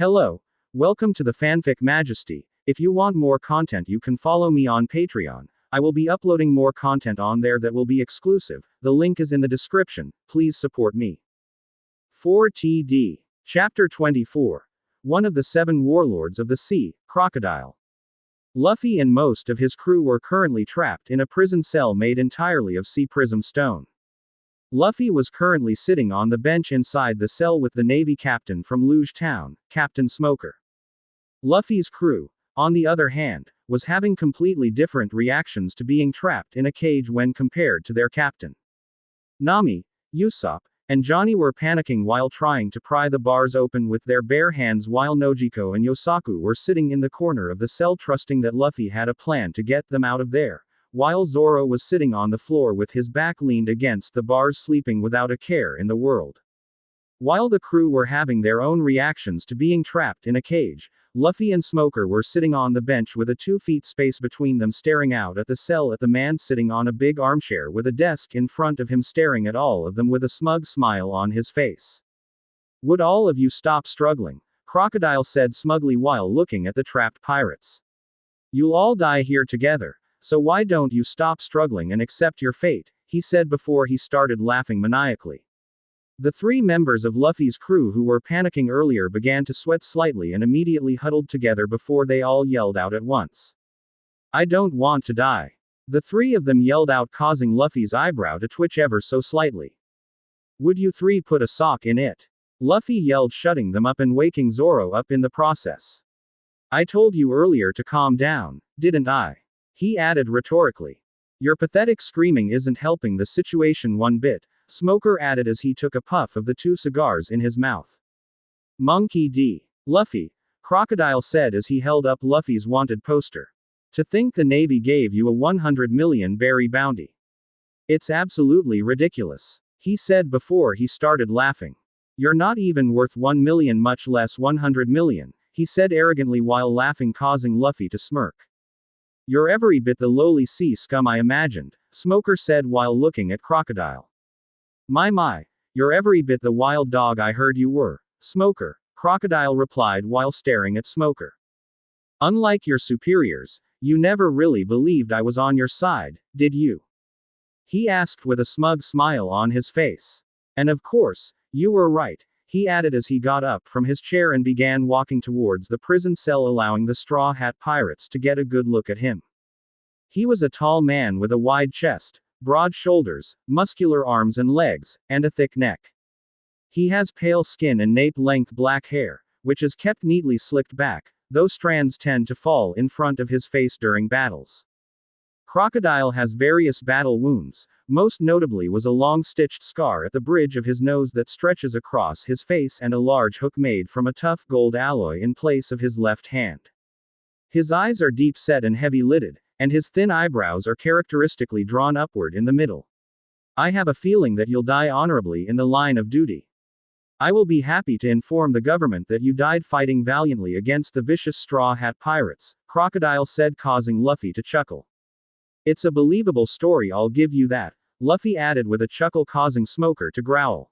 Hello. Welcome to the Fanfic Majesty. If you want more content, you can follow me on Patreon. I will be uploading more content on there that will be exclusive. The link is in the description. Please support me. 4TD. Chapter 24. One of the 7 warlords of the sea, Crocodile. Luffy and most of his crew were currently trapped in a prison cell made entirely of sea prism stone. Luffy was currently sitting on the bench inside the cell with the Navy captain from Luge Town, Captain Smoker. Luffy's crew, on the other hand, was having completely different reactions to being trapped in a cage when compared to their captain. Nami, Usopp, and Johnny were panicking while trying to pry the bars open with their bare hands, while Nojiko and Yosaku were sitting in the corner of the cell trusting that Luffy had a plan to get them out of there, while Zoro was sitting on the floor with his back leaned against the bars, sleeping without a care in the world. While the crew were having their own reactions to being trapped in a cage, Luffy and Smoker were sitting on the bench with a 2 feet space between them, staring out at the cell at the man sitting on a big armchair with a desk in front of him, staring at all of them with a smug smile on his face. "Would all of you stop struggling?" Crocodile said smugly while looking at the trapped pirates. "You'll all die here together. So why don't you stop struggling and accept your fate?" he said before he started laughing maniacally. The 3 members of Luffy's crew who were panicking earlier began to sweat slightly and immediately huddled together before they all yelled out at once. "I don't want to die." The 3 of them yelled out, causing Luffy's eyebrow to twitch ever so slightly. "Would you 3 put a sock in it?" Luffy yelled, shutting them up and waking Zoro up in the process. "I told you earlier to calm down, didn't I?" he added rhetorically. "Your pathetic screaming isn't helping the situation one bit," Smoker added as he took a puff of the 2 cigars in his mouth. "Monkey D. Luffy," Crocodile said as he held up Luffy's wanted poster. "To think the Navy gave you a 100 million berry bounty. It's absolutely ridiculous," he said before he started laughing. "You're not even worth 1 million, much less 100 million, he said arrogantly while laughing, causing Luffy to smirk. "You're every bit the lowly sea scum I imagined," Smoker said while looking at Crocodile. My, you're every bit the wild dog I heard you were, Smoker," Crocodile replied while staring at Smoker. "Unlike your superiors, you never really believed I was on your side, did you?" he asked with a smug smile on his face. "And of course, you were right," he added as he got up from his chair and began walking towards the prison cell, allowing the Straw Hat Pirates to get a good look at him. He was a tall man with a wide chest, broad shoulders, muscular arms and legs, and a thick neck. He has pale skin and nape-length black hair, which is kept neatly slicked back, though strands tend to fall in front of his face during battles. Crocodile has various battle wounds, most notably was a long stitched scar at the bridge of his nose that stretches across his face, and a large hook made from a tough gold alloy in place of his left hand. His eyes are deep set and heavy lidded, and his thin eyebrows are characteristically drawn upward in the middle. "I have a feeling that you'll die honorably in the line of duty. I will be happy to inform the government that you died fighting valiantly against the vicious Straw Hat Pirates," Crocodile said, causing Luffy to chuckle. "It's a believable story, I'll give you that," Luffy added with a chuckle, causing Smoker to growl.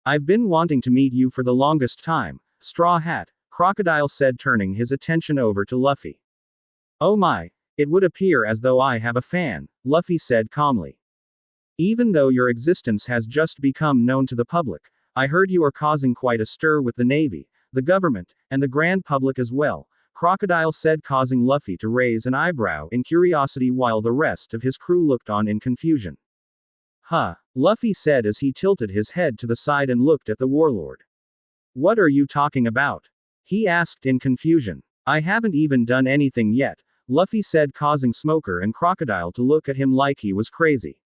"I've been wanting to meet you for the longest time, Straw Hat," Crocodile said, turning his attention over to Luffy. "Oh my, it would appear as though I have a fan," Luffy said calmly. "Even though your existence has just become known to the public, I heard you are causing quite a stir with the Navy, the government, and the grand public as well," Crocodile said, causing Luffy to raise an eyebrow in curiosity while the rest of his crew looked on in confusion. "Huh," Luffy said as he tilted his head to the side and looked at the warlord. "What are you talking about?" he asked in confusion. "I haven't even done anything yet," Luffy said, causing Smoker and Crocodile to look at him like he was crazy.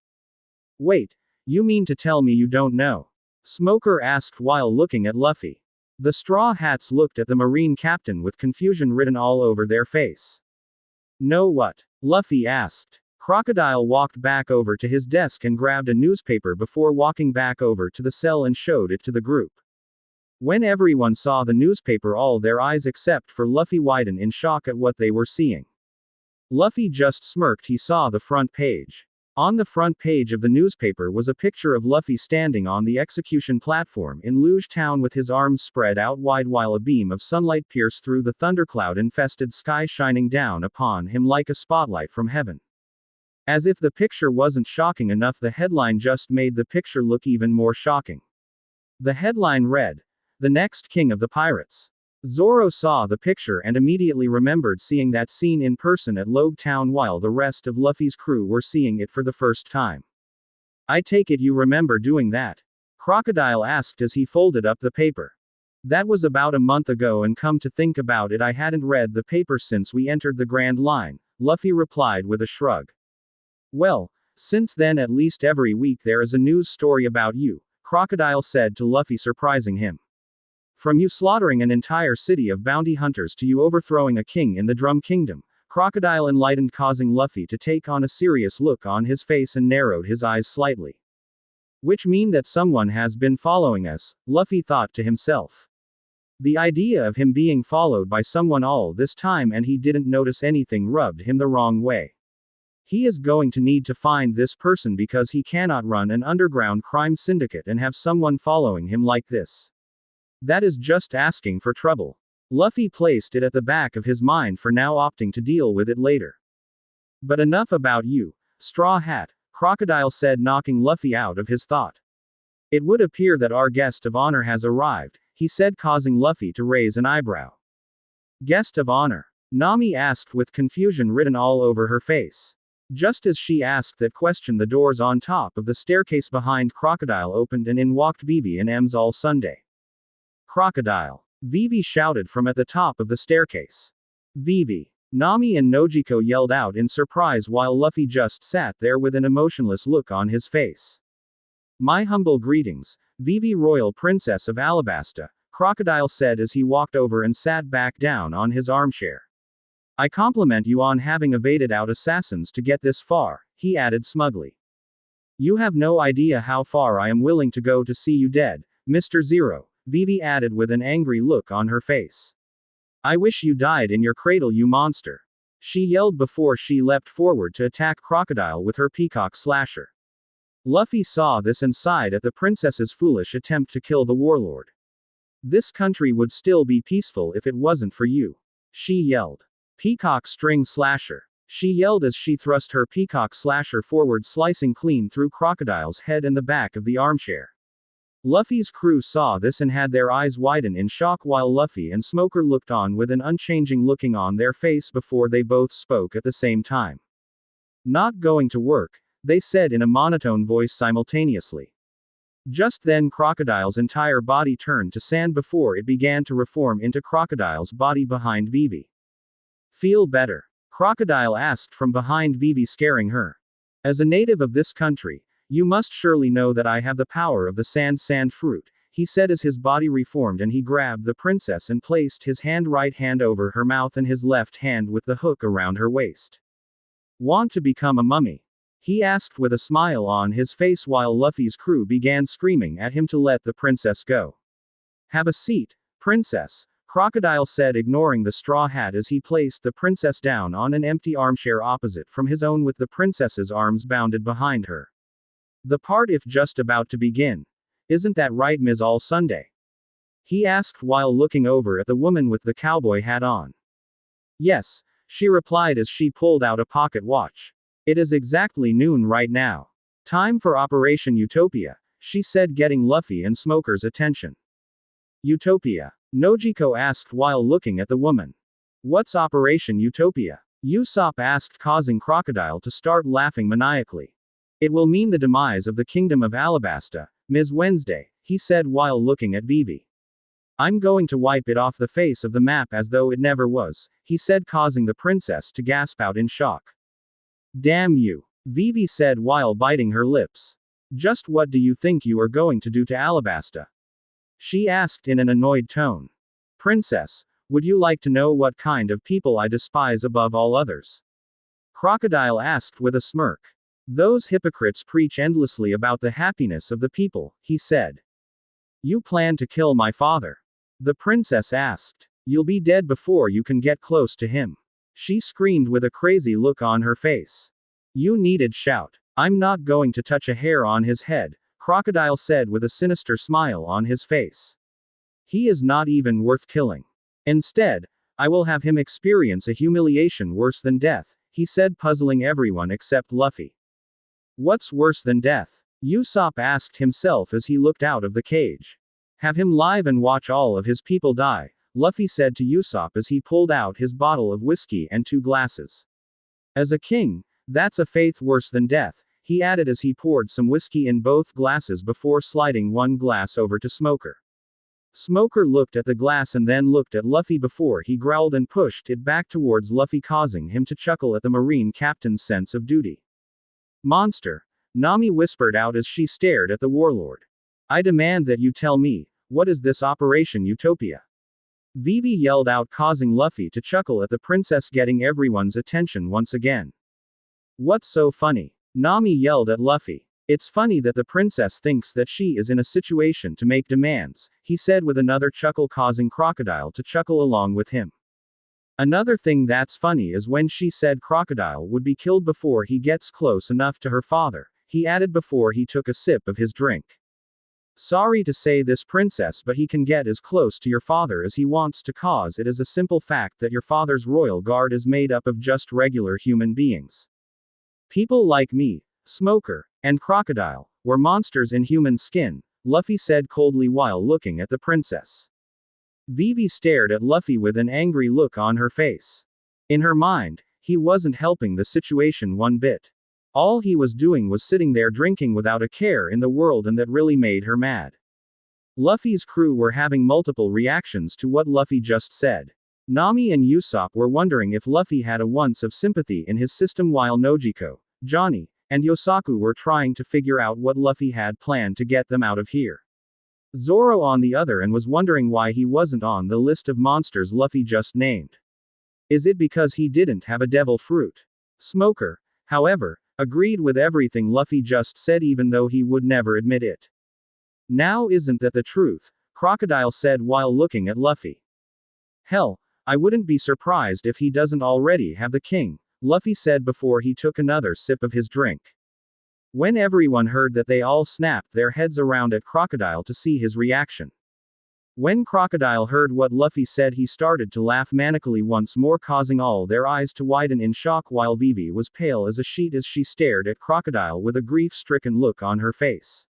"Wait, you mean to tell me you don't know?" Smoker asked while looking at Luffy. The Straw Hats looked at the Marine captain with confusion written all over their face. "Know what?" Luffy asked. Crocodile walked back over to his desk and grabbed a newspaper before walking back over to the cell and showed it to the group. When everyone saw the newspaper, all their eyes except for Luffy widened in shock at what they were seeing. Luffy just smirked. He saw the front page. On the front page of the newspaper was a picture of Luffy standing on the execution platform in Luge Town with his arms spread out wide while a beam of sunlight pierced through the thundercloud-infested sky, shining down upon him like a spotlight from heaven. As if the picture wasn't shocking enough, the headline just made the picture look even more shocking. The headline read, "The next king of the pirates." Zoro saw the picture and immediately remembered seeing that scene in person at Logue Town while the rest of Luffy's crew were seeing it for the first time. "I take it you remember doing that?" Crocodile asked as he folded up the paper. "That was about a month ago, and come to think about it, I hadn't read the paper since we entered the Grand Line," Luffy replied with a shrug. "Well, since then at least every week there is a news story about you," Crocodile said to Luffy, surprising him. "From you slaughtering an entire city of bounty hunters to you overthrowing a king in the Drum Kingdom," Crocodile enlightened, causing Luffy to take on a serious look on his face and narrowed his eyes slightly. "Which mean that someone has been following us," Luffy thought to himself. The idea of him being followed by someone all this time and he didn't notice anything rubbed him the wrong way. He is going to need to find this person because he cannot run an underground crime syndicate and have someone following him like this. That is just asking for trouble. Luffy placed it at the back of his mind for now, opting to deal with it later. "But enough about you, Straw Hat," Crocodile said, knocking Luffy out of his thought. "It would appear that our guest of honor has arrived," he said, causing Luffy to raise an eyebrow. "Guest of honor?" Nami asked with confusion written all over her face. Just as she asked that question, the doors on top of the staircase behind Crocodile opened and in walked Vivi and Ems all Sunday. "Crocodile!" Vivi shouted from at the top of the staircase. "Vivi!" Nami and Nojiko yelled out in surprise while Luffy just sat there with an emotionless look on his face. "My humble greetings, Vivi, Royal Princess of Alabasta," Crocodile said as he walked over and sat back down on his armchair. "I compliment you on having evaded out assassins to get this far," he added smugly. "You have no idea how far I am willing to go to see you dead, Mr. Zero," Vivi added with an angry look on her face. "I wish you died in your cradle, you monster," she yelled before she leapt forward to attack Crocodile with her peacock slasher. Luffy saw this and sighed at the princess's foolish attempt to kill the warlord. "This country would still be peaceful if it wasn't for you," she yelled. "Peacock string slasher," she yelled as she thrust her peacock slasher forward, slicing clean through Crocodile's head and the back of the armchair. Luffy's crew saw this and had their eyes widen in shock while Luffy and Smoker looked on with an unchanging looking on their face before they both spoke at the same time. "Not going to work," they said in a monotone voice simultaneously. Just then Crocodile's entire body turned to sand before it began to reform into Crocodile's body behind Vivi. "Feel better?" Crocodile asked from behind Vivi, scaring her. "As a native of this country, you must surely know that I have the power of the sand fruit," he said as his body reformed and he grabbed the princess and placed his right hand over her mouth and his left hand with the hook around her waist. "Want to become a mummy?" he asked with a smile on his face while Luffy's crew began screaming at him to let the princess go. "Have a seat, princess," Crocodile said, ignoring the Straw Hat as he placed the princess down on an empty armchair opposite from his own with the princess's arms bounded behind her. "The part if just about to begin. Isn't that right, Ms. All Sunday?" he asked while looking over at the woman with the cowboy hat on. "Yes," she replied as she pulled out a pocket watch. "It is exactly noon right now. Time for Operation Utopia," she said, getting Luffy and Smoker's attention. "Utopia?" Nojiko asked while looking at the woman. "What's Operation Utopia?" Usopp asked, causing Crocodile to start laughing maniacally. "It will mean the demise of the Kingdom of Alabasta, Ms. Wednesday," he said while looking at Vivi. "I'm going to wipe it off the face of the map as though it never was," he said, causing the princess to gasp out in shock. "Damn you," Vivi said while biting her lips. "Just what do you think you are going to do to Alabasta?" she asked in an annoyed tone. "Princess, would you like to know what kind of people I despise above all others?" Crocodile asked with a smirk. "Those hypocrites preach endlessly about the happiness of the people," he said. "You plan to kill my father?" the princess asked. "You'll be dead before you can get close to him," she screamed with a crazy look on her face. "You needed shout." I'm not going to touch a hair on his head, Crocodile said with a sinister smile on his face. He is not even worth killing. Instead, I will have him experience a humiliation worse than death, he said, puzzling everyone except Luffy. What's worse than death? Usopp asked himself as he looked out of the cage. Have him live and watch all of his people die, Luffy said to Usopp as he pulled out his bottle of whiskey and 2 glasses. As a king, that's a fate worse than death, he added as he poured some whiskey in both glasses before sliding 1 glass over to Smoker. Smoker looked at the glass and then looked at Luffy before he growled and pushed it back towards Luffy, causing him to chuckle at the Marine captain's sense of duty. Monster, Nami whispered out as she stared at the warlord. I demand that you tell me, what is this Operation Utopia? Vivi yelled out, causing Luffy to chuckle at the princess getting everyone's attention once again. What's so funny? Nami yelled at Luffy. It's funny that the princess thinks that she is in a situation to make demands, he said with another chuckle, causing Crocodile to chuckle along with him. Another thing that's funny is when she said Crocodile would be killed before he gets close enough to her father, he added before he took a sip of his drink. Sorry to say this, princess, but he can get as close to your father as he wants to, cause it is a simple fact that your father's royal guard is made up of just regular human beings. People like me, Smoker, and Crocodile, were monsters in human skin, Luffy said coldly while looking at the princess. Vivi stared at Luffy with an angry look on her face. In her mind, he wasn't helping the situation one bit. All he was doing was sitting there drinking without a care in the world, and that really made her mad. Luffy's crew were having multiple reactions to what Luffy just said. Nami and Usopp were wondering if Luffy had a once of sympathy in his system, while Nojiko, Johnny, and Yosaku were trying to figure out what Luffy had planned to get them out of here. Zoro on the other end was wondering why he wasn't on the list of monsters Luffy just named. Is it because he didn't have a devil fruit? Smoker, however, agreed with everything Luffy just said, even though he would never admit it. Now isn't that the truth? Crocodile said while looking at Luffy. Hell, I wouldn't be surprised if he doesn't already have the king, Luffy said before he took another sip of his drink. When everyone heard that, they all snapped their heads around at Crocodile to see his reaction. When Crocodile heard what Luffy said, he started to laugh manically once more, causing all their eyes to widen in shock, while Vivi was pale as a sheet as she stared at Crocodile with a grief-stricken look on her face.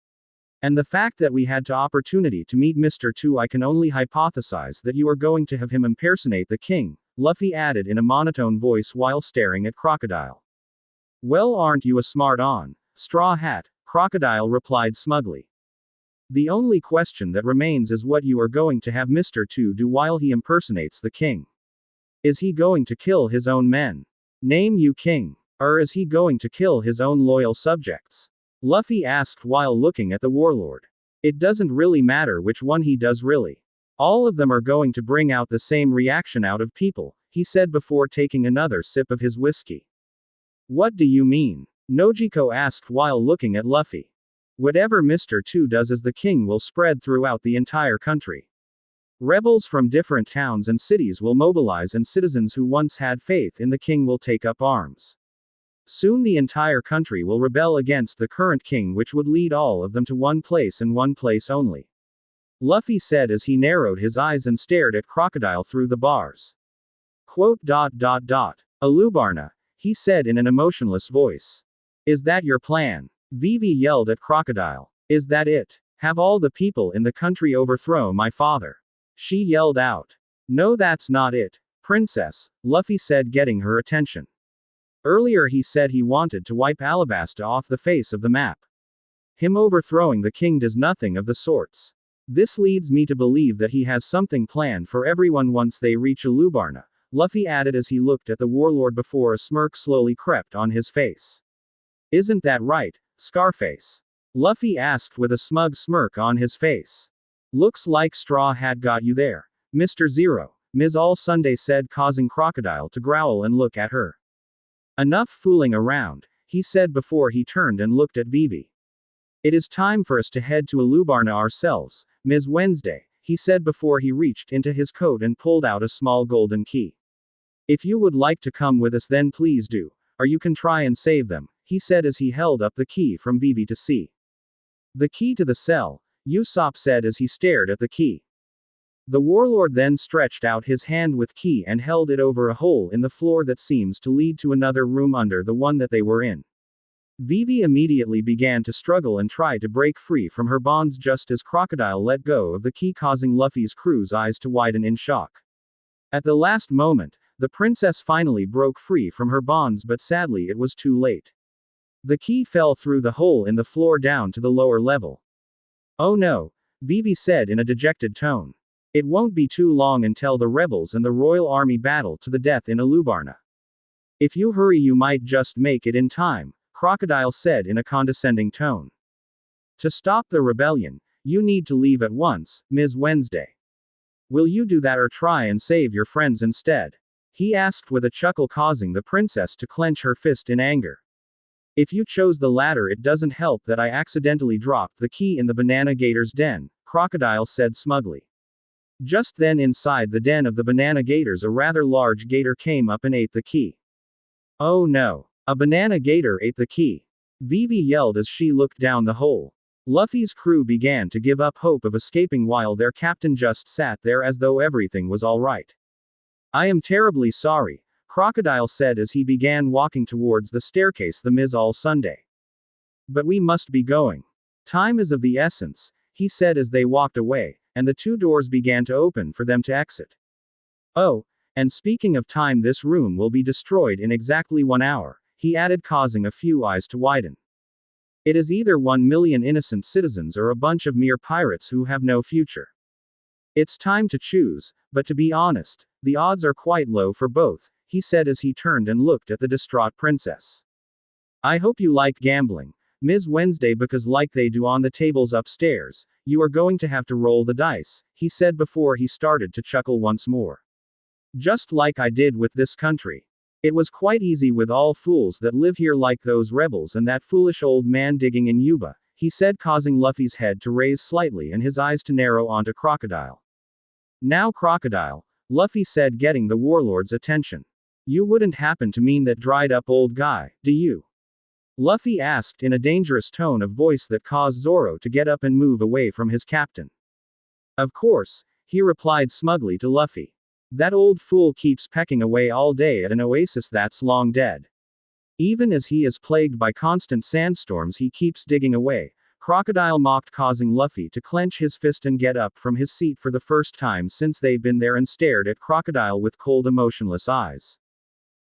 And the fact that we had the opportunity to meet Mr. 2, I can only hypothesize that you are going to have him impersonate the king, Luffy added in a monotone voice while staring at Crocodile. Well, aren't you a smart-on, Straw Hat? Crocodile replied smugly. The only question that remains is what you are going to have Mr. 2 do while he impersonates the king. Is he going to kill his own men? Name you king. Or is he going to kill his own loyal subjects? Luffy asked while looking at the warlord. It doesn't really matter which one he does, really. All of them are going to bring out the same reaction out of people, he said before taking another sip of his whiskey. What do you mean? Nojiko asked while looking at Luffy. Whatever Mr. 2 does as the king will spread throughout the entire country. Rebels from different towns and cities will mobilize, and citizens who once had faith in the king will take up arms. Soon the entire country will rebel against the current king, which would lead all of them to one place and one place only. Luffy said as he narrowed his eyes and stared at Crocodile through the bars. Alubarna, he said in an emotionless voice. Is that your plan? Vivi yelled at Crocodile. Is that it? Have all the people in the country overthrow my father? She yelled out. No, that's not it, princess, Luffy said, getting her attention. Earlier he said he wanted to wipe Alabasta off the face of the map. Him overthrowing the king does nothing of the sorts. This leads me to believe that he has something planned for everyone once they reach Alubarna, Luffy added as he looked at the warlord before a smirk slowly crept on his face. Isn't that right, Scarface? Luffy asked with a smug smirk on his face. Looks like Straw Hat got you there, Mr. Zero, Ms. All Sunday said, causing Crocodile to growl and look at her. Enough fooling around, he said before he turned and looked at Vivi. It is time for us to head to Alubarna ourselves, Ms. Wednesday, he said before he reached into his coat and pulled out a small golden key. If you would like to come with us, then please do, or you can try and save them, he said as he held up the key from Vivi to see. The key to the cell, Usopp said as he stared at the key. The warlord then stretched out his hand with key and held it over a hole in the floor that seems to lead to another room under the one that they were in. Vivi immediately began to struggle and try to break free from her bonds just as Crocodile let go of the key, causing Luffy's crew's eyes to widen in shock. At the last moment, the princess finally broke free from her bonds, but sadly it was too late. The key fell through the hole in the floor down to the lower level. "Oh no," Vivi said in a dejected tone. "It won't be too long until the rebels and the royal army battle to the death in Alubarna. If you hurry you might just make it in time," Crocodile said in a condescending tone. "To stop the rebellion, you need to leave at once, Ms. Wednesday. Will you do that or try and save your friends instead?" he asked with a chuckle, causing the princess to clench her fist in anger. "If you chose the latter, it doesn't help that I accidentally dropped the key in the Banana Gator's den," Crocodile said smugly. Just then inside the den of the Banana Gators a rather large gator came up and ate the key. "Oh no. A banana gator ate the key!" Vivi yelled as she looked down the hole. Luffy's crew began to give up hope of escaping while their captain just sat there as though everything was alright. "I am terribly sorry," Crocodile said as he began walking towards the staircase, the Ms. All Sunday. "But we must be going. Time is of the essence," he said as they walked away, and the two doors began to open for them to exit. "Oh, and speaking of time, this room will be destroyed in exactly 1 hour, he added, causing a few eyes to widen. "It is either 1 million innocent citizens or a bunch of mere pirates who have no future. It's time to choose, but to be honest, the odds are quite low for both," he said as he turned and looked at the distraught princess. "I hope you like gambling, Ms. Wednesday, because like they do on the tables upstairs, you are going to have to roll the dice," he said before he started to chuckle once more. "Just like I did with this country. It was quite easy with all fools that live here like those rebels and that foolish old man digging in Yuba," he said, causing Luffy's head to raise slightly and his eyes to narrow onto Crocodile. "Now Crocodile," Luffy said, getting the warlord's attention. "You wouldn't happen to mean that dried up old guy, do you?" Luffy asked in a dangerous tone of voice that caused Zoro to get up and move away from his captain. "Of course," he replied smugly to Luffy. "That old fool keeps pecking away all day at an oasis that's long dead. Even as he is plagued by constant sandstorms, he keeps digging away," Crocodile mocked, causing Luffy to clench his fist and get up from his seat for the first time since they've been there and stared at Crocodile with cold, emotionless eyes.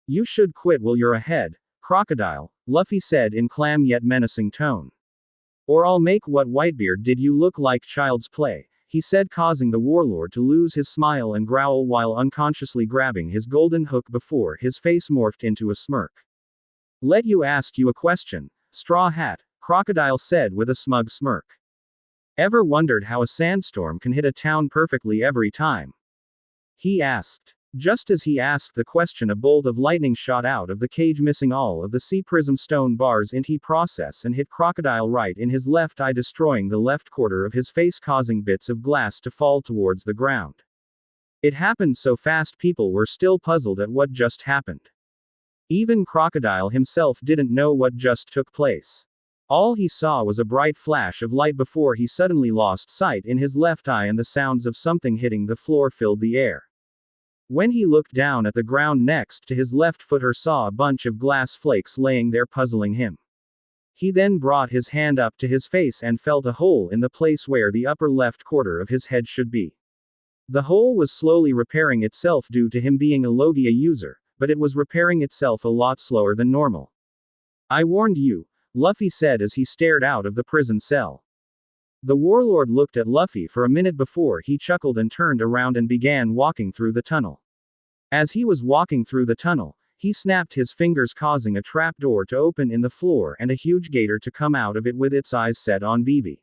"You should quit while you're ahead, Crocodile," Luffy said in calm yet menacing tone. "Or I'll make what Whitebeard did. You look like child's play," he said, causing the warlord to lose his smile and growl while unconsciously grabbing his golden hook before his face morphed into a smirk. "Let you ask you a question, Straw Hat," Crocodile said with a smug smirk. "Ever wondered how a sandstorm can hit a town perfectly every time?" he asked. Just as he asked the question, a bolt of lightning shot out of the cage, missing all of the sea prism stone bars in the process and hit Crocodile right in his left eye, destroying the left quarter of his face, causing bits of glass to fall towards the ground. It happened so fast people were still puzzled at what just happened. Even Crocodile himself didn't know what just took place. All he saw was a bright flash of light before he suddenly lost sight in his left eye, and the sounds of something hitting the floor filled the air. When he looked down at the ground next to his left foot, he saw a bunch of glass flakes laying there, puzzling him. He then brought his hand up to his face and felt a hole in the place where the upper left quarter of his head should be. The hole was slowly repairing itself due to him being a Logia user, but it was repairing itself a lot slower than normal. "I warned you," Luffy said as he stared out of the prison cell. The warlord looked at Luffy for a minute before he chuckled and turned around and began walking through the tunnel. As he was walking through the tunnel, he snapped his fingers, causing a trapdoor to open in the floor and a huge gator to come out of it with its eyes set on Vivi.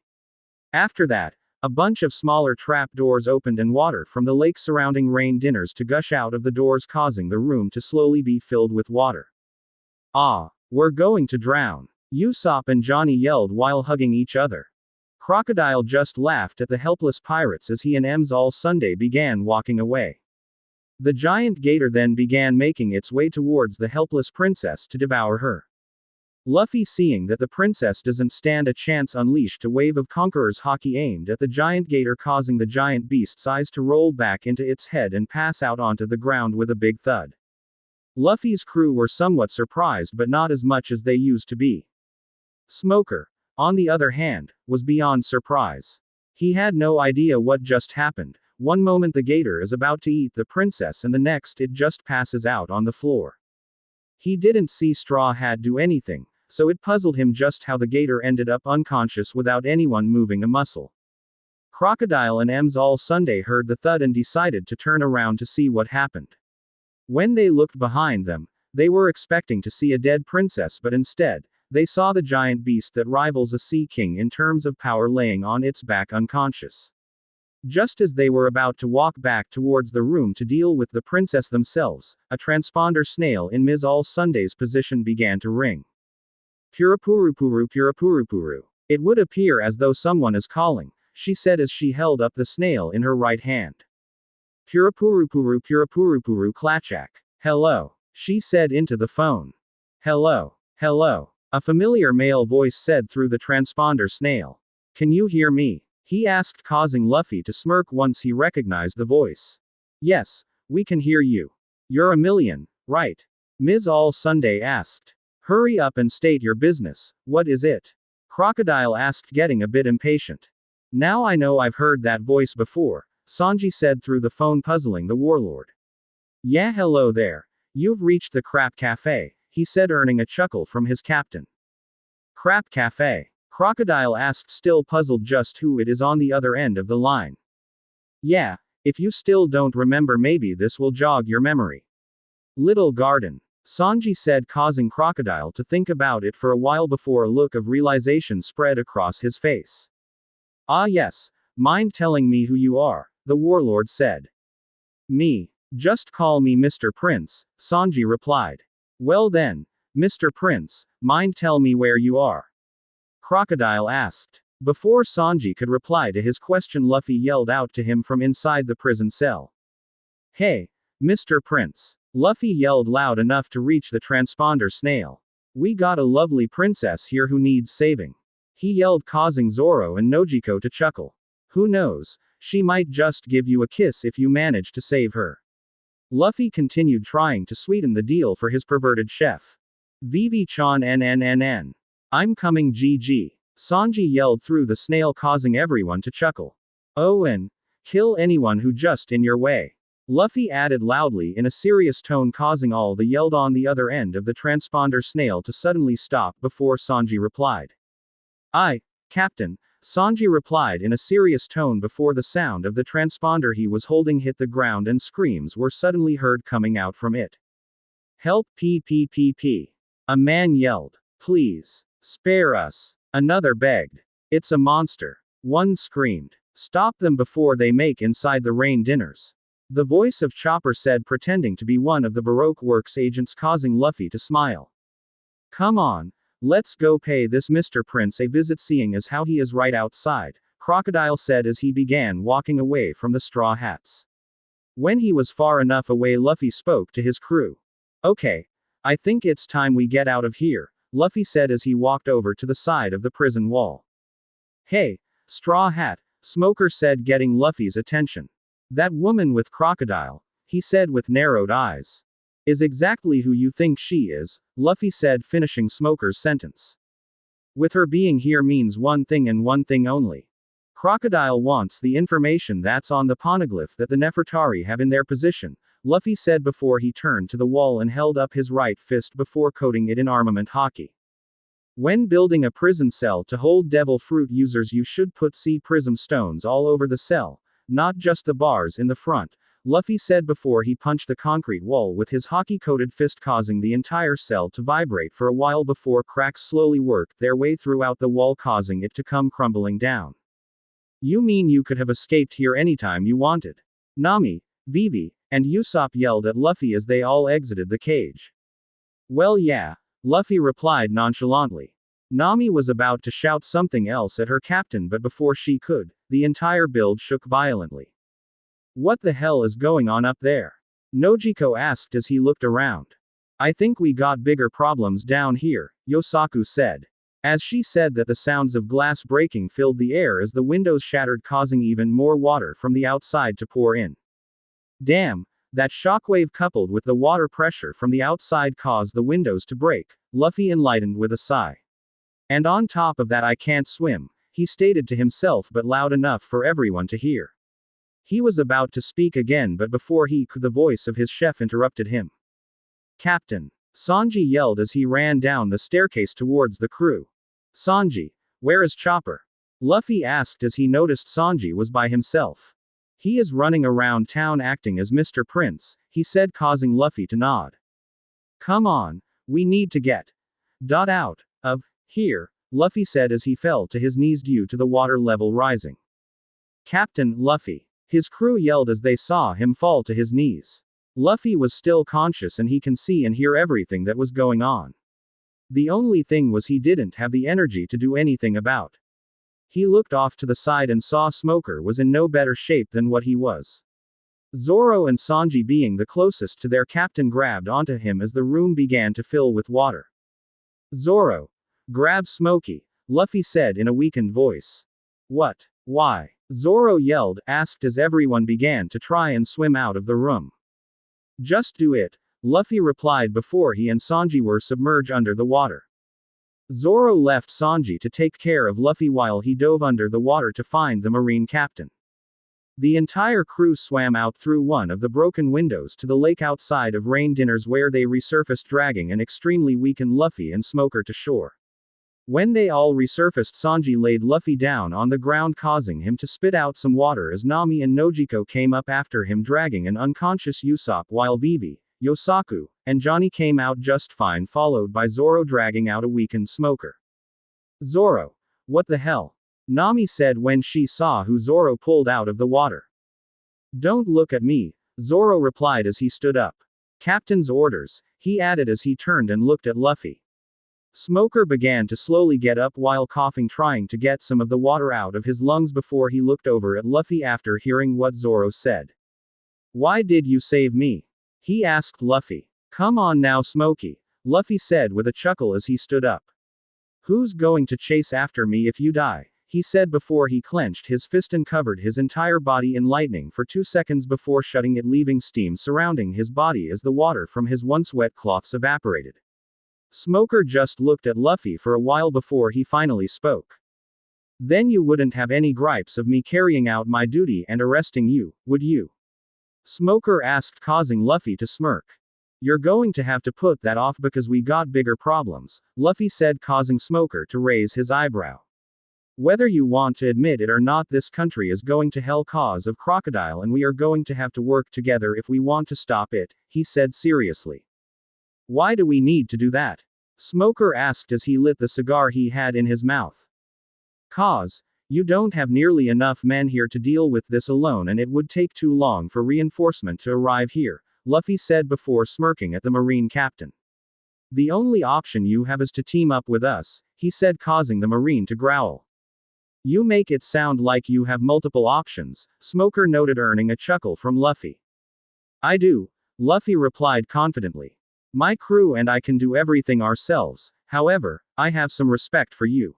After that, a bunch of smaller trap doors opened and water from the lake surrounding rain dinners to gush out of the doors, causing the room to slowly be filled with water. "Ah, we're going to drown," Usopp and Johnny yelled while hugging each other. Crocodile just laughed at the helpless pirates as he and Ms. All Sunday began walking away. The giant gator then began making its way towards the helpless princess to devour her. Luffy, seeing that the princess doesn't stand a chance, unleashed a wave of Conqueror's Haki aimed at the giant gator, causing the giant beast's eyes to roll back into its head and pass out onto the ground with a big thud. Luffy's crew were somewhat surprised, but not as much as they used to be. Smoker, on the other hand, was beyond surprise. He had no idea what just happened. One moment the gator is about to eat the princess, and the next it just passes out on the floor. He didn't see Straw Hat do anything, so it puzzled him just how the gator ended up unconscious without anyone moving a muscle. Crocodile and M's All Sunday heard the thud and decided to turn around to see what happened. When they looked behind them, they were expecting to see a dead princess, but instead, they saw the giant beast that rivals a sea king in terms of power laying on its back unconscious. Just as they were about to walk back towards the room to deal with the princess themselves, a transponder snail in Ms. All Sunday's position began to ring. Purapurupuru, Purapurupuru. It would appear as though someone is calling, she said as she held up the snail in her right hand. Purapurupuru, Purapurupuru Klachak. Hello, she said into the phone. Hello, hello. A familiar male voice said through the transponder snail. Can you hear me? He asked, causing Luffy to smirk once he recognized the voice. Yes, we can hear you. You're a million, right? Ms. All Sunday asked. Hurry up and state your business, what is it? Crocodile asked, getting a bit impatient. Now I know I've heard that voice before, Sanji said through the phone, puzzling the warlord. Yeah, hello there. You've reached the Crap Cafe, he said, earning a chuckle from his captain. Crap Cafe? Crocodile asked, still puzzled just who it is on the other end of the line. Yeah, if you still don't remember, maybe this will jog your memory. Little Garden, Sanji said, causing Crocodile to think about it for a while before a look of realization spread across his face. Ah yes, mind telling me who you are, the warlord said. Me. Just call me Mr. Prince, Sanji replied. Well then, Mr. Prince, mind tell me where you are? Crocodile asked. Before Sanji could reply to his question, Luffy yelled out to him from inside the prison cell. Hey, Mr. Prince. Luffy yelled loud enough to reach the transponder snail. We got a lovely princess here who needs saving. He yelled, causing Zoro and Nojiko to chuckle. Who knows, she might just give you a kiss if you manage to save her. Luffy continued, trying to sweeten the deal for his perverted chef. Vivi-chan NNNN. I'm coming GG. Sanji yelled through the snail, causing everyone to chuckle. Oh, and kill anyone who just in your way. Luffy added loudly in a serious tone, causing all the yelled on the other end of the transponder snail to suddenly stop before Sanji replied. Aye, Captain, Sanji replied in a serious tone before the sound of the transponder he was holding hit the ground and screams were suddenly heard coming out from it. Help, PPPP. A man yelled. Please. Spare us. Another begged. It's a monster. One screamed. Stop them before they make inside the rain dinners. The voice of Chopper said, pretending to be one of the Baroque Works agents, causing Luffy to smile. Come on. Let's go pay this Mr. Prince a visit, seeing as how he is right outside, Crocodile said as he began walking away from the Straw Hats. When he was far enough away, Luffy spoke to his crew. Okay. I think it's time we get out of here, Luffy said as he walked over to the side of the prison wall. Hey, Straw Hat, Smoker said, getting Luffy's attention. That woman with Crocodile, he said with narrowed eyes. Is exactly who you think she is, Luffy said, finishing Smoker's sentence. With her being here means one thing and one thing only. Crocodile wants the information that's on the poneglyph that the Nefertari have in their position, Luffy said before he turned to the wall and held up his right fist before coating it in armament Haki. When building a prison cell to hold devil fruit users, you should put sea prism stones all over the cell, not just the bars in the front, Luffy said before he punched the concrete wall with his Haki-coated fist, causing the entire cell to vibrate for a while before cracks slowly worked their way throughout the wall, causing it to come crumbling down. You mean you could have escaped here anytime you wanted? Nami, Vivi, and Usopp yelled at Luffy as they all exited the cage. Well yeah, Luffy replied nonchalantly. Nami was about to shout something else at her captain, but before she could, the entire build shook violently. What the hell is going on up there? Nojiko asked as he looked around. I think we got bigger problems down here, Yosaku said. As she said that, the sounds of glass breaking filled the air as the windows shattered, causing even more water from the outside to pour in. Damn, that shockwave coupled with the water pressure from the outside caused the windows to break, Luffy enlightened with a sigh. And on top of that, I can't swim, he stated to himself, but loud enough for everyone to hear. He was about to speak again, but before he could, the voice of his chef interrupted him. Captain! Sanji yelled as he ran down the staircase towards the crew. Sanji, where is Chopper? Luffy asked as he noticed Sanji was by himself. He is running around town acting as Mr. Prince, he said, causing Luffy to nod. Come on, we need to get out of here, Luffy said as he fell to his knees due to the water level rising. Captain, Luffy! His crew yelled as they saw him fall to his knees. Luffy was still conscious and he can see and hear everything that was going on. The only thing was he didn't have the energy to do anything about. He looked off to the side and saw Smoker was in no better shape than what he was. Zoro and Sanji, being the closest to their captain, grabbed onto him as the room began to fill with water. Zoro! Grab Smokey, Luffy said in a weakened voice. What? Why? Zoro yelled, asked as everyone began to try and swim out of the room. Just do it, Luffy replied before he and Sanji were submerged under the water. Zoro left Sanji to take care of Luffy while he dove under the water to find the marine captain. The entire crew swam out through one of the broken windows to the lake outside of Rain Dinners, where they resurfaced, dragging an extremely weakened Luffy and Smoker to shore. When they all resurfaced, Sanji laid Luffy down on the ground, causing him to spit out some water as Nami and Nojiko came up after him, dragging an unconscious Usopp, while Vivi, Yosaku, and Johnny came out just fine, followed by Zoro dragging out a weakened Smoker. Zoro! What the hell? Nami said when she saw who Zoro pulled out of the water. Don't look at me, Zoro replied as he stood up. Captain's orders, he added as he turned and looked at Luffy. Smoker began to slowly get up while coughing, trying to get some of the water out of his lungs before he looked over at Luffy after hearing what Zoro said. Why did you save me? He asked Luffy. Come on now, Smokey, Luffy said with a chuckle as he stood up. Who's going to chase after me if you die? He said before he clenched his fist and covered his entire body in lightning for 2 seconds before shutting it, leaving steam surrounding his body as the water from his once wet cloths evaporated. Smoker just looked at Luffy for a while before he finally spoke. Then you wouldn't have any gripes of me carrying out my duty and arresting you, would you? Smoker asked, causing Luffy to smirk. You're going to have to put that off because we got bigger problems, Luffy said, causing Smoker to raise his eyebrow. Whether you want to admit it or not, this country is going to hell cause of crocodile, and we are going to have to work together if we want to stop it, he said seriously. Why do we need to do that? Smoker asked as he lit the cigar he had in his mouth. Cause you don't have nearly enough men here to deal with this alone, and it would take too long for reinforcement to arrive here, Luffy said before smirking at the Marine captain. The only option you have is to team up with us, he said, causing the Marine to growl. You make it sound like you have multiple options, Smoker noted, earning a chuckle from Luffy. I do, Luffy replied confidently. My crew and I can do everything ourselves, however, I have some respect for you.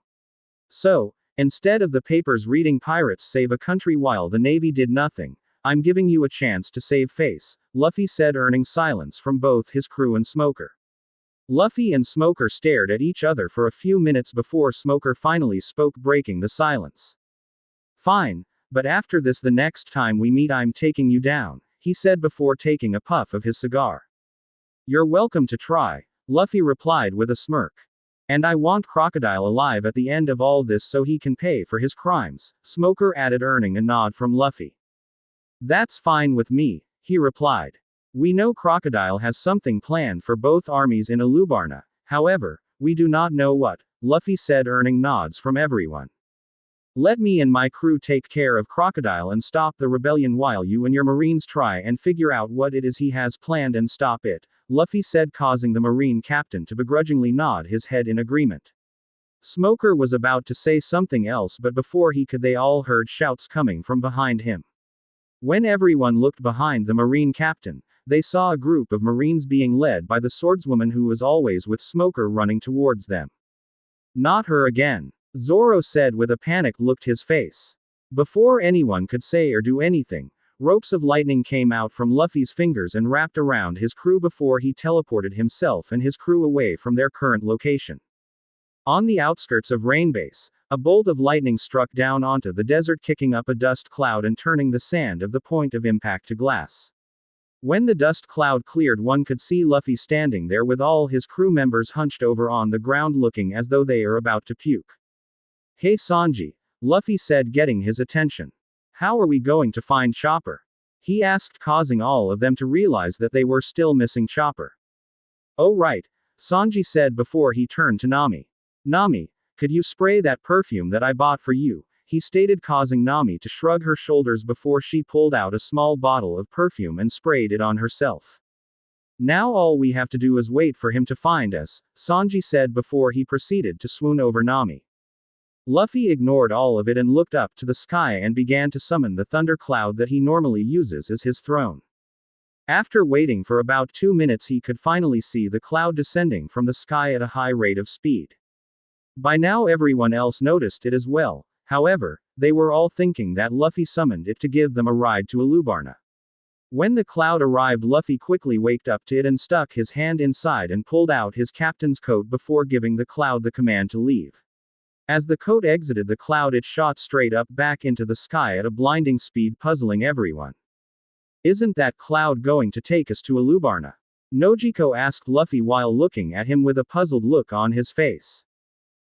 So, instead of the papers reading pirates save a country while the Navy did nothing, I'm giving you a chance to save face, Luffy said, earning silence from both his crew and Smoker. Luffy and Smoker stared at each other for a few minutes before Smoker finally spoke, breaking the silence. Fine, but after this, the next time we meet I'm taking you down, he said before taking a puff of his cigar. You're welcome to try, Luffy replied with a smirk. And I want Crocodile alive at the end of all this so he can pay for his crimes, Smoker added, earning a nod from Luffy. That's fine with me, he replied. We know Crocodile has something planned for both armies in Alubarna, however, we do not know what, Luffy said, earning nods from everyone. Let me and my crew take care of Crocodile and stop the rebellion while you and your Marines try and figure out what it is he has planned and stop it, Luffy said, causing the Marine captain to begrudgingly nod his head in agreement. Smoker was about to say something else, but before he could, they all heard shouts coming from behind him. When everyone looked behind the Marine captain, they saw a group of Marines being led by the swordswoman who was always with Smoker running towards them. Not her again, Zoro said with a panicked look his face. Before anyone could say or do anything, ropes of lightning came out from Luffy's fingers and wrapped around his crew before he teleported himself and his crew away from their current location. On the outskirts of Rainbase, a bolt of lightning struck down onto the desert, kicking up a dust cloud and turning the sand of the point of impact to glass. When the dust cloud cleared, one could see Luffy standing there with all his crew members hunched over on the ground looking as though they are about to puke. "Hey Sanji," Luffy said, getting his attention. "How are we going to find Chopper?" he asked, causing all of them to realize that they were still missing Chopper. "Oh right," Sanji said before he turned to Nami. "Nami, could you spray that perfume that I bought for you?" he stated, causing Nami to shrug her shoulders before she pulled out a small bottle of perfume and sprayed it on herself. "Now all we have to do is wait for him to find us," Sanji said before he proceeded to swoon over Nami. Luffy ignored all of it and looked up to the sky and began to summon the thunder cloud that he normally uses as his throne. After waiting for about 2 minutes, he could finally see the cloud descending from the sky at a high rate of speed. By now everyone else noticed it as well. However, they were all thinking that Luffy summoned it to give them a ride to Alubarna. When the cloud arrived, Luffy quickly waked up to it and stuck his hand inside and pulled out his captain's coat before giving the cloud the command to leave. As the coat exited the cloud, it shot straight up back into the sky at a blinding speed, puzzling everyone. "Isn't that cloud going to take us to Alubarna?" Nojiko asked Luffy while looking at him with a puzzled look on his face.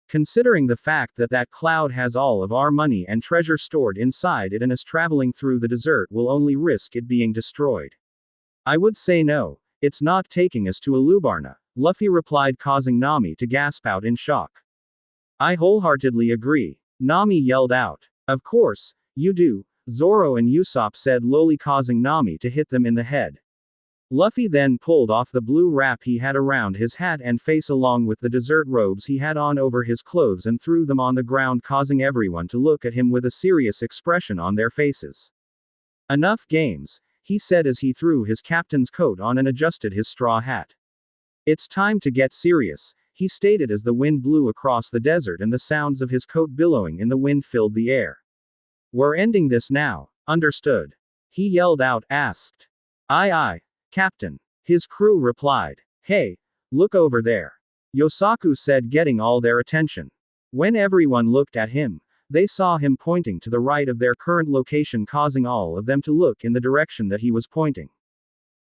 "Considering the fact that that cloud has all of our money and treasure stored inside it and is traveling through the desert, will only risk it being destroyed. I would say no, it's not taking us to Alubarna," Luffy replied, causing Nami to gasp out in shock. "I wholeheartedly agree," Nami yelled out. "Of course, you do," Zoro and Usopp said lowly, causing Nami to hit them in the head. Luffy then pulled off the blue wrap he had around his hat and face along with the desert robes he had on over his clothes and threw them on the ground, causing everyone to look at him with a serious expression on their faces. "Enough games," he said as he threw his captain's coat on and adjusted his straw hat. "It's time to get serious," he stated as the wind blew across the desert and the sounds of his coat billowing in the wind filled the air. "We're ending this now, understood?" he yelled out, asked. Aye, Captain," his crew replied. "Hey, look over there," Yosaku said, getting all their attention. When everyone looked at him, they saw him pointing to the right of their current location, causing all of them to look in the direction that he was pointing.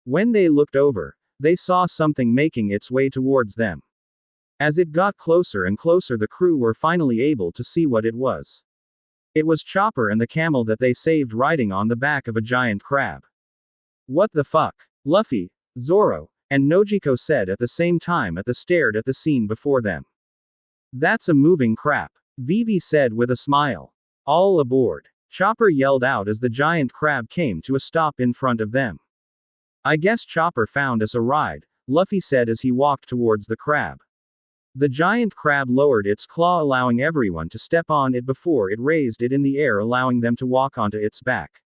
When they looked over, they saw something making its way towards them. As it got closer and closer, the crew were finally able to see what it was. It was Chopper and the camel that they saved riding on the back of a giant crab. "What the fuck?" Luffy, Zoro, and Nojiko said at the same time as they stared at the scene before them. "That's a moving crap," Vivi said with a smile. "All aboard," Chopper yelled out as the giant crab came to a stop in front of them. "I guess Chopper found us a ride," Luffy said as he walked towards the crab. The giant crab lowered its claw, allowing everyone to step on it before it raised it in the air, allowing them to walk onto its back.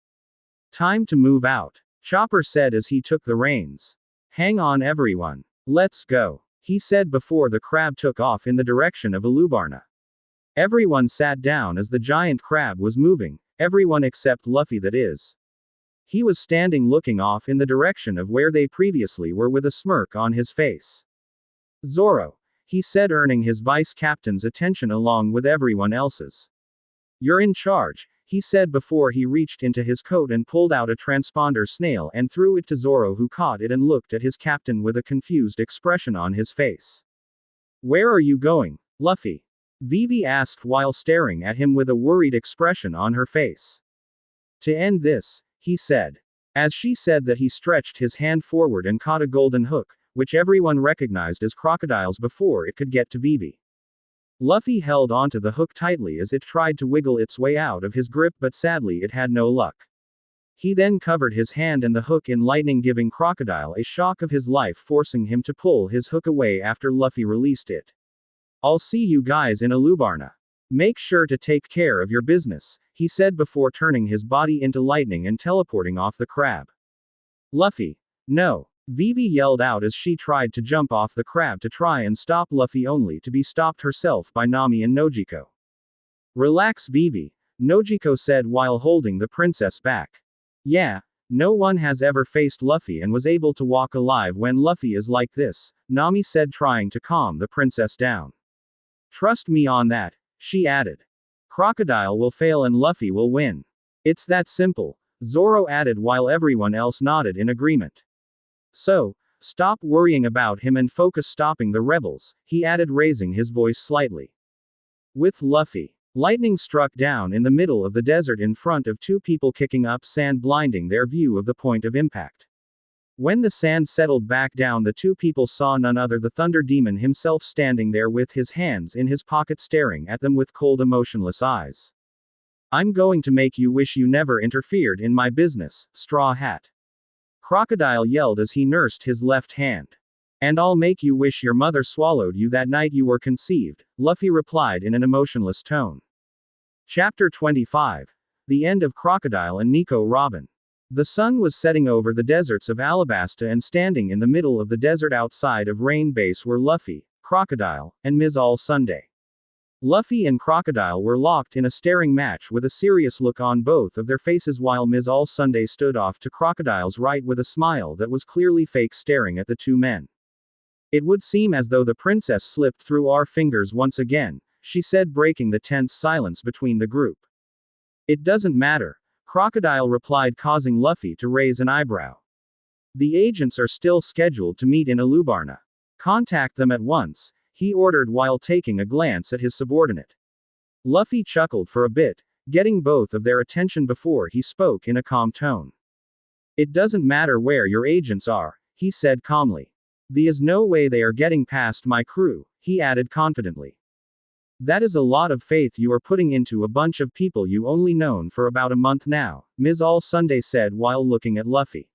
"Time to move out," Chopper said as he took the reins. "Hang on everyone. Let's go," he said before the crab took off in the direction of Alubarna. Everyone sat down as the giant crab was moving, everyone except Luffy, that is. He was standing looking off in the direction of where they previously were with a smirk on his face. "Zoro," he said, earning his vice captain's attention along with everyone else's. "You're in charge," he said before he reached into his coat and pulled out a transponder snail and threw it to Zoro, who caught it and looked at his captain with a confused expression on his face. "Where are you going, Luffy?" Vivi asked while staring at him with a worried expression on her face. "To end this," he said. As she said that, he stretched his hand forward and caught a golden hook, which everyone recognized as crocodiles before it could get to Vivi. Luffy held onto the hook tightly as it tried to wiggle its way out of his grip, but sadly it had no luck. He then covered his hand and the hook in lightning, giving Crocodile a shock of his life, forcing him to pull his hook away after Luffy released it. "I'll see you guys in Alubarna. Make sure to take care of your business," he said before turning his body into lightning and teleporting off the crab. Luffy, No. Vivi yelled out as she tried to jump off the crab to try and stop Luffy, only to be stopped herself by Nami and Nojiko. Relax, Vivi, Nojiko said while holding the princess back. Yeah, no one has ever faced Luffy and was able to walk alive when Luffy is like this, Nami said, trying to calm the princess down. Trust me on that, she added. Crocodile will fail and Luffy will win. It's that simple, Zoro added while everyone else nodded in agreement. So, stop worrying about him and focus stopping the rebels, he added, raising his voice slightly. With Luffy. Lightning struck down in the middle of the desert in front of two people, kicking up sand, blinding their view of the point of impact. When the sand settled back down, the two people saw none other the Thunder Demon himself standing there with his hands in his pocket, staring at them with cold, emotionless eyes. I'm going to make you wish you never interfered in my business, Straw Hat. Crocodile yelled as he nursed his left hand. And I'll make you wish your mother swallowed you that night you were conceived, Luffy replied in an emotionless tone. Chapter 25. The End of Crocodile and Nico Robin. The sun was setting over the deserts of Alabasta, and standing in the middle of the desert outside of Rain Base were Luffy, Crocodile, and Ms. All Sunday. Luffy and Crocodile were locked in a staring match with a serious look on both of their faces, while Ms. All Sunday stood off to Crocodile's right with a smile that was clearly fake, staring at the two men. It would seem as though the princess slipped through our fingers once again, she said, breaking the tense silence between the group. It doesn't matter, Crocodile replied, causing Luffy to raise an eyebrow. The agents are still scheduled to meet in Alubarna. Contact them at once, he ordered while taking a glance at his subordinate. Luffy chuckled for a bit, getting both of their attention before he spoke in a calm tone. It doesn't matter where your agents are, he said calmly. There's no way they are getting past my crew, he added confidently. That is a lot of faith you are putting into a bunch of people you only known for about a month now, Ms. All Sunday said while looking at Luffy.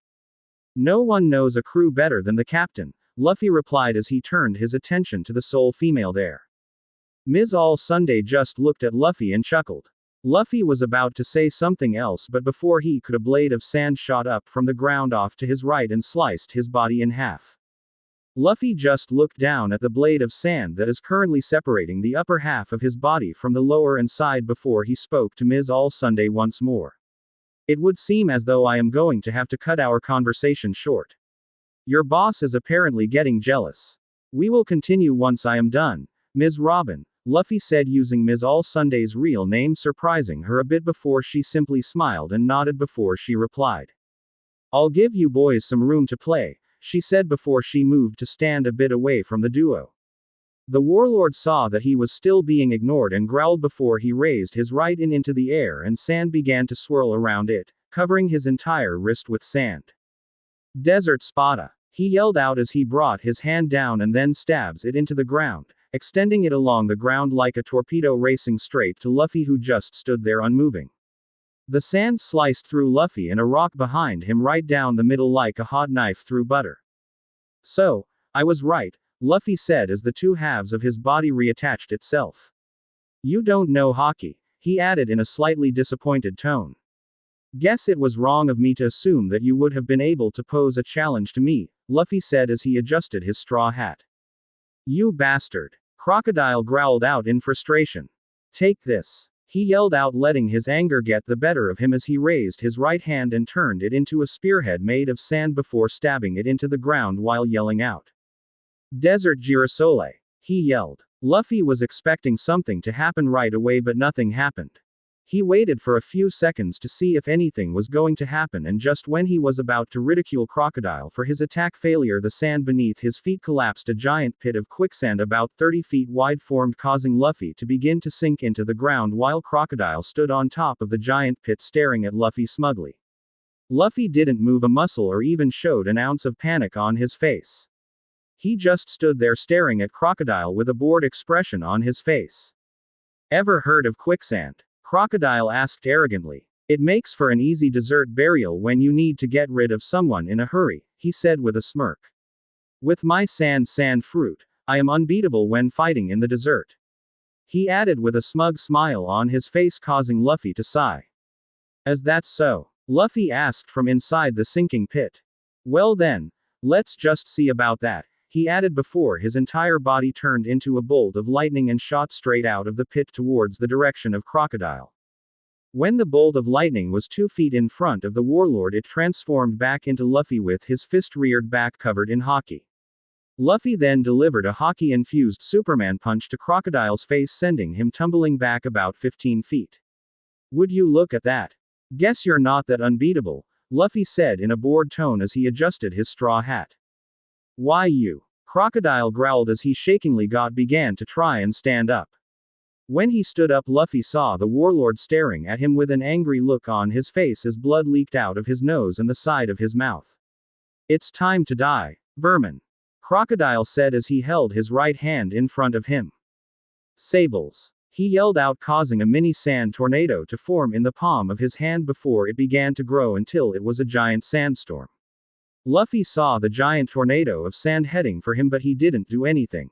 No one knows a crew better than the captain, Luffy replied as he turned his attention to the sole female there. Ms. All Sunday just looked at Luffy and chuckled. Luffy was about to say something else, but before he could, a blade of sand shot up from the ground off to his right and sliced his body in half. Luffy just looked down at the blade of sand that is currently separating the upper half of his body from the lower and side before he spoke to Ms. All Sunday once more. It would seem as though I am going to have to cut our conversation short. Your boss is apparently getting jealous. We will continue once I am done, Ms. Robin, Luffy said, using Ms. All Sunday's real name, surprising her a bit before she simply smiled and nodded before she replied. I'll give you boys some room to play, she said before she moved to stand a bit away from the duo. The warlord saw that he was still being ignored and growled before he raised his right hand into the air, and sand began to swirl around it, covering his entire wrist with sand. Desert Spada, he yelled out as he brought his hand down and then stabs it into the ground, extending it along the ground like a torpedo, racing straight to Luffy, who just stood there unmoving. The sand sliced through Luffy and a rock behind him right down the middle like a hot knife through butter. So, I was right, Luffy said as the two halves of his body reattached itself. You don't know hockey, he added in a slightly disappointed tone. Guess it was wrong of me to assume that you would have been able to pose a challenge to me, Luffy said as he adjusted his straw hat. You bastard, Crocodile growled out in frustration. Take this, he yelled out, letting his anger get the better of him as he raised his right hand and turned it into a spearhead made of sand before stabbing it into the ground while yelling out. Desert Girasole, he yelled. Luffy was expecting something to happen right away, but nothing happened. He waited for a few seconds to see if anything was going to happen, and just when he was about to ridicule Crocodile for his attack failure, the sand beneath his feet collapsed. A giant pit of quicksand about 30 feet wide formed, causing Luffy to begin to sink into the ground while Crocodile stood on top of the giant pit staring at Luffy smugly. Luffy didn't move a muscle or even showed an ounce of panic on his face. He just stood there staring at Crocodile with a bored expression on his face. Ever heard of quicksand? Crocodile asked arrogantly. It makes for an easy dessert burial when you need to get rid of someone in a hurry, he said with a smirk. With my sand fruit, I am unbeatable when fighting in the desert. He added with a smug smile on his face, causing Luffy to sigh. Is that so? Luffy asked from inside the sinking pit. Well then, let's just see about that, he added before his entire body turned into a bolt of lightning and shot straight out of the pit towards the direction of Crocodile. When the bolt of lightning was 2 feet in front of the warlord, it transformed back into Luffy with his fist reared back covered in Haki. Luffy then delivered a Haki-infused Superman punch to Crocodile's face, sending him tumbling back about 15 feet. Would you look at that? Guess you're not that unbeatable, Luffy said in a bored tone as he adjusted his straw hat. Why you? Crocodile growled as he shakingly began to try and stand up. When he stood up, Luffy saw the warlord staring at him with an angry look on his face as blood leaked out of his nose and the side of his mouth. It's time to die, vermin, Crocodile said as he held his right hand in front of him. Sables, he yelled out, causing a mini sand tornado to form in the palm of his hand before it began to grow until it was a giant sandstorm. Luffy saw the giant tornado of sand heading for him, but he didn't do anything.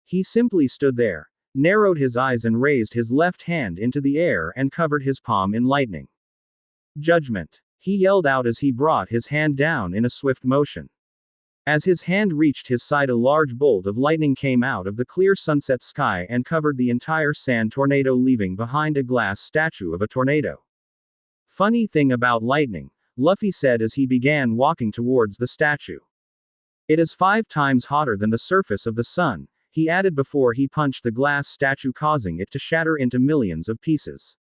He simply stood there, narrowed his eyes and raised his left hand into the air and covered his palm in lightning. Judgment, he yelled out as he brought his hand down in a swift motion. As his hand reached his side, a large bolt of lightning came out of the clear sunset sky and covered the entire sand tornado, leaving behind a glass statue of a tornado. Funny thing about lightning, Luffy said as he began walking towards the statue. It is 5 times hotter than the surface of the sun, he added before he punched the glass statue, causing it to shatter into millions of pieces.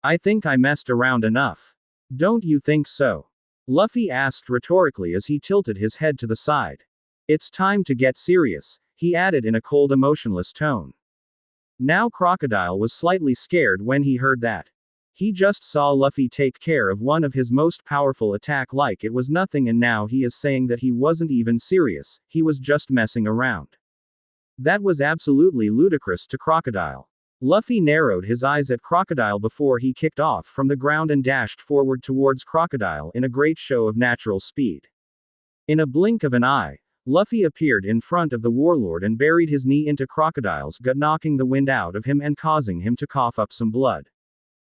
I think I messed around enough. Don't you think so? Luffy asked rhetorically as he tilted his head to the side. It's time to get serious, he added in a cold, emotionless tone. Now Crocodile was slightly scared when he heard that. He just saw Luffy take care of one of his most powerful attack like it was nothing, and now he is saying that he wasn't even serious, he was just messing around. That was absolutely ludicrous to Crocodile. Luffy narrowed his eyes at Crocodile before he kicked off from the ground and dashed forward towards Crocodile in a great show of natural speed. In a blink of an eye, Luffy appeared in front of the warlord and buried his knee into Crocodile's gut, knocking the wind out of him and causing him to cough up some blood.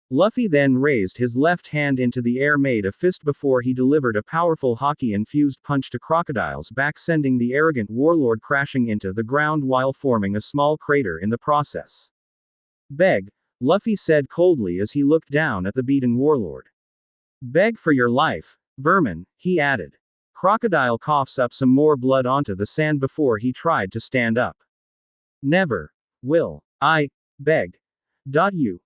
Luffy then raised his left hand into the air, made a fist before he delivered a powerful Haki-infused punch to Crocodile's back, sending the arrogant warlord crashing into the ground while forming a small crater in the process. Beg, Luffy said coldly as he looked down at the beaten warlord. Beg for your life, vermin, he added. Crocodile coughs up some more blood onto the sand before he tried to stand up. Never will I beg. You.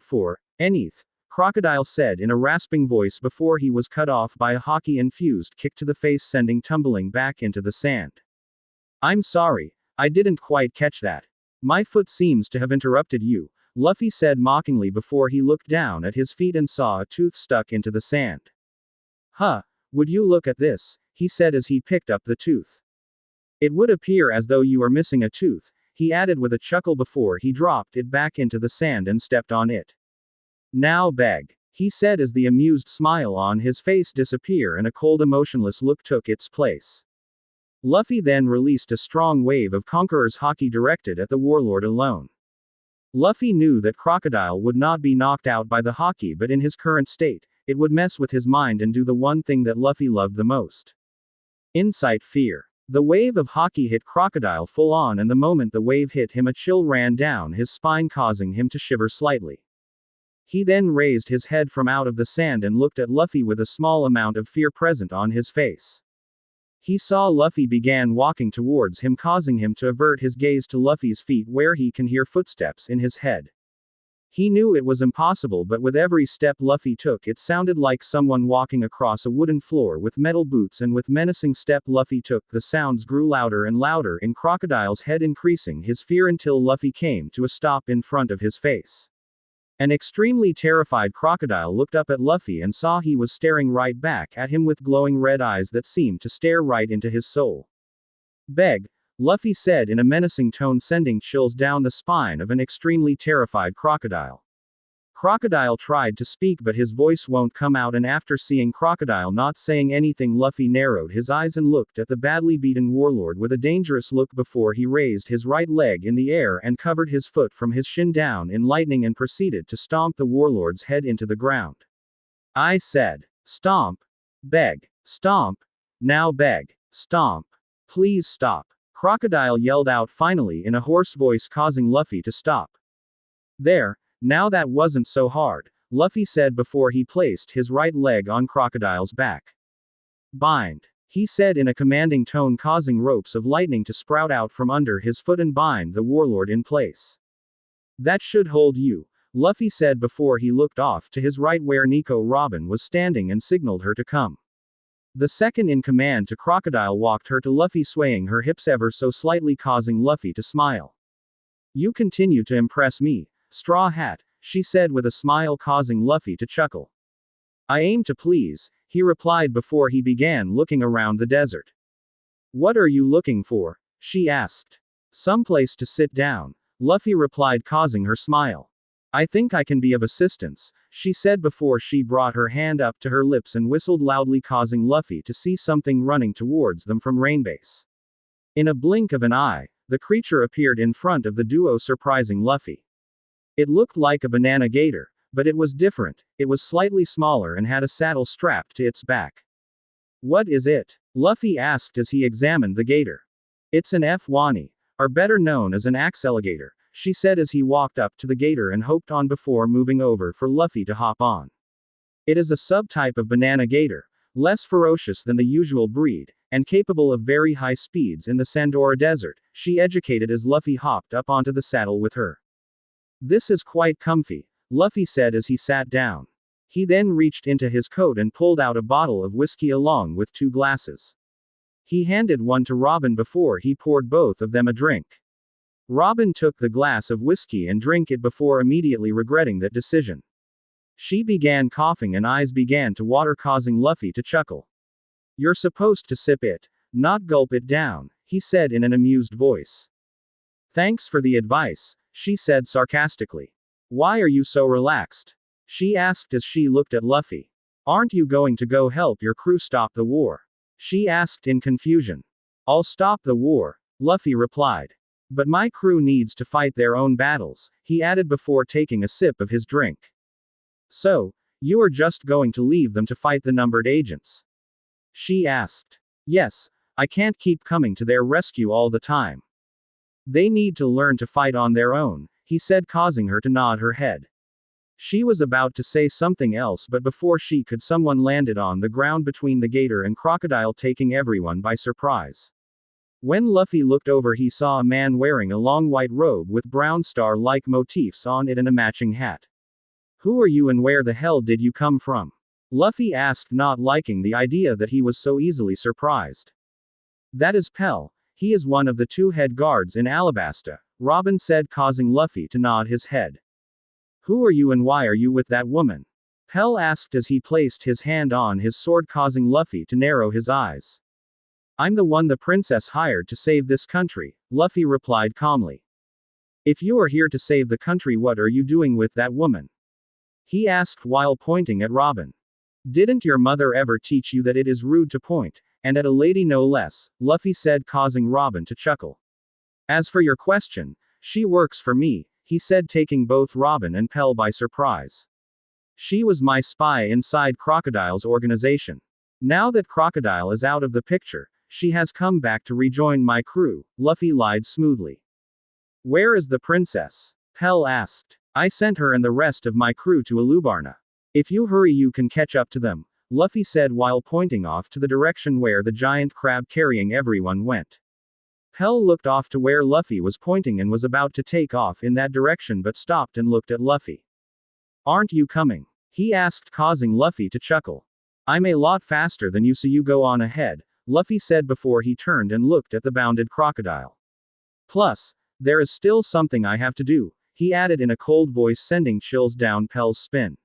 For anyth, Crocodile said in a rasping voice before he was cut off by a Haki-infused kick to the face, sending tumbling back into the sand. I'm sorry, I didn't quite catch that. My foot seems to have interrupted you, Luffy said mockingly before he looked down at his feet and saw a tooth stuck into the sand. Huh, would you look at this, he said as he picked up the tooth. It would appear as though you are missing a tooth, he added with a chuckle before he dropped it back into the sand and stepped on it. Now beg, he said as the amused smile on his face disappeared and a cold, emotionless look took its place. Luffy then released a strong wave of Conqueror's Haki directed at the warlord alone. Luffy knew that Crocodile would not be knocked out by the Haki, but in his current state, it would mess with his mind and do the one thing that Luffy loved the most. Incite fear. The wave of Haki hit Crocodile full on, and the moment the wave hit him, a chill ran down his spine, causing him to shiver slightly. He then raised his head from out of the sand and looked at Luffy with a small amount of fear present on his face. He saw Luffy began walking towards him, causing him to avert his gaze to Luffy's feet where he can hear footsteps in his head. He knew it was impossible, but with every step Luffy took it sounded like someone walking across a wooden floor with metal boots, and with menacing step Luffy took, the sounds grew louder and louder in Crocodile's head, increasing his fear until Luffy came to a stop in front of his face. An extremely terrified Crocodile looked up at Luffy and saw he was staring right back at him with glowing red eyes that seemed to stare right into his soul. Beg, Luffy said in a menacing tone, sending chills down the spine of an extremely terrified Crocodile. Crocodile tried to speak, but his voice won't come out, and after seeing Crocodile not saying anything, Luffy narrowed his eyes and looked at the badly beaten warlord with a dangerous look before he raised his right leg in the air and covered his foot from his shin down in lightning and proceeded to stomp the warlord's head into the ground. I said, stomp. Beg. Stomp. Now beg. Stomp. Please stop. Crocodile yelled out finally in a hoarse voice, causing Luffy to stop. There, now that wasn't so hard, Luffy said before he placed his right leg on Crocodile's back. Bind. He said in a commanding tone, causing ropes of lightning to sprout out from under his foot and bind the warlord in place. That should hold you, Luffy said before he looked off to his right where Nico Robin was standing and signaled her to come. The second in command to Crocodile walked her to Luffy, swaying her hips ever so slightly, causing Luffy to smile. You continue to impress me, Straw Hat, she said with a smile, causing Luffy to chuckle. I aim to please, he replied before he began looking around the desert. What are you looking for? She asked. Someplace to sit down, Luffy replied, causing her smile. I think I can be of assistance, she said before she brought her hand up to her lips and whistled loudly, causing Luffy to see something running towards them from Rainbase. In a blink of an eye, the creature appeared in front of the duo, surprising Luffy. It looked like a banana gator, but it was different. It was slightly smaller and had a saddle strapped to its back. What is it? Luffy asked as he examined the gator. It's an F-Wani, or better known as an axeligator, she said as he walked up to the gator and hopped on before moving over for Luffy to hop on. It is a subtype of banana gator, less ferocious than the usual breed, and capable of very high speeds in the Sandora Desert, she educated as Luffy hopped up onto the saddle with her. This is quite comfy, Luffy said as he sat down. He then reached into his coat and pulled out a bottle of whiskey along with 2 glasses. He handed one to Robin before he poured both of them a drink. Robin took the glass of whiskey and drank it before immediately regretting that decision. She began coughing and eyes began to water, causing Luffy to chuckle. You're supposed to sip it, not gulp it down, he said in an amused voice. Thanks for the advice, she said sarcastically. Why are you so relaxed? She asked as she looked at Luffy. Aren't you going to go help your crew stop the war? She asked in confusion. I'll stop the war, Luffy replied. But my crew needs to fight their own battles, he added before taking a sip of his drink. So, you are just going to leave them to fight the numbered agents? She asked. Yes, I can't keep coming to their rescue all the time. They need to learn to fight on their own, he said, causing her to nod her head. She was about to say something else, but before she could, someone landed on the ground between the gator and Crocodile, taking everyone by surprise. When Luffy looked over, he saw a man wearing a long white robe with brown star-like motifs on it and a matching hat. Who are you and where the hell did you come from? Luffy asked, not liking the idea that he was so easily surprised. That is Pell. He is one of the 2 head guards in Alabasta, Robin said, causing Luffy to nod his head. Who are you and why are you with that woman? Pell asked as he placed his hand on his sword, causing Luffy to narrow his eyes. I'm the one the princess hired to save this country, Luffy replied calmly. If you are here to save the country, what are you doing with that woman? He asked while pointing at Robin. Didn't your mother ever teach you that it is rude to point, and at a lady no less, Luffy said, causing Robin to chuckle. As for your question, she works for me, he said, taking both Robin and Pell by surprise. She was my spy inside Crocodile's organization. Now that Crocodile is out of the picture, she has come back to rejoin my crew, Luffy lied smoothly. Where is the princess? Pell asked. I sent her and the rest of my crew to Alubarna. If you hurry you can catch up to them, Luffy said while pointing off to the direction where the giant crab carrying everyone went. Pell looked off to where Luffy was pointing and was about to take off in that direction, but stopped and looked at Luffy. Aren't you coming? He asked, causing Luffy to chuckle. I'm a lot faster than you, so you go on ahead, Luffy said before he turned and looked at the bounded crocodile. Plus, there is still something I have to do, he added in a cold voice, sending chills down Pell's spine.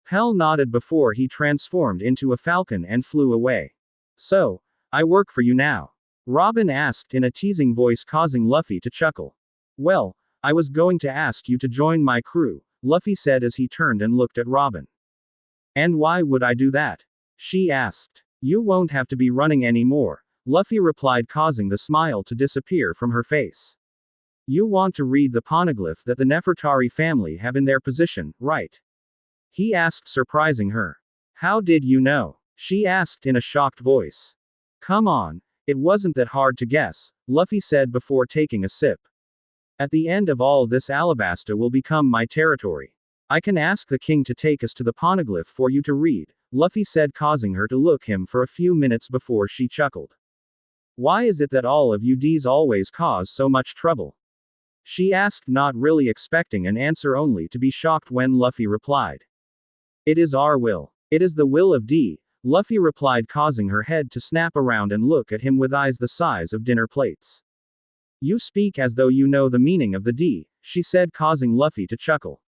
Pell nodded before he transformed into a falcon and flew away. So, I work for you now? Robin asked in a teasing voice, causing Luffy to chuckle. Well, I was going to ask you to join my crew, Luffy said as he turned and looked at Robin. And why would I do that? She asked. You won't have to be running anymore, Luffy replied, causing the smile to disappear from her face. You want to read the poneglyph that the Nefertari family have in their possession, right? He asked, surprising her. How did you know? She asked in a shocked voice. Come on, it wasn't that hard to guess, Luffy said before taking a sip. At the end of all this, Alabasta will become my territory. I can ask the king to take us to the poneglyph for you to read, Luffy said, causing her to look him for a few minutes before she chuckled. Why is it that all of you Ds always cause so much trouble? She asked, not really expecting an answer, only to be shocked when Luffy replied. It is our will. It is the will of D, Luffy replied, causing her head to snap around and look at him with eyes the size of dinner plates. You speak as though you know the meaning of the D, she said, causing Luffy to chuckle.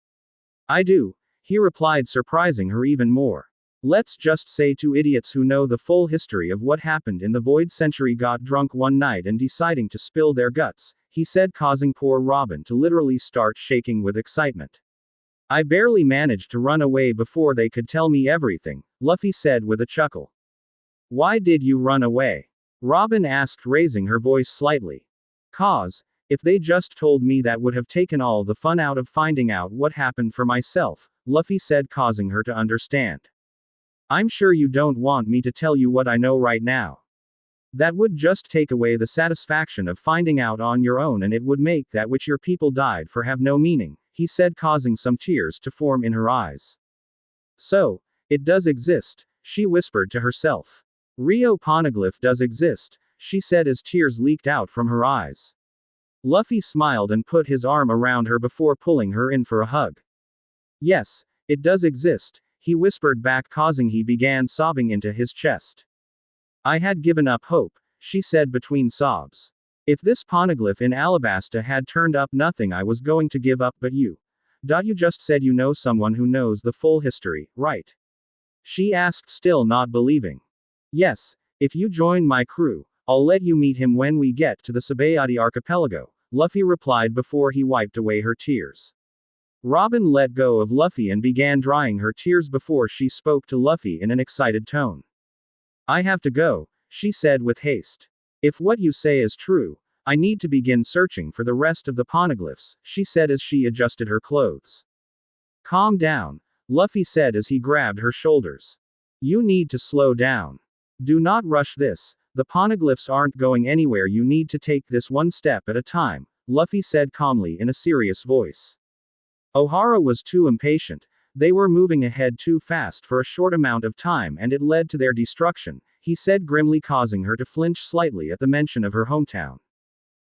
I do, he replied, surprising her even more. Let's just say two idiots who know the full history of what happened in the Void Century got drunk one night and deciding to spill their guts, he said, causing poor Robin to literally start shaking with excitement. I barely managed to run away before they could tell me everything, Luffy said with a chuckle. Why did you run away? Robin asked, raising her voice slightly. Cause, if they just told me, that would have taken all the fun out of finding out what happened for myself, Luffy said, causing her to understand. I'm sure you don't want me to tell you what I know right now. That would just take away the satisfaction of finding out on your own, and it would make that which your people died for have no meaning, he said, causing some tears to form in her eyes. So, it does exist, she whispered to herself. Rio Poneglyph does exist, she said as tears leaked out from her eyes. Luffy smiled and put his arm around her before pulling her in for a hug. Yes, it does exist, he whispered back, causing he began sobbing into his chest. I had given up hope, she said between sobs. If this poneglyph in Alabasta had turned up, nothing I was going to give up but you. You just said you know someone who knows the full history, right? She asked, still not believing. Yes, if you join my crew, I'll let you meet him when we get to the Sabayati archipelago, Luffy replied before he wiped away her tears. Robin let go of Luffy and began drying her tears before she spoke to Luffy in an excited tone. I have to go, she said with haste. If what you say is true, I need to begin searching for the rest of the poneglyphs, she said as she adjusted her clothes. Calm down, Luffy said as he grabbed her shoulders. You need to slow down. Do not rush this, the poneglyphs aren't going anywhere, you need to take this one step at a time, Luffy said calmly in a serious voice. Ohara was too impatient. They were moving ahead too fast for a short amount of time and it led to their destruction, he said grimly, causing her to flinch slightly at the mention of her hometown.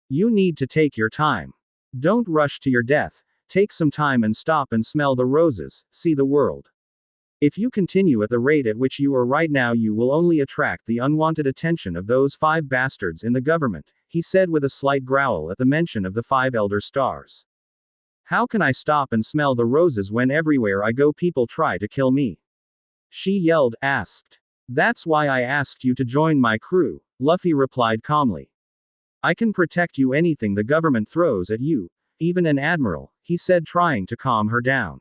You need to take your time. Don't rush to your death, take some time and stop and smell the roses, see the world. If you continue at the rate at which you are right now, you will only attract the unwanted attention of those 5 bastards in the government, he said with a slight growl at the mention of the 5 elder stars. How can I stop and smell the roses when everywhere I go people try to kill me? She yelled, asked. That's why I asked you to join my crew, Luffy replied calmly. I can protect you anything the government throws at you, even an admiral, he said, trying to calm her down.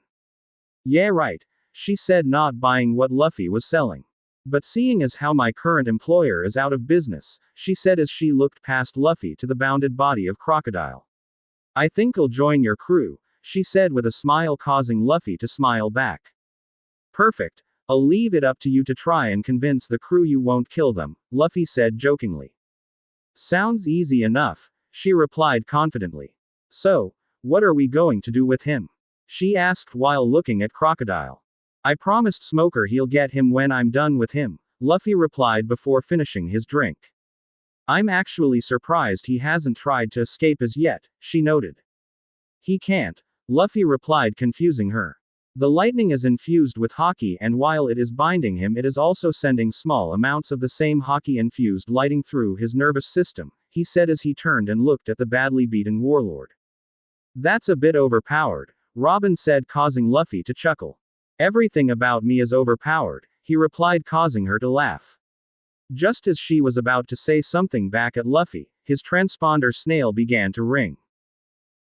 Yeah, right, she said, not buying what Luffy was selling. But seeing as how my current employer is out of business, she said as she looked past Luffy to the bounded body of Crocodile. I think I'll join your crew, she said with a smile, causing Luffy to smile back. Perfect, I'll leave it up to you to try and convince the crew you won't kill them, Luffy said jokingly. Sounds easy enough, she replied confidently. So, what are we going to do with him? She asked while looking at Crocodile. I promised Smoker he'll get him when I'm done with him, Luffy replied before finishing his drink. I'm actually surprised he hasn't tried to escape as yet, she noted. He can't, Luffy replied, confusing her. The lightning is infused with Haki, and while it is binding him, it is also sending small amounts of the same Haki-infused lighting through his nervous system, he said as he turned and looked at the badly beaten warlord. That's a bit overpowered, Robin said, causing Luffy to chuckle. Everything about me is overpowered, he replied, causing her to laugh. Just as she was about to say something back at Luffy, his transponder snail began to ring.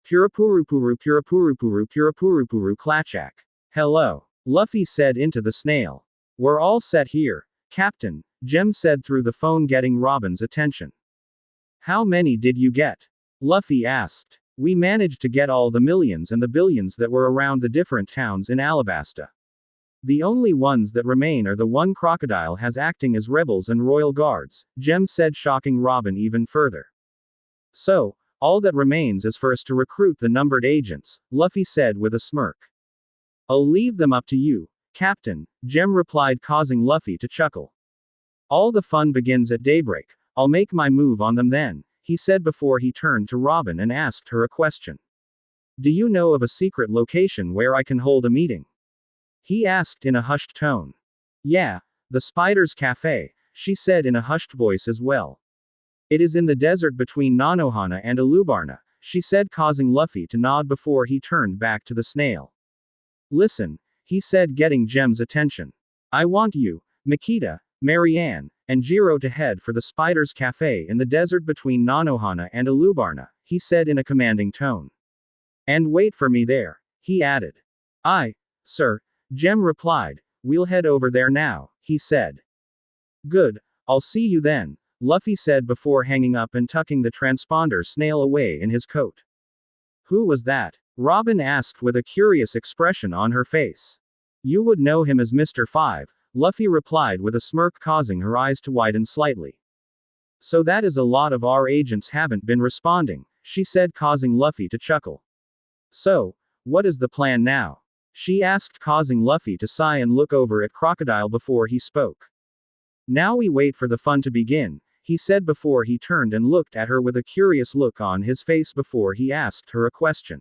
Purapurupuru purapurupuru purapurupuru Klachak. Hello, Luffy said into the snail. We're all set here, Captain, Jem said through the phone, getting Robin's attention. How many did you get? Luffy asked. We managed to get all the millions and the billions that were around the different towns in Alabasta. The only ones that remain are the one crocodile has acting as rebels and royal guards, Jem said, shocking Robin even further. So, all that remains is for us to recruit the numbered agents, Luffy said with a smirk. I'll leave them up to you, Captain, Jem replied, causing Luffy to chuckle. All the fun begins at daybreak. I'll make my move on them then, he said before he turned to Robin and asked her a question. Do you know of a secret location where I can hold a meeting? He asked in a hushed tone. Yeah, the Spider's Cafe, she said in a hushed voice as well. It is in the desert between Nanohana and Alubarna, she said, causing Luffy to nod before he turned back to the snail. Listen, he said, getting Jem's attention. I want you, Makita, Marianne, and Jiro to head for the Spider's Cafe in the desert between Nanohana and Alubarna, he said in a commanding tone. And wait for me there, he added. Aye, sir, Jem replied. We'll head over there now, he said. Good, I'll see you then, Luffy said before hanging up and tucking the transponder snail away in his coat. Who was that? Robin asked with a curious expression on her face. You would know him as Mr. 5, Luffy replied with a smirk, causing her eyes to widen slightly. So that is a lot of our agents haven't been responding, she said, causing Luffy to chuckle. So, what is the plan now? She asked, causing Luffy to sigh and look over at Crocodile before he spoke. Now we wait for the fun to begin, he said before he turned and looked at her with a curious look on his face before he asked her a question.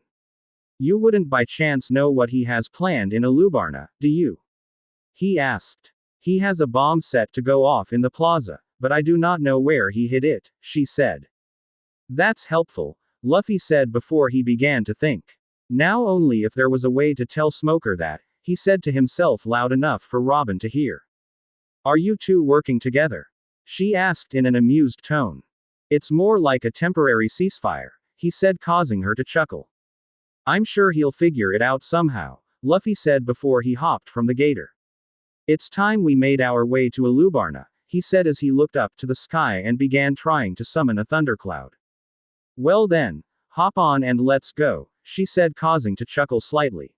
You wouldn't by chance know what he has planned in Alubarna, do you? He asked. He has a bomb set to go off in the plaza, but I do not know where he hid it, she said. That's helpful, Luffy said before he began to think. Now only if there was a way to tell Smoker that, he said to himself loud enough for Robin to hear. Are you two working together? She asked in an amused tone. It's more like a temporary ceasefire, he said, causing her to chuckle. I'm sure he'll figure it out somehow, Luffy said before he hopped from the gator. It's time we made our way to Alubarna, he said as he looked up to the sky and began trying to summon a thundercloud. Well then, hop on and let's go, she said, causing to chuckle slightly.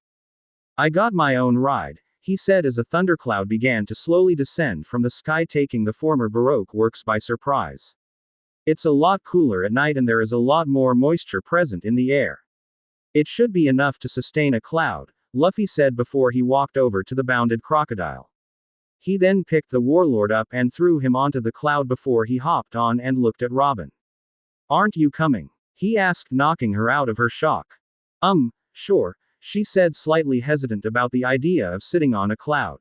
I got my own ride, he said as a thundercloud began to slowly descend from the sky, taking the former Baroque works by surprise. It's a lot cooler at night and there is a lot more moisture present in the air. It should be enough to sustain a cloud, Luffy said before he walked over to the bounded crocodile. He then picked the warlord up and threw him onto the cloud before he hopped on and looked at Robin. Aren't you coming? He asked, knocking her out of her shock. Sure, she said, slightly hesitant about the idea of sitting on a cloud.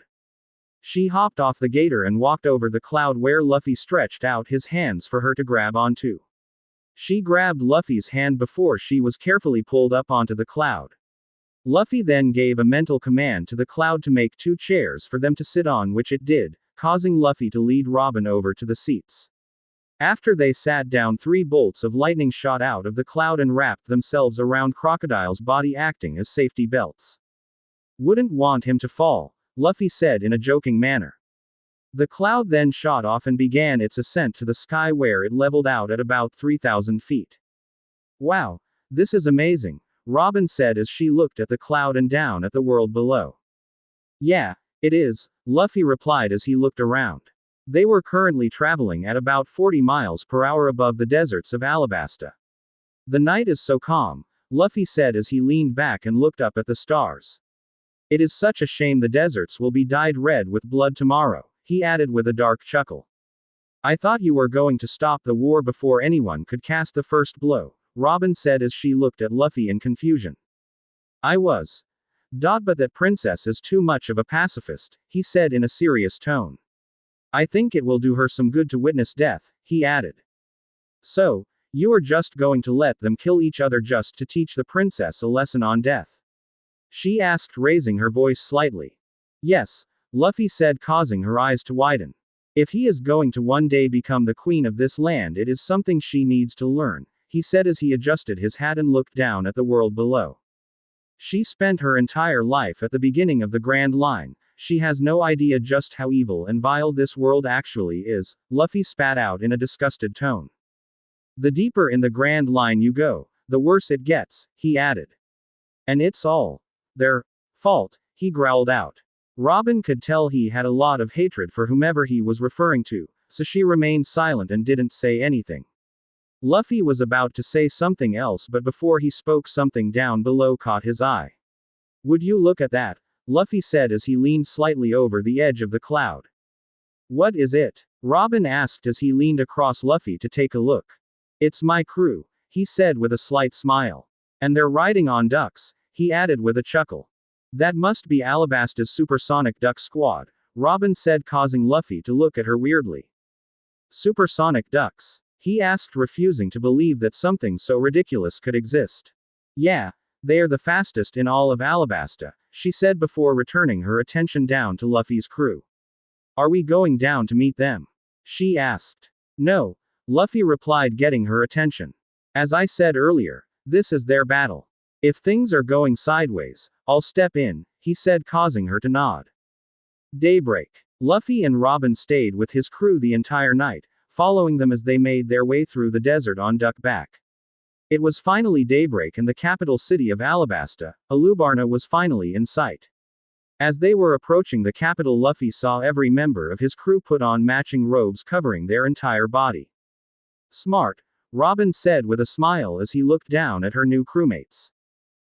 She hopped off the gator and walked over the cloud where Luffy stretched out his hands for her to grab onto. She grabbed Luffy's hand before she was carefully pulled up onto the cloud. Luffy then gave a mental command to the cloud to make 2 chairs for them to sit on, which it did, causing Luffy to lead Robin over to the seats. After they sat down, 3 bolts of lightning shot out of the cloud and wrapped themselves around Crocodile's body, acting as safety belts. Wouldn't want him to fall, Luffy said in a joking manner. The cloud then shot off and began its ascent to the sky where it leveled out at about 3,000 feet. Wow, this is amazing, Robin said as she looked at the cloud and down at the world below. Yeah, it is, Luffy replied as he looked around. They were currently traveling at about 40 miles per hour above the deserts of Alabasta. The night is so calm, Luffy said as he leaned back and looked up at the stars. It is such a shame the deserts will be dyed red with blood tomorrow, he added with a dark chuckle. I thought you were going to stop the war before anyone could cast the first blow, Robin said as she looked at Luffy in confusion. I was. But that princess is too much of a pacifist, he said in a serious tone. I think it will do her some good to witness death, he added. So, you are just going to let them kill each other just to teach the princess a lesson on death? She asked, raising her voice slightly. Yes, Luffy said, causing her eyes to widen. If he is going to one day become the queen of this land, it is something she needs to learn, he said as he adjusted his hat and looked down at the world below. She spent her entire life at the beginning of the Grand Line. She has no idea just how evil and vile this world actually is, Luffy spat out in a disgusted tone. The deeper in the Grand Line you go, the worse it gets, he added. And it's all their fault, he growled out. Robin could tell he had a lot of hatred for whomever he was referring to, so she remained silent and didn't say anything. Luffy was about to say something else, but before he spoke, something down below caught his eye. "Would you look at that?" Luffy said as he leaned slightly over the edge of the cloud. "What is it?" Robin asked as he leaned across Luffy to take a look. "It's my crew," he said with a slight smile. "And they're riding on ducks," he added with a chuckle. "That must be Alabasta's supersonic duck squad," Robin said, causing Luffy to look at her weirdly. "Supersonic ducks?" he asked, refusing to believe that something so ridiculous could exist. "Yeah, they are the fastest in all of Alabasta," she said before returning her attention down to Luffy's crew. "Are we going down to meet them?" she asked. "No," Luffy replied, getting her attention. "As I said earlier, this is their battle. If things are going sideways, I'll step in," he said, causing her to nod. Daybreak. Luffy and Robin stayed with his crew the entire night, following them as they made their way through the desert on duck back. It was finally daybreak and the capital city of Alabasta, Alubarna, was finally in sight. As they were approaching the capital, Luffy saw every member of his crew put on matching robes covering their entire body. "Smart," Robin said with a smile as he looked down at her new crewmates.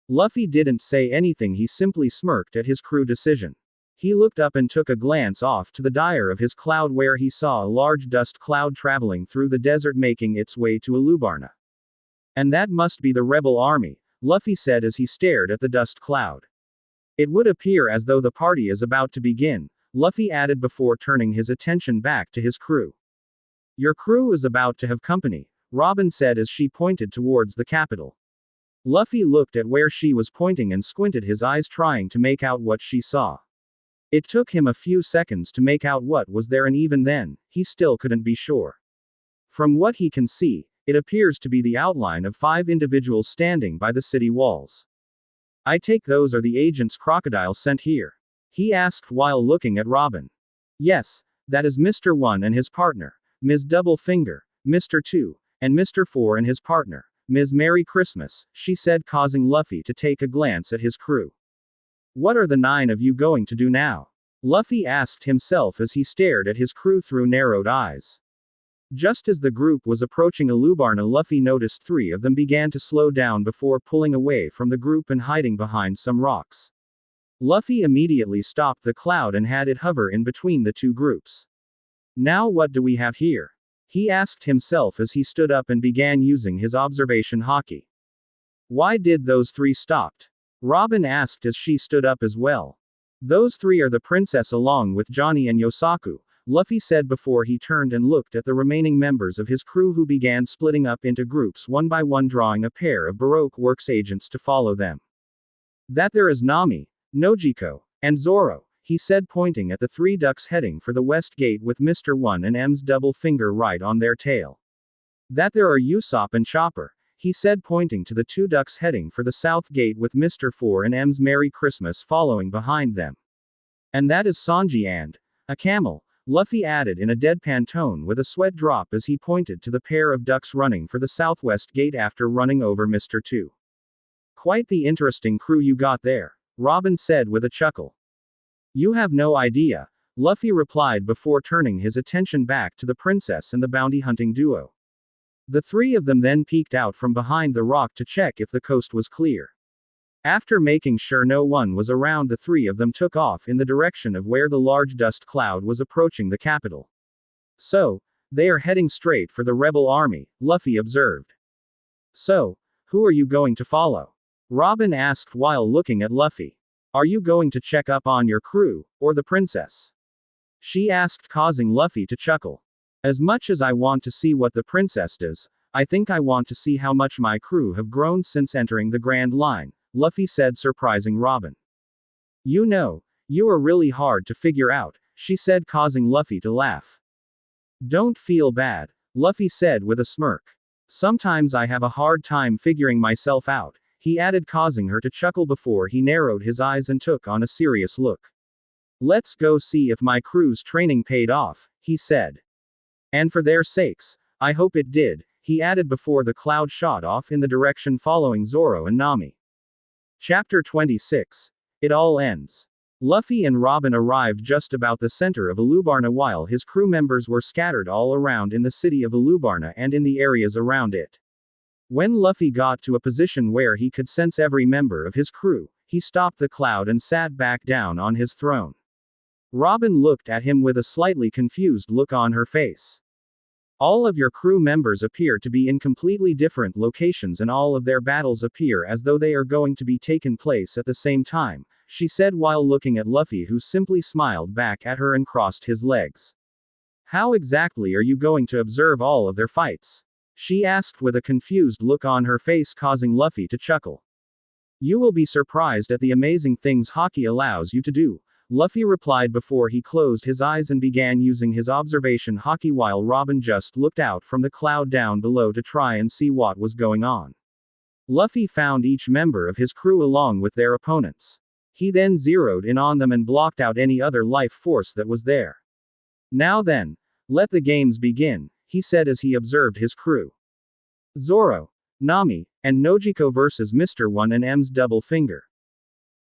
Luffy didn't say anything, he simply smirked at his crew decision. He looked up and took a glance off to the dire of his cloud, where he saw a large dust cloud traveling through the desert making its way to Alubarna. "And that must be the rebel army," Luffy said as he stared at the dust cloud. "It would appear as though the party is about to begin," Luffy added before turning his attention back to his crew. "Your crew is about to have company," Robin said as she pointed towards the capital. Luffy looked at where she was pointing and squinted his eyes, trying to make out what she saw. It took him a few seconds to make out what was there, and even then, he still couldn't be sure. From what he can see, it appears to be the outline of 5 individuals standing by the city walls. "I take those are the agents Crocodile sent here?" he asked while looking at Robin. "Yes, that is Mr. 1 and his partner, Ms. Double Finger, Mr. 2, and Mr. 4 and his partner, Ms. Merry Christmas," she said, causing Luffy to take a glance at his crew. "What are the 9 of you going to do now?" Luffy asked himself as he stared at his crew through narrowed eyes. Just as the group was approaching Alubarna, Luffy noticed 3 of them began to slow down before pulling away from the group and hiding behind some rocks. Luffy immediately stopped the cloud and had it hover in between the 2 groups. "Now what do we have here?" he asked himself as he stood up and began using his observation haki. "Why did those 3 stop?" Robin asked as she stood up as well. "Those 3 are the princess along with Johnny and Yosaku," Luffy said before he turned and looked at the remaining members of his crew, who began splitting up into groups one by one, drawing a pair of Baroque Works agents to follow them. "That there is Nami, Nojiko, and Zoro," he said, pointing at the 3 ducks heading for the west gate with Mr. 1 and M's Double Finger right on their tail. "That there are Usopp and Chopper," he said, pointing to the 2 ducks heading for the south gate with Mr. 4 and M's Merry Christmas following behind them. "And that is Sanji and a camel," Luffy added in a deadpan tone with a sweat drop as he pointed to the pair of ducks running for the southwest gate after running over Mr. 2. "Quite the interesting crew you got there," Robin said with a chuckle. "You have no idea," Luffy replied before turning his attention back to the princess and the bounty hunting duo. The 3 of them then peeked out from behind the rock to check if the coast was clear. After making sure no one was around, the 3 of them took off in the direction of where the large dust cloud was approaching the capital. "So, they are heading straight for the rebel army," Luffy observed. "So, who are you going to follow?" Robin asked while looking at Luffy. "Are you going to check up on your crew, or the princess?" she asked, causing Luffy to chuckle. "As much as I want to see what the princess does, I think I want to see how much my crew have grown since entering the Grand Line," Luffy said, surprising Robin. "You know, you are really hard to figure out," she said, causing Luffy to laugh. "Don't feel bad," Luffy said with a smirk. "Sometimes I have a hard time figuring myself out," he added, causing her to chuckle before he narrowed his eyes and took on a serious look. "Let's go see if my crew's training paid off," he said. "And for their sakes, I hope it did," he added before the cloud shot off in the direction following Zoro and Nami. Chapter 26. It all ends. Luffy and Robin arrived just about the center of Alubarna while his crew members were scattered all around in the city of Alubarna and in the areas around it. When Luffy got to a position where he could sense every member of his crew, he stopped the cloud and sat back down on his throne. Robin looked at him with a slightly confused look on her face. All of your crew members appear to be in completely different locations and all of their battles appear as though they are going to be taken place at the same time, she said while looking at Luffy, who simply smiled back at her and crossed his legs. How exactly are you going to observe all of their fights? She asked with a confused look on her face, causing Luffy to chuckle. You will be surprised at the amazing things Haki allows you to do, Luffy replied before he closed his eyes and began using his observation Haki while Robin just looked out from the cloud down below to try and see what was going on. Luffy found each member of his crew along with their opponents. He then zeroed in on them and blocked out any other life force that was there. Now then, let the games begin, he said as he observed his crew. Zoro, Nami, and Nojiko versus Mr. One and M's Double Finger.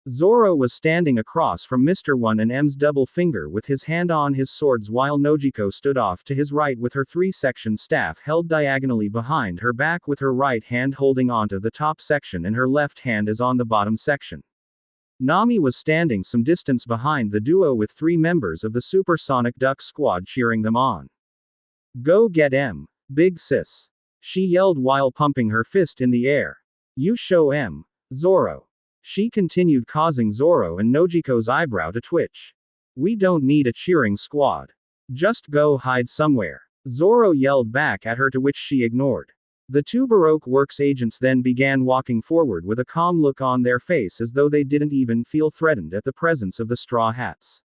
Zoro was standing across from Mr. One and M's Double Finger with his hand on his swords while Nojiko stood off to his right with her three-section staff held diagonally behind her back with her right hand holding onto the top section and her left hand is on the bottom section. Nami was standing some distance behind the duo with three members of the Supersonic Duck Squad cheering them on. Go get M, big sis, she yelled while pumping her fist in the air. You show M, Zoro. She continued, causing Zoro and Nojiko's eyebrow to twitch. We don't need a cheering squad. Just go hide somewhere, Zoro yelled back at her, to which she ignored. The two Baroque Works agents then began walking forward with a calm look on their face as though they didn't even feel threatened at the presence of the Straw Hats.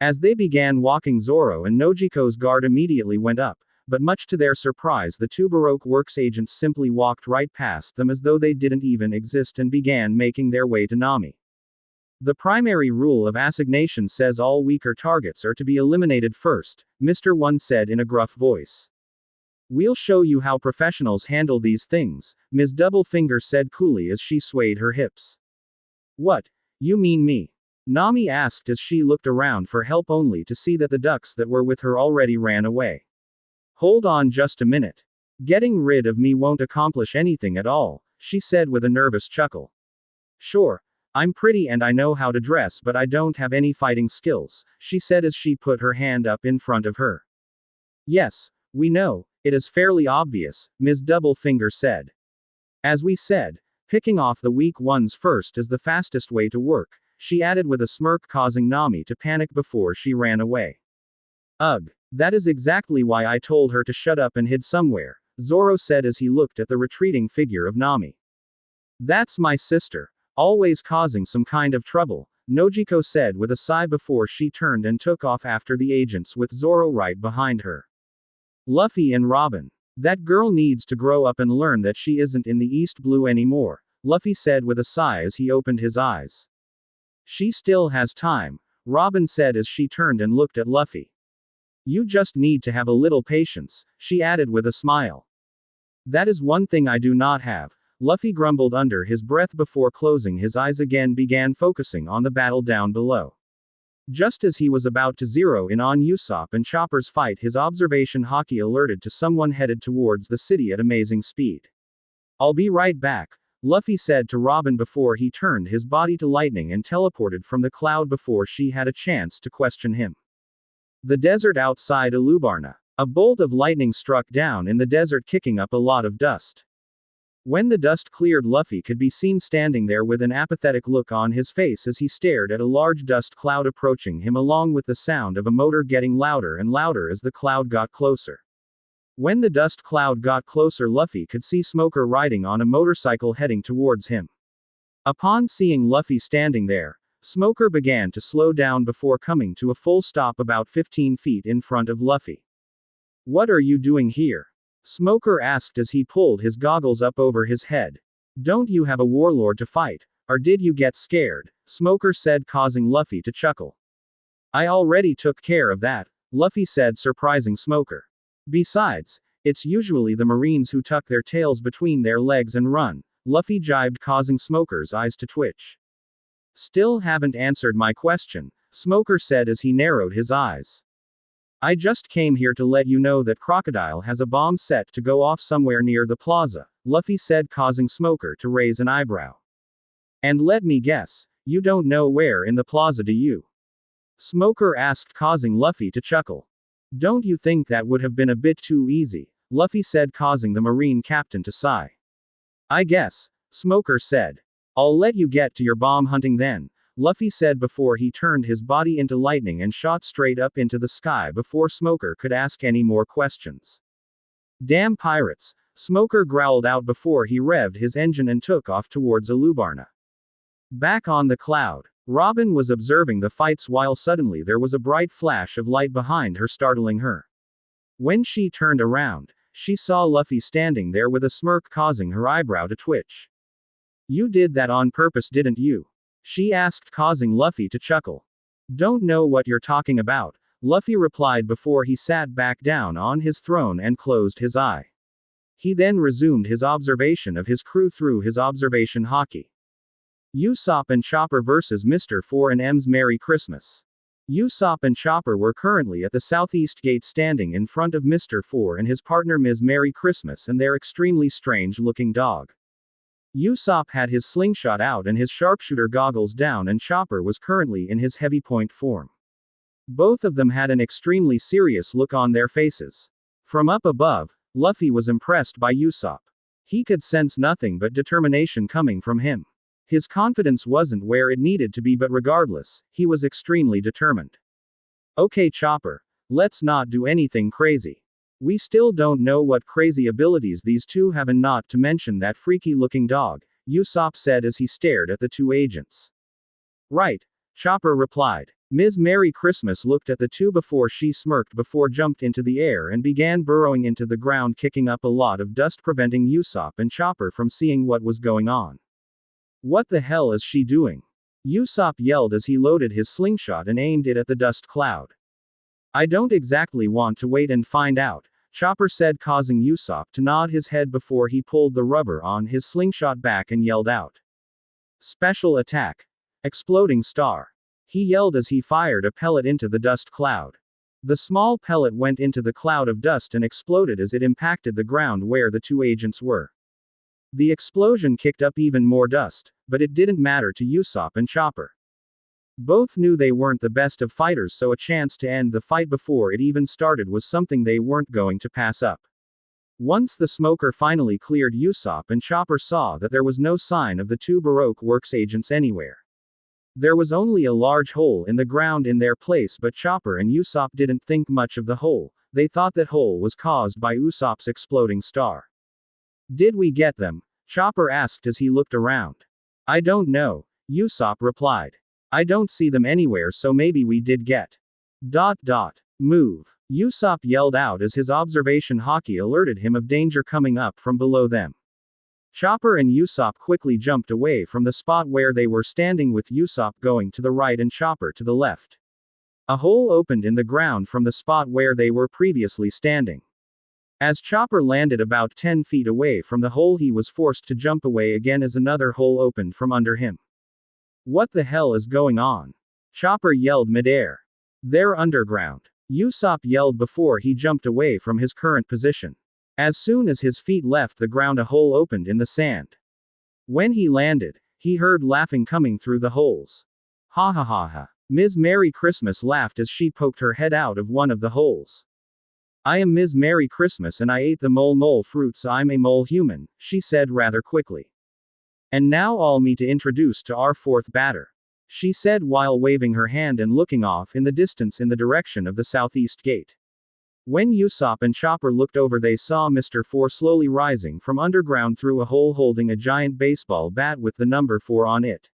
As they began walking, Zoro and Nojiko's guard immediately went up, but much to their surprise the two Baroque Works agents simply walked right past them as though they didn't even exist and began making their way to Nami. The primary rule of assignation says all weaker targets are to be eliminated first, Mr. One said in a gruff voice. We'll show you how professionals handle these things, Ms. Double Finger said coolly as she swayed her hips. What? You mean me? Nami asked as she looked around for help only to see that the ducks that were with her already ran away. Hold on just a minute. Getting rid of me won't accomplish anything at all, she said with a nervous chuckle. Sure, I'm pretty and I know how to dress, but I don't have any fighting skills, she said as she put her hand up in front of her. Yes, we know, it is fairly obvious, Ms. Double Finger said. As we said, picking off the weak ones first is the fastest way to work, she added with a smirk, causing Nami to panic before she ran away. Ugh. That is exactly why I told her to shut up and hid somewhere, Zoro said as he looked at the retreating figure of Nami. That's my sister, always causing some kind of trouble, Nojiko said with a sigh before she turned and took off after the agents with Zoro right behind her. Luffy and Robin. That girl needs to grow up and learn that she isn't in the East Blue anymore, Luffy said with a sigh as he opened his eyes. She still has time, Robin said as she turned and looked at Luffy. You just need to have a little patience, she added with a smile. That is one thing I do not have, Luffy grumbled under his breath before closing his eyes again began focusing on the battle down below. Just as he was about to zero in on Usopp and Chopper's fight, his observation Haki alerted to someone headed towards the city at amazing speed. I'll be right back, Luffy said to Robin before he turned his body to lightning and teleported from the cloud before she had a chance to question him. The desert outside Alubarna. A bolt of lightning struck down in the desert, kicking up a lot of dust. When the dust cleared, Luffy could be seen standing there with an apathetic look on his face as he stared at a large dust cloud approaching him, along with the sound of a motor getting louder and louder as the cloud got closer. When the dust cloud got closer, Luffy could see Smoker riding on a motorcycle heading towards him. Upon seeing Luffy standing there, Smoker began to slow down before coming to a full stop about 15 feet in front of Luffy. What are you doing here? Smoker asked as he pulled his goggles up over his head. Don't you have a warlord to fight, or did you get scared? Smoker said, causing Luffy to chuckle. I already took care of that, Luffy said, surprising Smoker. Besides, it's usually the Marines who tuck their tails between their legs and run, Luffy jibed, causing Smoker's eyes to twitch. Still haven't answered my question, Smoker said as he narrowed his eyes. I just came here to let you know that Crocodile has a bomb set to go off somewhere near the plaza, Luffy said, causing Smoker to raise an eyebrow. And let me guess, you don't know where in the plaza, do you? Smoker asked, causing Luffy to chuckle. Don't you think that would have been a bit too easy? Luffy said, causing the Marine captain to sigh. I guess, Smoker said. I'll let you get to your bomb hunting then, Luffy said before he turned his body into lightning and shot straight up into the sky before Smoker could ask any more questions. Damn pirates, Smoker growled out before he revved his engine and took off towards Alubarna. Back on the cloud, Robin was observing the fights while suddenly there was a bright flash of light behind her, startling her. When she turned around, she saw Luffy standing there with a smirk, causing her eyebrow to twitch. You did that on purpose, didn't you? She asked, causing Luffy to chuckle. Don't know what you're talking about, Luffy replied before he sat back down on his throne and closed his eye. He then resumed his observation of his crew through his observation hockey. Usopp and Chopper vs. Mr. 4 and M's Merry Christmas. Usopp and Chopper were currently at the southeast gate standing in front of Mr. 4 and his partner Ms. Merry Christmas and their extremely strange-looking dog. Usopp had his slingshot out and his sharpshooter goggles down, and Chopper was currently in his heavy point form. Both of them had an extremely serious look on their faces. From up above, Luffy was impressed by Usopp. He could sense nothing but determination coming from him. His confidence wasn't where it needed to be, but regardless, he was extremely determined. Okay, Chopper, let's not do anything crazy. We still don't know what crazy abilities these two have, and not to mention that freaky looking dog, Usopp said as he stared at the two agents. Right, Chopper replied. Ms. Merry Christmas looked at the two before she smirked before jumped into the air and began burrowing into the ground, kicking up a lot of dust, preventing Usopp and Chopper from seeing what was going on. What the hell is she doing? Usopp yelled as he loaded his slingshot and aimed it at the dust cloud. I don't exactly want to wait and find out, Chopper said, causing Usopp to nod his head before he pulled the rubber on his slingshot back and yelled out. Special attack. Exploding star. He yelled as he fired a pellet into the dust cloud. The small pellet went into the cloud of dust and exploded as it impacted the ground where the two agents were. The explosion kicked up even more dust, but it didn't matter to Usopp and Chopper. Both knew they weren't the best of fighters, so a chance to end the fight before it even started was something they weren't going to pass up. Once the smoker finally cleared, Usopp and Chopper saw that there was no sign of the two Baroque Works agents anywhere. There was only a large hole in the ground in their place, but Chopper and Usopp didn't think much of the hole. They thought that hole was caused by Usopp's exploding star. Did we get them? Chopper asked as he looked around. I don't know, Usopp replied. I don't see them anywhere, so maybe we did get. Move. Usopp yelled out as his observation hockey alerted him of danger coming up from below them. Chopper and Usopp quickly jumped away from the spot where they were standing, with Usopp going to the right and Chopper to the left. A hole opened in the ground from the spot where they were previously standing. As Chopper landed about 10 feet away from the hole, he was forced to jump away again as another hole opened from under him. What the hell is going on? Chopper yelled midair. They're underground. Usopp yelled before he jumped away from his current position. As soon as his feet left the ground, a hole opened in the sand. When he landed, he heard laughing coming through the holes. Ha ha ha ha. Ms. Merry Christmas laughed as she poked her head out of one of the holes. I am Ms. Merry Christmas and I ate the mole fruits. I'm a mole human, she said rather quickly. And now all me to introduce to our fourth batter, she said while waving her hand and looking off in the distance in the direction of the southeast gate. When Usopp and Chopper looked over, they saw Mr. 4 slowly rising from underground through a hole holding a giant baseball bat with the number 4 on it.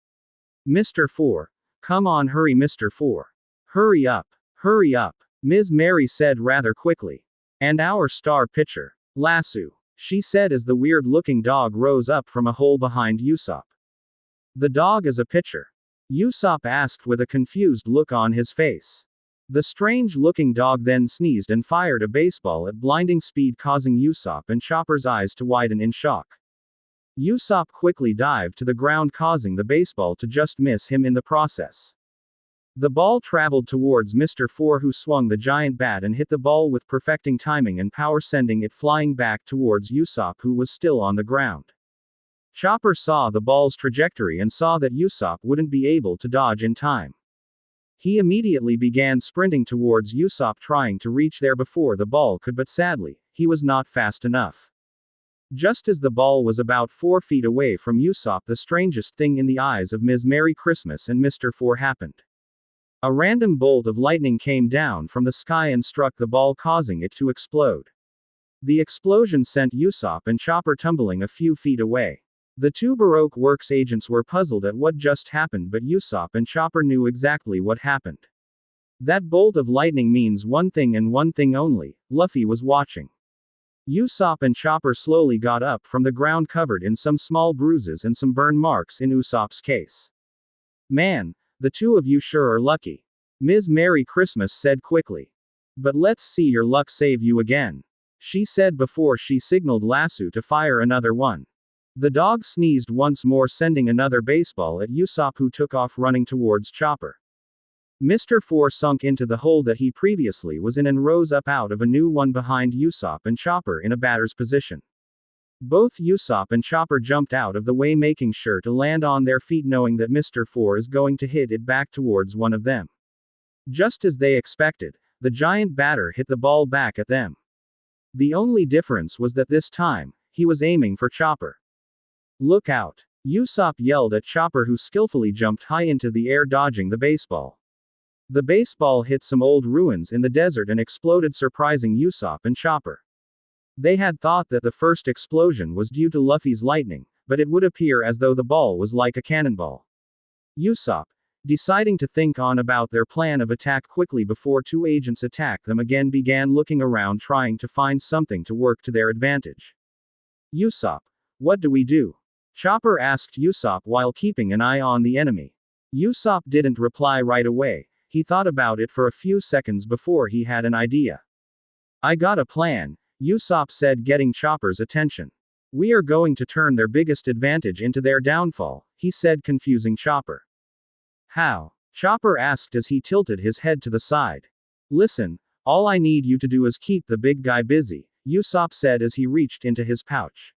Mr. 4. Come on, hurry, Mr. 4. Hurry up. Hurry up. Ms. Merry said rather quickly. And our star pitcher, Lasso, she said as the weird-looking dog rose up from a hole behind Usopp. The dog is a pitcher? Usopp asked with a confused look on his face. The strange-looking dog then sneezed and fired a baseball at blinding speed, causing Usopp and Chopper's eyes to widen in shock. Usopp quickly dived to the ground, causing the baseball to just miss him in the process. The ball traveled towards Mr. Four, who swung the giant bat and hit the ball with perfecting timing and power, sending it flying back towards Usopp, who was still on the ground. Chopper saw the ball's trajectory and saw that Usopp wouldn't be able to dodge in time. He immediately began sprinting towards Usopp, trying to reach there before the ball could, but sadly, he was not fast enough. Just as the ball was about 4 feet away from Usopp, the strangest thing in the eyes of Ms. Merry Christmas and Mr. Four happened. A random bolt of lightning came down from the sky and struck the ball, causing it to explode. The explosion sent Usopp and Chopper tumbling a few feet away. The two Baroque Works agents were puzzled at what just happened, but Usopp and Chopper knew exactly what happened. That bolt of lightning means one thing and one thing only: Luffy was watching. Usopp and Chopper slowly got up from the ground, covered in some small bruises and some burn marks in Usopp's case. "Man, the two of you sure are lucky," Ms. Merry Christmas said quickly. "But let's see your luck save you again," she said before she signaled Lasso to fire another one. The dog sneezed once more, sending another baseball at Usopp, who took off running towards Chopper. Mr. Four sunk into the hole that he previously was in and rose up out of a new one behind Usopp and Chopper in a batter's position. Both Usopp and Chopper jumped out of the way, making sure to land on their feet, knowing that Mr. Four is going to hit it back towards one of them. Just as they expected, the giant batter hit the ball back at them. The only difference was that this time, he was aiming for Chopper. "Look out!" Usopp yelled at Chopper, who skillfully jumped high into the air, dodging the baseball. The baseball hit some old ruins in the desert and exploded, surprising Usopp and Chopper. They had thought that the first explosion was due to Luffy's lightning, but it would appear as though the ball was like a cannonball. Usopp, deciding to think on about their plan of attack quickly before two agents attacked them again, began looking around, trying to find something to work to their advantage. "Usopp, what do we do?" Chopper asked Usopp while keeping an eye on the enemy. Usopp didn't reply right away. He thought about it for a few seconds before he had an idea. "I got a plan," Usopp said, getting Chopper's attention. "We are going to turn their biggest advantage into their downfall," he said, confusing Chopper. "How?" Chopper asked as he tilted his head to the side. "Listen, all I need you to do is keep the big guy busy," Usopp said as he reached into his pouch.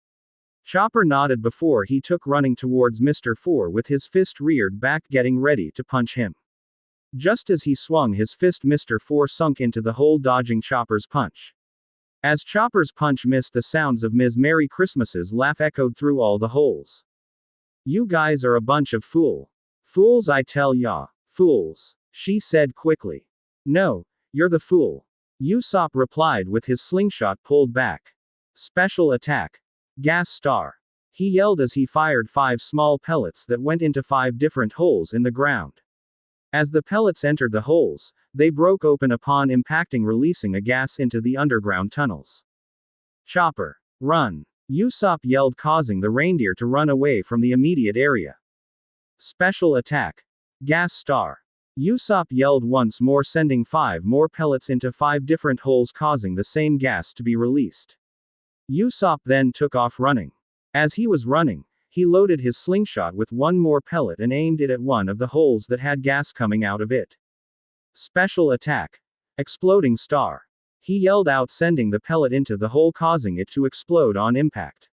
Chopper nodded before he took running towards Mr. Four with his fist reared back, getting ready to punch him. Just as he swung his fist, Mr. Four sunk into the hole, dodging Chopper's punch. As Chopper's punch missed, the sounds of Ms. Merry Christmas's laugh echoed through all the holes. "You guys are a bunch of fools, I tell ya. Fools," she said quickly. "No, you're the fool," Usopp replied with his slingshot pulled back. "Special attack. Gas star," he yelled as he fired 5 small pellets that went into 5 different holes in the ground. As the pellets entered the holes, they broke open upon impacting, releasing a gas into the underground tunnels. "Chopper, run!" Usopp yelled, causing the reindeer to run away from the immediate area. "Special attack. Gas star," Usopp yelled once more, sending 5 more pellets into 5 different holes, causing the same gas to be released. Usopp then took off running. As he was running, he loaded his slingshot with 1 more pellet and aimed it at one of the holes that had gas coming out of it. "Special attack. Exploding star," he yelled out, sending the pellet into the hole, causing it to explode on impact.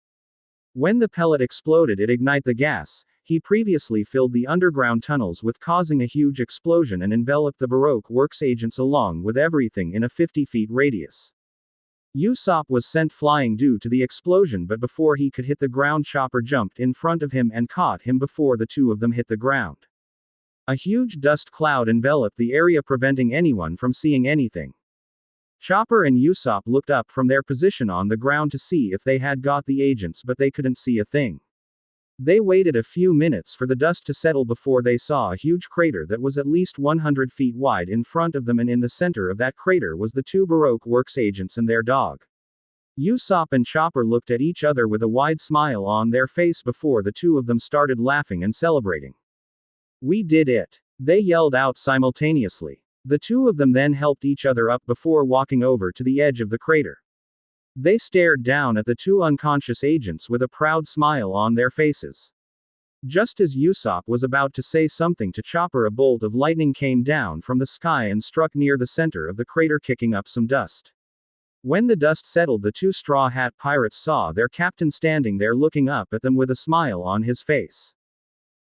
When the pellet exploded, it ignited the gas he previously filled the underground tunnels with, causing a huge explosion and enveloped the Baroque Works agents along with everything in a 50-feet radius. Usopp was sent flying due to the explosion, but before he could hit the ground, Chopper jumped in front of him and caught him before the two of them hit the ground. A huge dust cloud enveloped the area, preventing anyone from seeing anything. Chopper and Usopp looked up from their position on the ground to see if they had got the agents, but they couldn't see a thing. They waited a few minutes for the dust to settle before they saw a huge crater that was at least 100 feet wide in front of them, and in the center of that crater was the 2 Baroque Works agents and their dog. Usopp and Chopper looked at each other with a wide smile on their face before the two of them started laughing and celebrating. "We did it!" they yelled out simultaneously. The two of them then helped each other up before walking over to the edge of the crater. They stared down at the two unconscious agents with a proud smile on their faces. Just as Usopp was about to say something to Chopper, a bolt of lightning came down from the sky and struck near the center of the crater, kicking up some dust. When the dust settled, the two Straw Hat Pirates saw their captain standing there looking up at them with a smile on his face.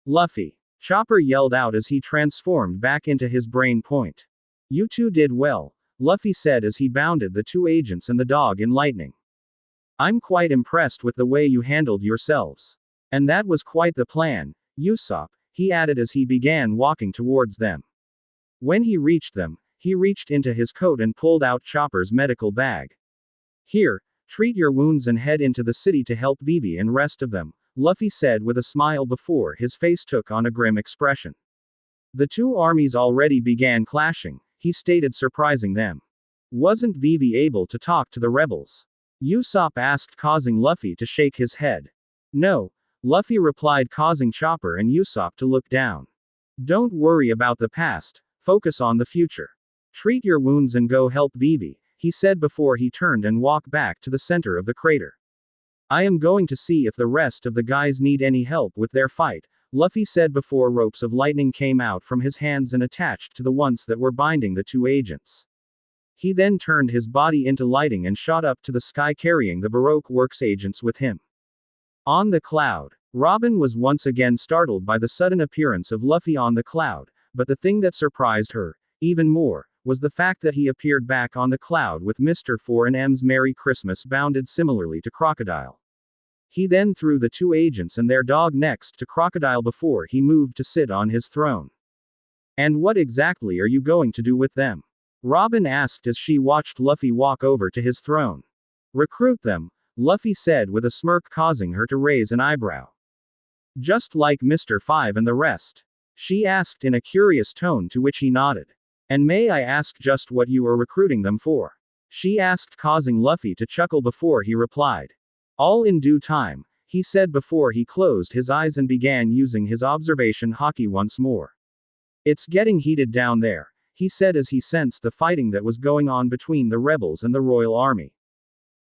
Luffy! Chopper yelled out as he transformed back into his brain point. You two did well, Luffy said as he bounded the two agents and the dog in lightning. I'm quite impressed with the way you handled yourselves. And that was quite the plan, Usopp, he added as he began walking towards them. When he reached them, he reached into his coat and pulled out Chopper's medical bag. Here, treat your wounds and head into the city to help Vivi and rest of them, Luffy said with a smile before his face took on a grim expression. The two armies already began clashing, he stated, surprising them. Wasn't Vivi able to talk to the rebels? Usopp asked, causing Luffy to shake his head. No, Luffy replied, causing Chopper and Usopp to look down. Don't worry about the past, focus on the future. Treat your wounds and go help Vivi, he said before he turned and walked back to the center of the crater. I am going to see if the rest of the guys need any help with their fight, Luffy said before ropes of lightning came out from his hands and attached to the ones that were binding the two agents. He then turned his body into lighting and shot up to the sky, carrying the Baroque Works agents with him. On the cloud, Robin was once again startled by the sudden appearance of Luffy on the cloud, but the thing that surprised her, even more, was the fact that he appeared back on the cloud with Mr. 4&M's Merry Christmas bounded similarly to Crocodile. He then threw the two agents and their dog next to Crocodile before he moved to sit on his throne. And what exactly are you going to do with them? Robin asked as she watched Luffy walk over to his throne. Recruit them, Luffy said with a smirk, causing her to raise an eyebrow. Just like Mr. 5 and the rest? She asked in a curious tone, to which he nodded. And may I ask just what you are recruiting them for? She asked, causing Luffy to chuckle before he replied. All in due time, he said before he closed his eyes and began using his observation haki once more. It's getting heated down there, he said as he sensed the fighting that was going on between the rebels and the Royal Army.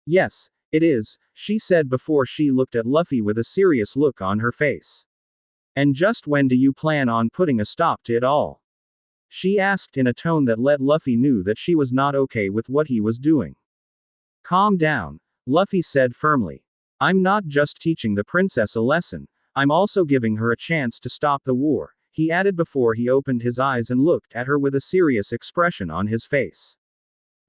Yes, it is, she said before she looked at Luffy with a serious look on her face. And just when do you plan on putting a stop to it all? She asked in a tone that let Luffy know that she was not okay with what he was doing. Calm down, Luffy said firmly. I'm not just teaching the princess a lesson, I'm also giving her a chance to stop the war, he added before he opened his eyes and looked at her with a serious expression on his face.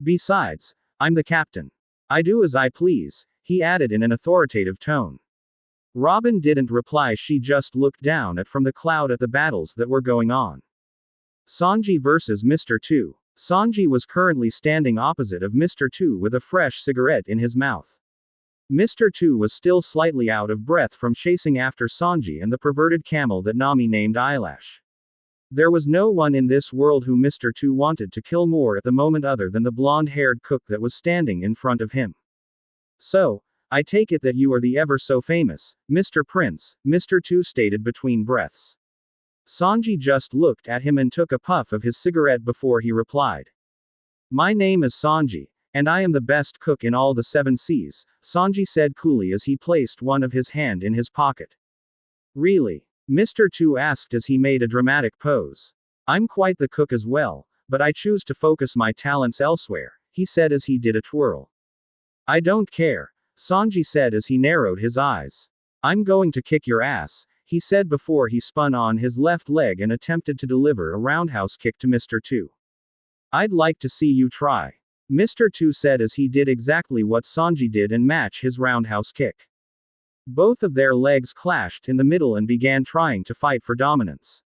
Besides, I'm the captain. I do as I please, he added in an authoritative tone. Robin didn't reply, she just looked down from the cloud at the battles that were going on. Sanji versus Mr. 2. Sanji was currently standing opposite of Mr. 2 with a fresh cigarette in his mouth. Mr. 2 was still slightly out of breath from chasing after Sanji and the perverted camel that Nami named Eyelash. There was no one in this world who Mr. 2 wanted to kill more at the moment other than the blonde-haired cook that was standing in front of him. So, I take it that you are the ever so famous, Mr. Prince, Mr. 2 stated between breaths. Sanji just looked at him and took a puff of his cigarette before he replied. My name is Sanji, and I am the best cook in all the 7 seas, Sanji said coolly as he placed one of his hand in his pocket. Really? Mr. 2 asked as he made a dramatic pose. I'm quite the cook as well, but I choose to focus my talents elsewhere, he said as he did a twirl. I don't care, Sanji said as he narrowed his eyes. I'm going to kick your ass, he said before he spun on his left leg and attempted to deliver a roundhouse kick to Mr. 2. I'd like to see you try, Mr. 2 said as he did exactly what Sanji did and match his roundhouse kick. Both of their legs clashed in the middle and began trying to fight for dominance.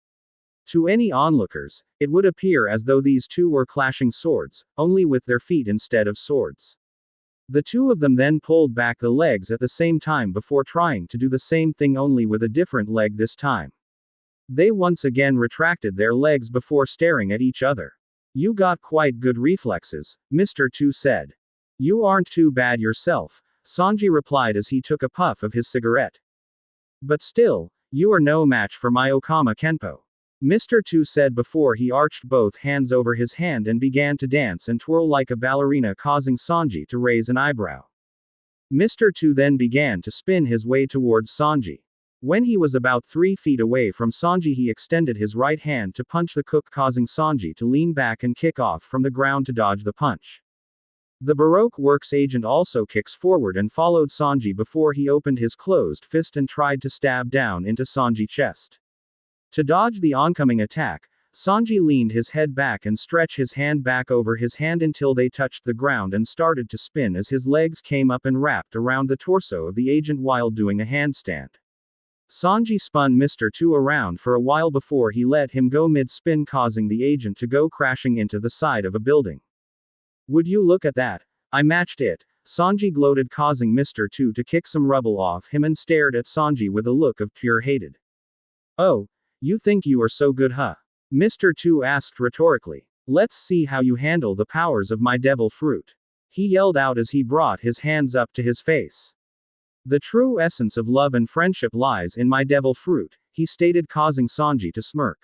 To any onlookers, it would appear as though these two were clashing swords, only with their feet instead of swords. The two of them then pulled back the legs at the same time before trying to do the same thing only with a different leg this time. They once again retracted their legs before staring at each other. You got quite good reflexes, Mr. 2 said. You aren't too bad yourself, Sanji replied as he took a puff of his cigarette. But still, you are no match for my Okama Kenpo, Mr. 2 said before he arched both hands over his hand and began to dance and twirl like a ballerina, causing Sanji to raise an eyebrow. Mr. Two then began to spin his way towards Sanji. When he was about 3 feet away from Sanji, he extended his right hand to punch the cook, causing Sanji to lean back and kick off from the ground to dodge the punch. The Baroque Works agent also kicks forward and followed Sanji before he opened his closed fist and tried to stab down into Sanji's chest. To dodge the oncoming attack, Sanji leaned his head back and stretched his hand back over his hand until they touched the ground and started to spin as his legs came up and wrapped around the torso of the agent while doing a handstand. Sanji spun Mr. Two around for a while before he let him go mid-spin, causing the agent to go crashing into the side of a building. "Would you look at that? I matched it," Sanji gloated, causing Mr. Two to kick some rubble off him and stared at Sanji with a look of pure hatred. "Oh, you think you are so good, huh?" Mr. Two asked rhetorically. "Let's see how you handle the powers of my devil fruit," he yelled out as he brought his hands up to his face. "The true essence of love and friendship lies in my devil fruit," he stated, causing Sanji to smirk.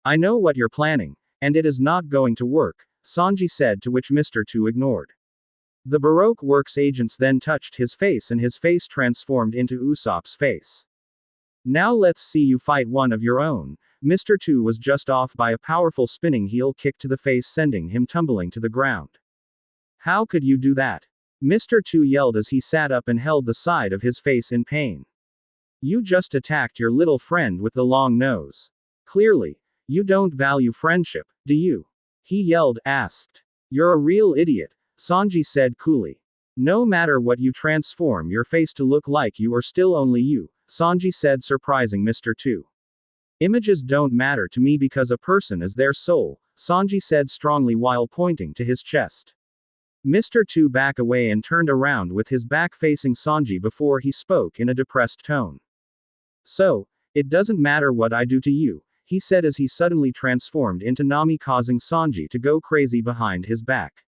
"I know what you're planning, and it is not going to work," Sanji said, to which Mr. Two ignored. The Baroque Works agents then touched his face and his face transformed into Usopp's face. "Now let's see you fight one of your own." Mr. Two was just off by a powerful spinning heel kick to the face, sending him tumbling to the ground. "How could you do that?" Mr. Two yelled as he sat up and held the side of his face in pain. "You just attacked your little friend with the long nose. Clearly, you don't value friendship, do you?" he yelled, asked. "You're a real idiot," Sanji said coolly. "No matter what you transform your face to look like, you are still only you," Sanji said, surprising Mr. Two. "Images don't matter to me because a person is their soul," Sanji said strongly while pointing to his chest. Mr. Two backed away and turned around with his back facing Sanji before he spoke in a depressed tone. "So, it doesn't matter what I do to you," he said as he suddenly transformed into Nami, causing Sanji to go crazy behind his back.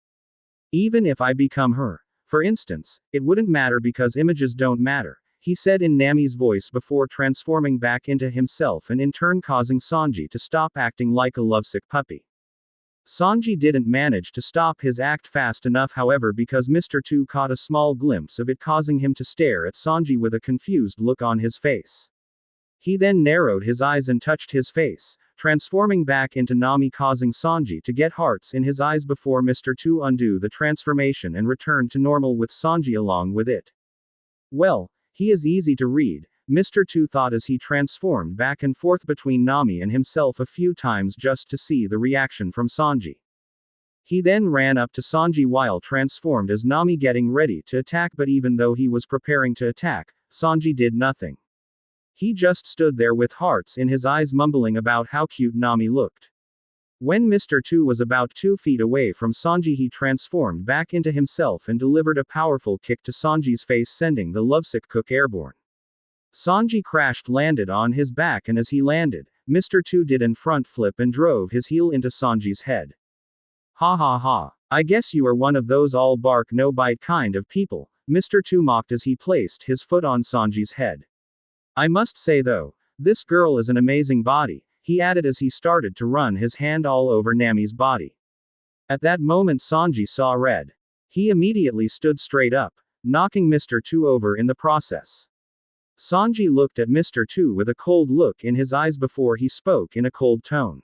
"Even if I become her, for instance, it wouldn't matter because images don't matter," he said in Nami's voice before transforming back into himself and in turn causing Sanji to stop acting like a lovesick puppy. Sanji didn't manage to stop his act fast enough, however, because Mr. Two caught a small glimpse of it, causing him to stare at Sanji with a confused look on his face. He then narrowed his eyes and touched his face, transforming back into Nami, causing Sanji to get hearts in his eyes before Mr. Two undo the transformation and return to normal with Sanji along with it. "Well, he is easy to read," Mr. Two thought as he transformed back and forth between Nami and himself a few times just to see the reaction from Sanji. He then ran up to Sanji while transformed as Nami, getting ready to attack, but even though he was preparing to attack, Sanji did nothing. He just stood there with hearts in his eyes, mumbling about how cute Nami looked. When Mr. Two was about 2 feet away from Sanji, he transformed back into himself and delivered a powerful kick to Sanji's face, sending the lovesick cook airborne. Sanji crashed, landed on his back, and as he landed, Mr. Two did an front flip and drove his heel into Sanji's head. "Ha ha ha. I guess you are one of those all bark no bite kind of people," Mr. Two mocked as he placed his foot on Sanji's head. "I must say though, this girl is an amazing body," he added as he started to run his hand all over Nami's body. At that moment Sanji saw red. He immediately stood straight up, knocking Mr. Two over in the process. Sanji looked at Mr. Two with a cold look in his eyes before he spoke in a cold tone.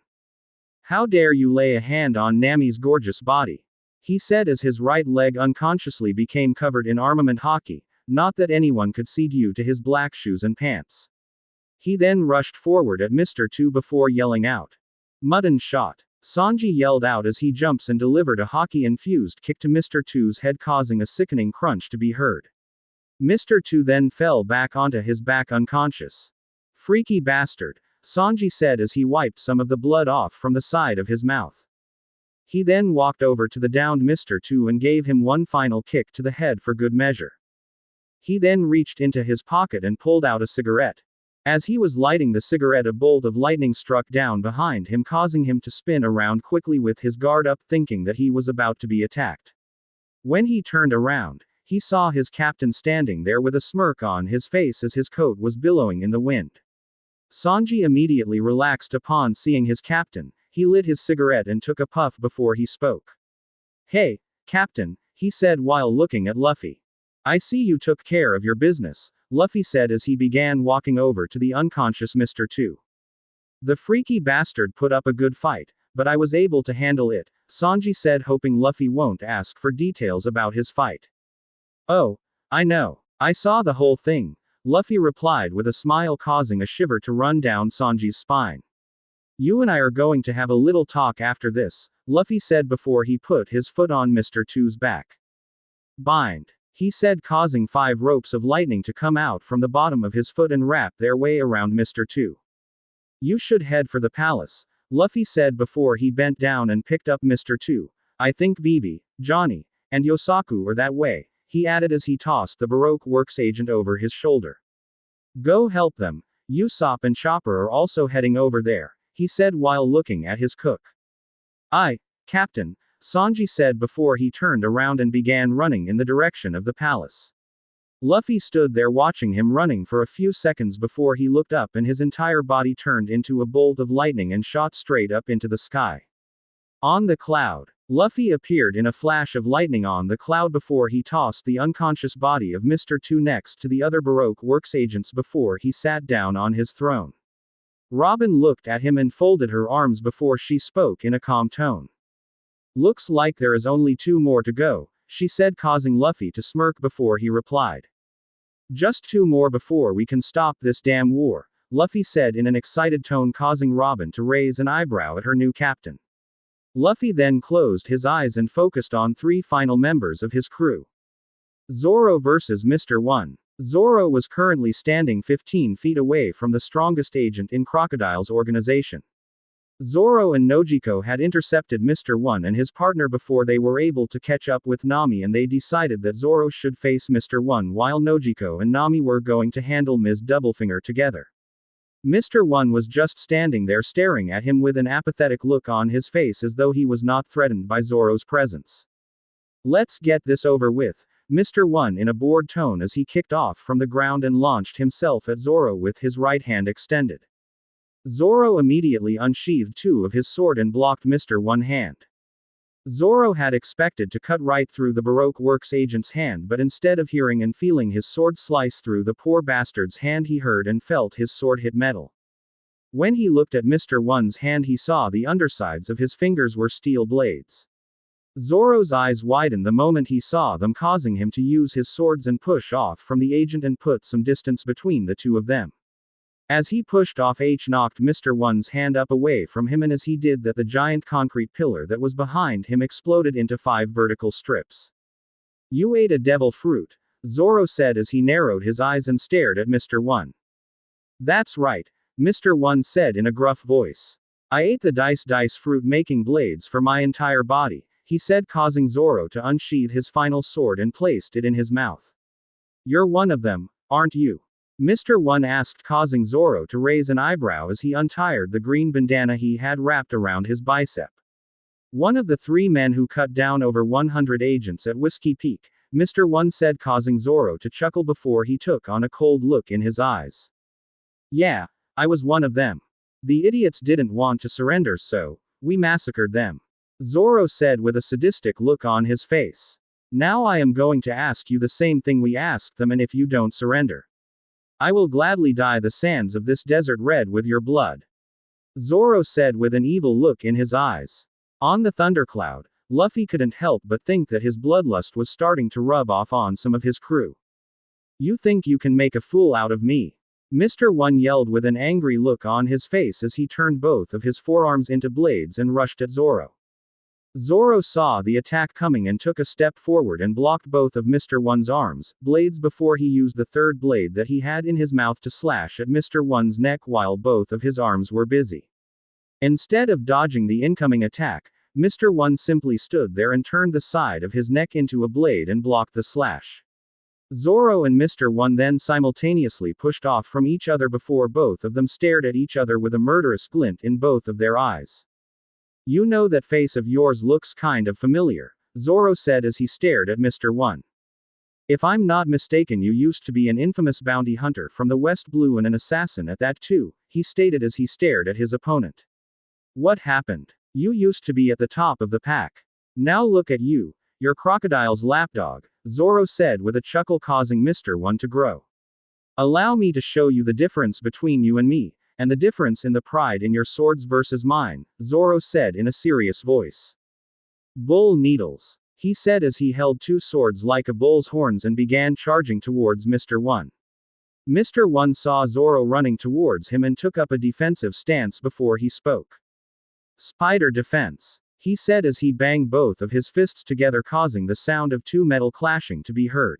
"How dare you lay a hand on Nami's gorgeous body?" he said as his right leg unconsciously became covered in armament hockey, not that anyone could see due to his black shoes and pants. He then rushed forward at Mr. Two before yelling out, "Mutton shot!" Sanji yelled out as he jumps and delivered a hockey-infused kick to Mr. Two's head, causing a sickening crunch to be heard. Mr. Two then fell back onto his back unconscious. "Freaky bastard," Sanji said as he wiped some of the blood off from the side of his mouth. He then walked over to the downed Mr. Two and gave him one final kick to the head for good measure. He then reached into his pocket and pulled out a cigarette. As he was lighting the cigarette, a bolt of lightning struck down behind him, causing him to spin around quickly with his guard up, thinking that he was about to be attacked. When he turned around, he saw his captain standing there with a smirk on his face as his coat was billowing in the wind. Sanji immediately relaxed upon seeing his captain. He lit his cigarette and took a puff before he spoke. "Hey, Captain," he said while looking at Luffy. I see you took care of your business, Luffy said as he began walking over to the unconscious Mr. 2. The freaky bastard put up a good fight, but I was able to handle it, Sanji said, hoping Luffy won't ask for details about his fight. Oh, I know. I saw the whole thing, Luffy replied with a smile, causing a shiver to run down Sanji's spine. You and I are going to have a little talk after this, Luffy said before he put his foot on Mr. 2's back. Bind, he said, causing 5 ropes of lightning to come out from the bottom of his foot and wrap their way around Mr. 2. You should head for the palace, Luffy said before he bent down and picked up Mr. 2. I think Vivi, Johnny, and Yosaku are that way, he added as he tossed the Baroque Works agent over his shoulder. Go help them. Usopp and Chopper are also heading over there, he said while looking at his cook. Aye, Captain, Sanji said before he turned around and began running in the direction of the palace. Luffy stood there watching him running for a few seconds before he looked up and his entire body turned into a bolt of lightning and shot straight up into the sky. On the cloud, Luffy appeared in a flash of lightning on the cloud before he tossed the unconscious body of Mr. 2 next to the other Baroque Works agents before he sat down on his throne. Robin looked at him and folded her arms before she spoke in a calm tone. Looks like there is only 2 more to go, she said, causing Luffy to smirk before he replied. Just 2 more before we can stop this damn war, Luffy said in an excited tone, causing Robin to raise an eyebrow at her new captain. Luffy then closed his eyes and focused on 3 final members of his crew. Zoro versus Mr. 1. Zoro was currently standing 15 feet away from the strongest agent in Crocodile's organization. Zoro and Nojiko had intercepted Mr. 1 and his partner before they were able to catch up with Nami, and they decided that Zoro should face Mr. 1 while Nojiko and Nami were going to handle Ms. Doublefinger together. Mr. 1 was just standing there staring at him with an apathetic look on his face as though he was not threatened by Zoro's presence. Let's get this over with, Mr. 1 in a bored tone as he kicked off from the ground and launched himself at Zoro with his right hand extended. Zoro immediately unsheathed 2 of his sword and blocked Mr. 1's hand. Zoro had expected to cut right through the Baroque Works agent's hand, but instead of hearing and feeling his sword slice through the poor bastard's hand, he heard and felt his sword hit metal. When he looked at Mr. 1's hand, he saw the undersides of his fingers were steel blades. Zoro's eyes widened the moment he saw them, causing him to use his swords and push off from the agent and put some distance between the 2 of them. As he pushed off, H knocked Mr. 1's hand up away from him, and as he did that, the giant concrete pillar that was behind him exploded into 5 vertical strips. You ate a devil fruit, Zoro said as he narrowed his eyes and stared at Mr. 1. That's right, Mr. 1 said in a gruff voice. I ate the dice fruit making blades for my entire body, he said, causing Zoro to unsheath his final sword and placed it in his mouth. You're one of them, aren't you? Mr. 1 asked, causing Zoro to raise an eyebrow as he untied the green bandana he had wrapped around his bicep. One of the 3 men who cut down over 100 agents at Whiskey Peak, Mr. 1 said, causing Zoro to chuckle before he took on a cold look in his eyes. Yeah, I was one of them. The idiots didn't want to surrender, so we massacred them, Zoro said with a sadistic look on his face. Now I am going to ask you the same thing we asked them, and if you don't surrender, I will gladly dye the sands of this desert red with your blood, Zoro said with an evil look in his eyes. On the thundercloud, Luffy couldn't help but think that his bloodlust was starting to rub off on some of his crew. You think you can make a fool out of me? Mr. 1 yelled with an angry look on his face as he turned both of his forearms into blades and rushed at Zoro. Zoro saw the attack coming and took a step forward and blocked both of Mr. 1's arms, blades, before he used the 3rd blade that he had in his mouth to slash at Mr. 1's neck while both of his arms were busy. Instead of dodging the incoming attack, Mr. 1 simply stood there and turned the side of his neck into a blade and blocked the slash. Zoro and Mr. 1 then simultaneously pushed off from each other before both of them stared at each other with a murderous glint in both of their eyes. You know, that face of yours looks kind of familiar, Zoro said as he stared at Mr. 1. If I'm not mistaken, you used to be an infamous bounty hunter from the West Blue and an assassin at that too, he stated as he stared at his opponent. What happened? You used to be at the top of the pack. Now look at you. Your crocodile's lapdog, Zoro said with a chuckle, causing Mr. One to grow. Allow me to show you the difference between you and me, and the difference in the pride in your swords versus mine, Zoro said in a serious voice. Bull needles, he said as he held two swords like a bull's horns and began charging towards Mr. One. Mr. One saw Zoro running towards him and took up a defensive stance before he spoke. Spider defense, he said as he banged both of his fists together, causing the sound of two metal clashing to be heard.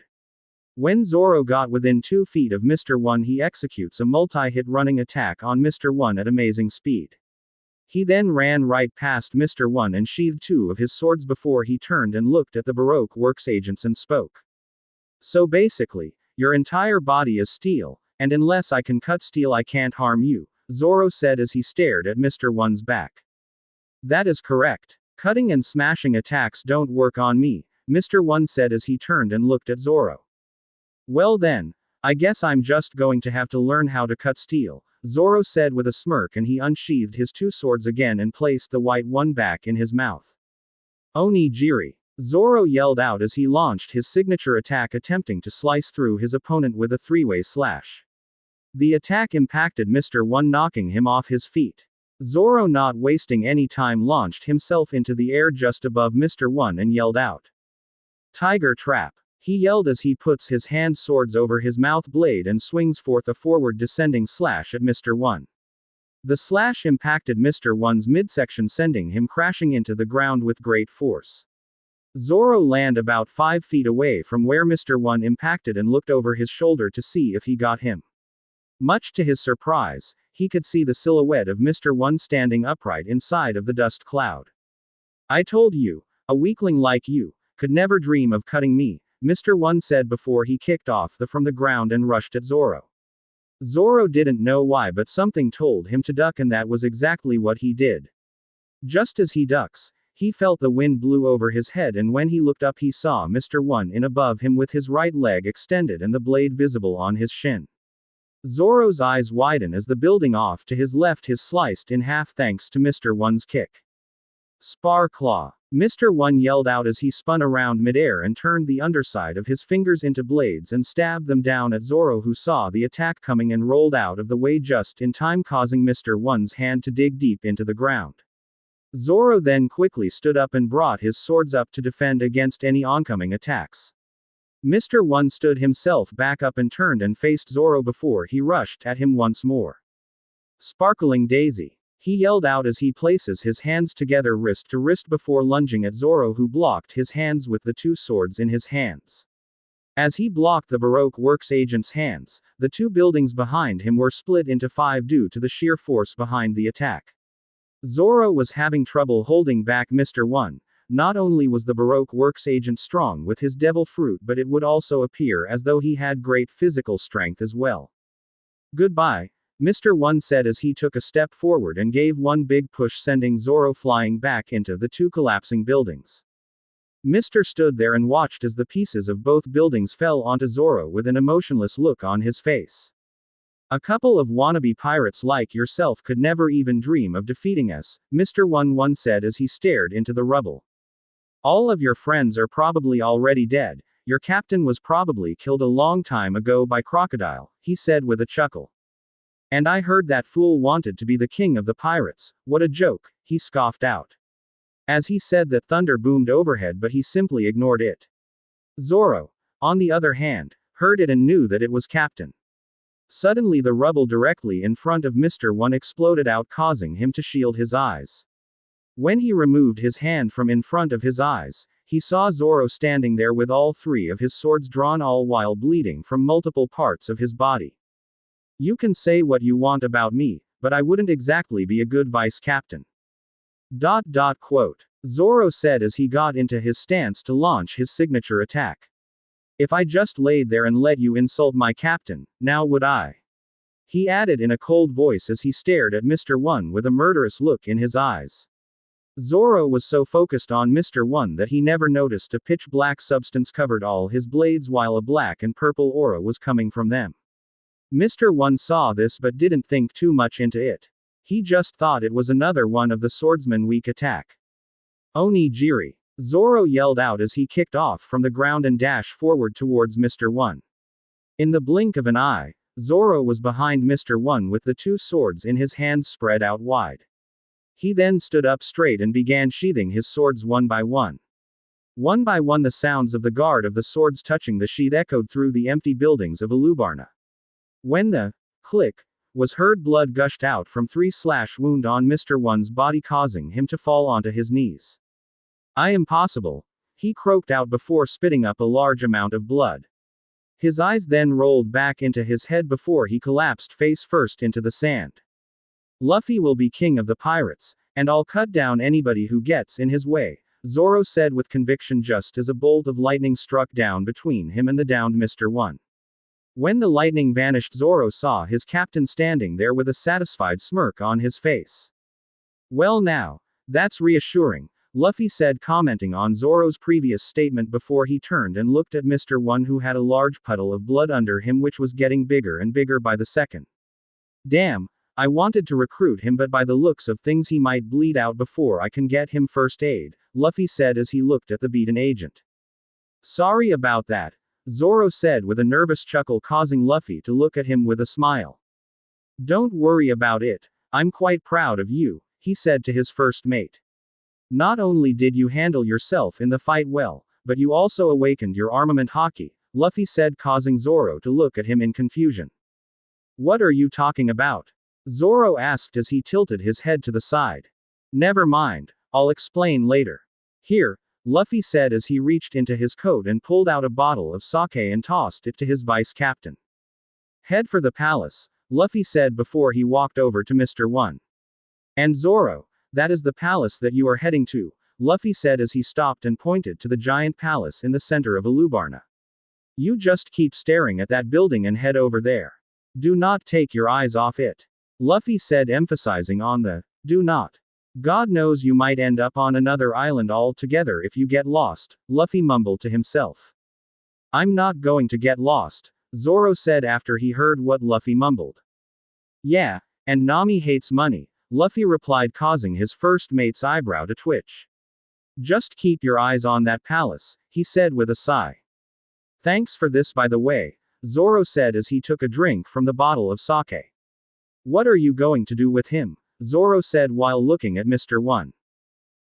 When Zoro got within 2 feet of Mr. One, he executes a multi-hit running attack on Mr. One at amazing speed. He then ran right past Mr. One and sheathed 2 of his swords before he turned and looked at the Baroque Works agents and spoke. So basically, your entire body is steel, and unless I can cut steel I can't harm you, Zoro said as he stared at Mr. One's back. That is correct. Cutting and smashing attacks don't work on me, Mr. One said as he turned and looked at Zoro. Well then, I guess I'm just going to have to learn how to cut steel, Zoro said with a smirk, and he unsheathed his 2 swords again and placed the white one back in his mouth. Onigiri, Zoro yelled out as he launched his signature attack, attempting to slice through his opponent with a 3-way slash. The attack impacted Mr. One, knocking him off his feet. Zoro, not wasting any time, launched himself into the air just above Mr. One and yelled out. Tiger trap, he yelled as he puts his hand swords over his mouth blade and swings forth a forward descending slash at Mr. One. The slash impacted Mr. One's midsection, sending him crashing into the ground with great force. Zoro landed about 5 feet away from where Mr. One impacted and looked over his shoulder to see if he got him. Much to his surprise, he could see the silhouette of Mr. One standing upright inside of the dust cloud. I told you, a weakling like you could never dream of cutting me, Mr. One said before he kicked off from the ground and rushed at Zoro. Zoro didn't know why, but something told him to duck, and that was exactly what he did. Just as he ducks, he felt the wind blew over his head, and when he looked up he saw Mr. One in above him with his right leg extended and the blade visible on his shin. Zoro's eyes widen as the building off to his left is sliced in half thanks to Mr. One's kick. Spar claw, Mr. One yelled out as he spun around midair and turned the underside of his fingers into blades and stabbed them down at Zoro, who saw the attack coming and rolled out of the way just in time, causing Mr. One's hand to dig deep into the ground. Zoro then quickly stood up and brought his swords up to defend against any oncoming attacks. Mr. One stood himself back up and turned and faced Zoro before he rushed at him once more. Sparkling Daisy, he yelled out as he places his hands together wrist to wrist before lunging at Zoro, who blocked his hands with the 2 swords in his hands. As he blocked the Baroque Works agent's hands, the 2 buildings behind him were split into 5 due to the sheer force behind the attack. Zoro was having trouble holding back Mr. One. Not only was the Baroque Works agent strong with his devil fruit, but it would also appear as though he had great physical strength as well. Goodbye, Mr. One said as he took a step forward and gave one big push, sending Zoro flying back into the 2 collapsing buildings. Mr. stood there and watched as the pieces of both buildings fell onto Zoro with an emotionless look on his face. A couple of wannabe pirates like yourself could never even dream of defeating us, Mr. One said as he stared into the rubble. All of your friends are probably already dead. Your captain was probably killed a long time ago by Crocodile, he said with a chuckle. And I heard that fool wanted to be the king of the pirates. What a joke, he scoffed out. As he said that, thunder boomed overhead, but he simply ignored it. Zoro, on the other hand, heard it and knew that it was Captain. Suddenly the rubble directly in front of Mr. One exploded out, causing him to shield his eyes. When he removed his hand from in front of his eyes, he saw Zoro standing there with all 3 of his swords drawn, all while bleeding from multiple parts of his body. You can say what you want about me, but I wouldn't exactly be a good vice captain. Quote. Zoro said as he got into his stance to launch his signature attack. If I just laid there and let you insult my captain, now would I? He added in a cold voice as he stared at Mr. One with a murderous look in his eyes. Zoro was so focused on Mr. One that he never noticed a pitch black substance covered all his blades while a black and purple aura was coming from them. Mr. One saw this but didn't think too much into it. He just thought it was another one of the swordsman weak attack. Onigiri, Zoro yelled out as he kicked off from the ground and dashed forward towards Mr. One. In the blink of an eye, Zoro was behind Mr. One with the two swords in his hands spread out wide. He then stood up straight and began sheathing his swords one by one. One by one the sounds of the guard of the swords touching the sheath echoed through the empty buildings of Alubarna. When the click was heard, blood gushed out from 3 wound on Mr. One's body, causing him to fall onto his knees. "I am impossible," he croaked out before spitting up a large amount of blood. His eyes then rolled back into his head before he collapsed face first into the sand. "Luffy will be king of the pirates, and I'll cut down anybody who gets in his way," Zoro said with conviction just as a bolt of lightning struck down between him and the downed Mr. One. When the lightning vanished, Zoro saw his captain standing there with a satisfied smirk on his face. "Well now, that's reassuring," Luffy said, commenting on Zoro's previous statement before he turned and looked at Mr. One, who had a large puddle of blood under him which was getting bigger and bigger by the second. "Damn, I wanted to recruit him, but by the looks of things he might bleed out before I can get him first aid," Luffy said as he looked at the beaten agent. "Sorry about that," Zoro said with a nervous chuckle, causing Luffy to look at him with a smile. "Don't worry about it, I'm quite proud of you," he said to his first mate. "Not only did you handle yourself in the fight well, but you also awakened your armament haki," Luffy said, causing Zoro to look at him in confusion. "What are you talking about?" Zoro asked as he tilted his head to the side. "Never mind, I'll explain later. Here," Luffy said as he reached into his coat and pulled out a bottle of sake and tossed it to his vice captain. "Head for the palace," Luffy said before he walked over to Mr. One. "And Zoro, that is the palace that you are heading to," Luffy said as he stopped and pointed to the giant palace in the center of Alubarna. "You just keep staring at that building and head over there. Do not take your eyes off it," Luffy said, emphasizing on the "do not." "God knows you might end up on another island altogether if you get lost," Luffy mumbled to himself. "I'm not going to get lost," Zoro said after he heard what Luffy mumbled. "Yeah, and Nami hates money," Luffy replied, causing his first mate's eyebrow to twitch. "Just keep your eyes on that palace," he said with a sigh. "Thanks for this, by the way," Zoro said as he took a drink from the bottle of sake. "What are you going to do with him?" Zoro said while looking at Mr. One.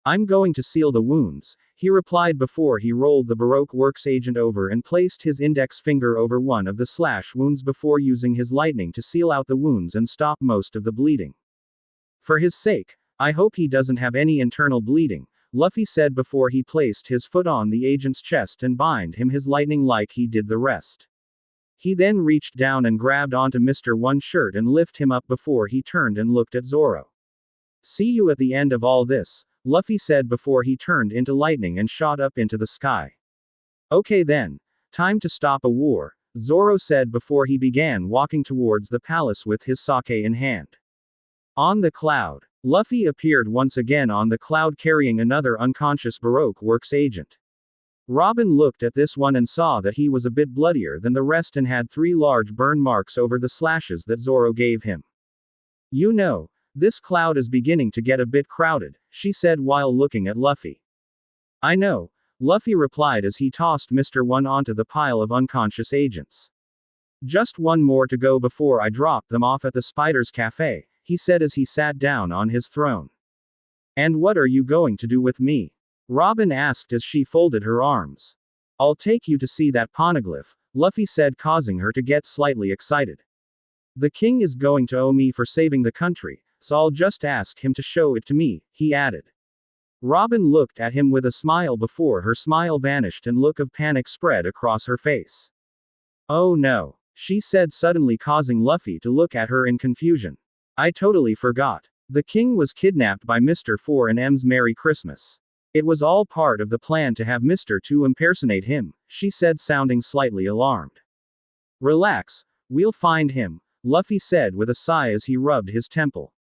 "I'm going to seal the wounds," he replied before he rolled the Baroque Works agent over and placed his index finger over one of the slash wounds before using his lightning to seal out the wounds and stop most of the bleeding. "For his sake, I hope he doesn't have any internal bleeding," Luffy said before he placed his foot on the agent's chest and bind him his lightning like he did the rest. He then reached down and grabbed onto Mr. One's shirt and lifted him up before he turned and looked at Zoro. "See you at the end of all this," Luffy said before he turned into lightning and shot up into the sky. "Okay then, time to stop a war," Zoro said before he began walking towards the palace with his sake in hand. On the cloud, Luffy appeared once again on the cloud carrying another unconscious Baroque Works agent. Robin looked at this one and saw that he was a bit bloodier than the rest and had 3 large burn marks over the slashes that Zoro gave him. "You know, this cloud is beginning to get a bit crowded," she said while looking at Luffy. "I know," Luffy replied as he tossed Mr. One onto the pile of unconscious agents. "Just one more to go before I drop them off at the Spider's Cafe," he said as he sat down on his throne. "And what are you going to do with me?" Robin asked as she folded her arms. "I'll take you to see that poneglyph," Luffy said, causing her to get slightly excited. "The king is going to owe me for saving the country, so I'll just ask him to show it to me," he added. Robin looked at him with a smile before her smile vanished and look of panic spread across her face. "Oh no," she said suddenly, causing Luffy to look at her in confusion. "I totally forgot. The king was kidnapped by Mr. 4 and M's Merry Christmas. It was all part of the plan to have Mr. 2 impersonate him," she said, sounding slightly alarmed. "Relax, we'll find him," Luffy said with a sigh as he rubbed his temple.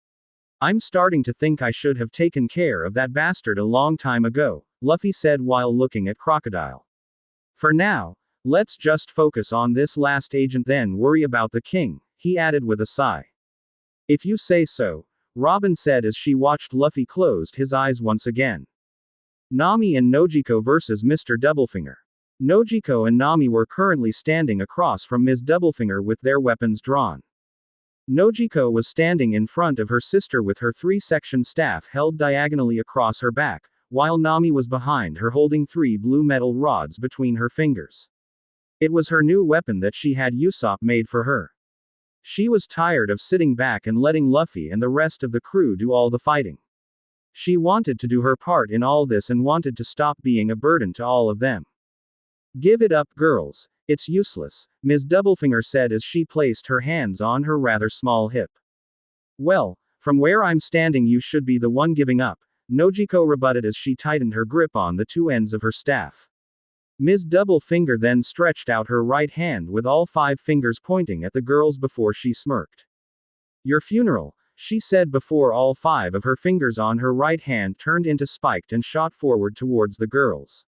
"I'm starting to think I should have taken care of that bastard a long time ago," Luffy said while looking at Crocodile. "For now, let's just focus on this last agent, then worry about the king," he added with a sigh. "If you say so," Robin said as she watched Luffy closed his eyes once again. Nami and Nojiko vs. Mr. Doublefinger. Nojiko and Nami were currently standing across from Ms. Doublefinger with their weapons drawn. Nojiko was standing in front of her sister with her three-section staff held diagonally across her back, while Nami was behind her holding three blue metal rods between her fingers. It was her new weapon that she had Usopp made for her. She was tired of sitting back and letting Luffy and the rest of the crew do all the fighting. She wanted to do her part in all this and wanted to stop being a burden to all of them. Give it up, girls. It's useless, Ms. Doublefinger said as she placed her hands on her rather small hip. Well, from where I'm standing you should be the one giving up, Nojiko rebutted as she tightened her grip on the two ends of her staff. Ms. Doublefinger then stretched out her right hand with all 5 fingers pointing at the girls before she smirked. Your funeral, she said before all 5 of her fingers on her right hand turned into spiked and shot forward towards the girls.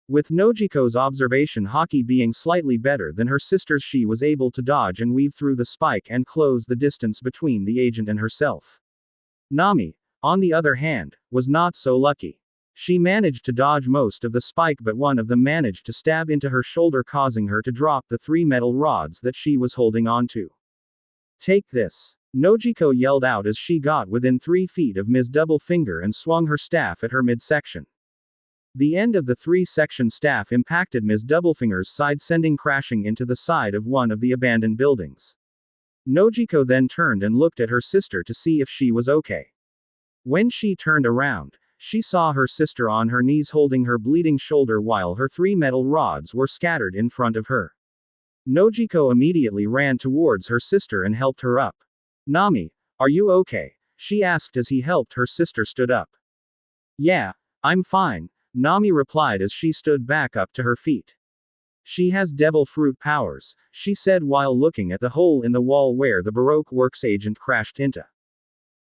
With Nojiko's observation Haki being slightly better than her sister's, she was able to dodge and weave through the spike and close the distance between the agent and herself. Nami, on the other hand, was not so lucky. She managed to dodge most of the spike, but one of them managed to stab into her shoulder, causing her to drop the 3 metal rods that she was holding onto. Take this, Nojiko yelled out as she got within 3 feet of Ms. Doublefinger and swung her staff at her midsection. The end of the 3-section staff impacted Ms. Doublefinger's side, sending crashing into the side of one of the abandoned buildings. Nojiko then turned and looked at her sister to see if she was okay. When she turned around, she saw her sister on her knees holding her bleeding shoulder while her 3 metal rods were scattered in front of her. Nojiko immediately ran towards her sister and helped her up. Nami, are you okay? She asked as he helped her sister stood up. Yeah, I'm fine, Nami replied as she stood back up to her feet. She has devil fruit powers, she said while looking at the hole in the wall where the Baroque Works agent crashed into.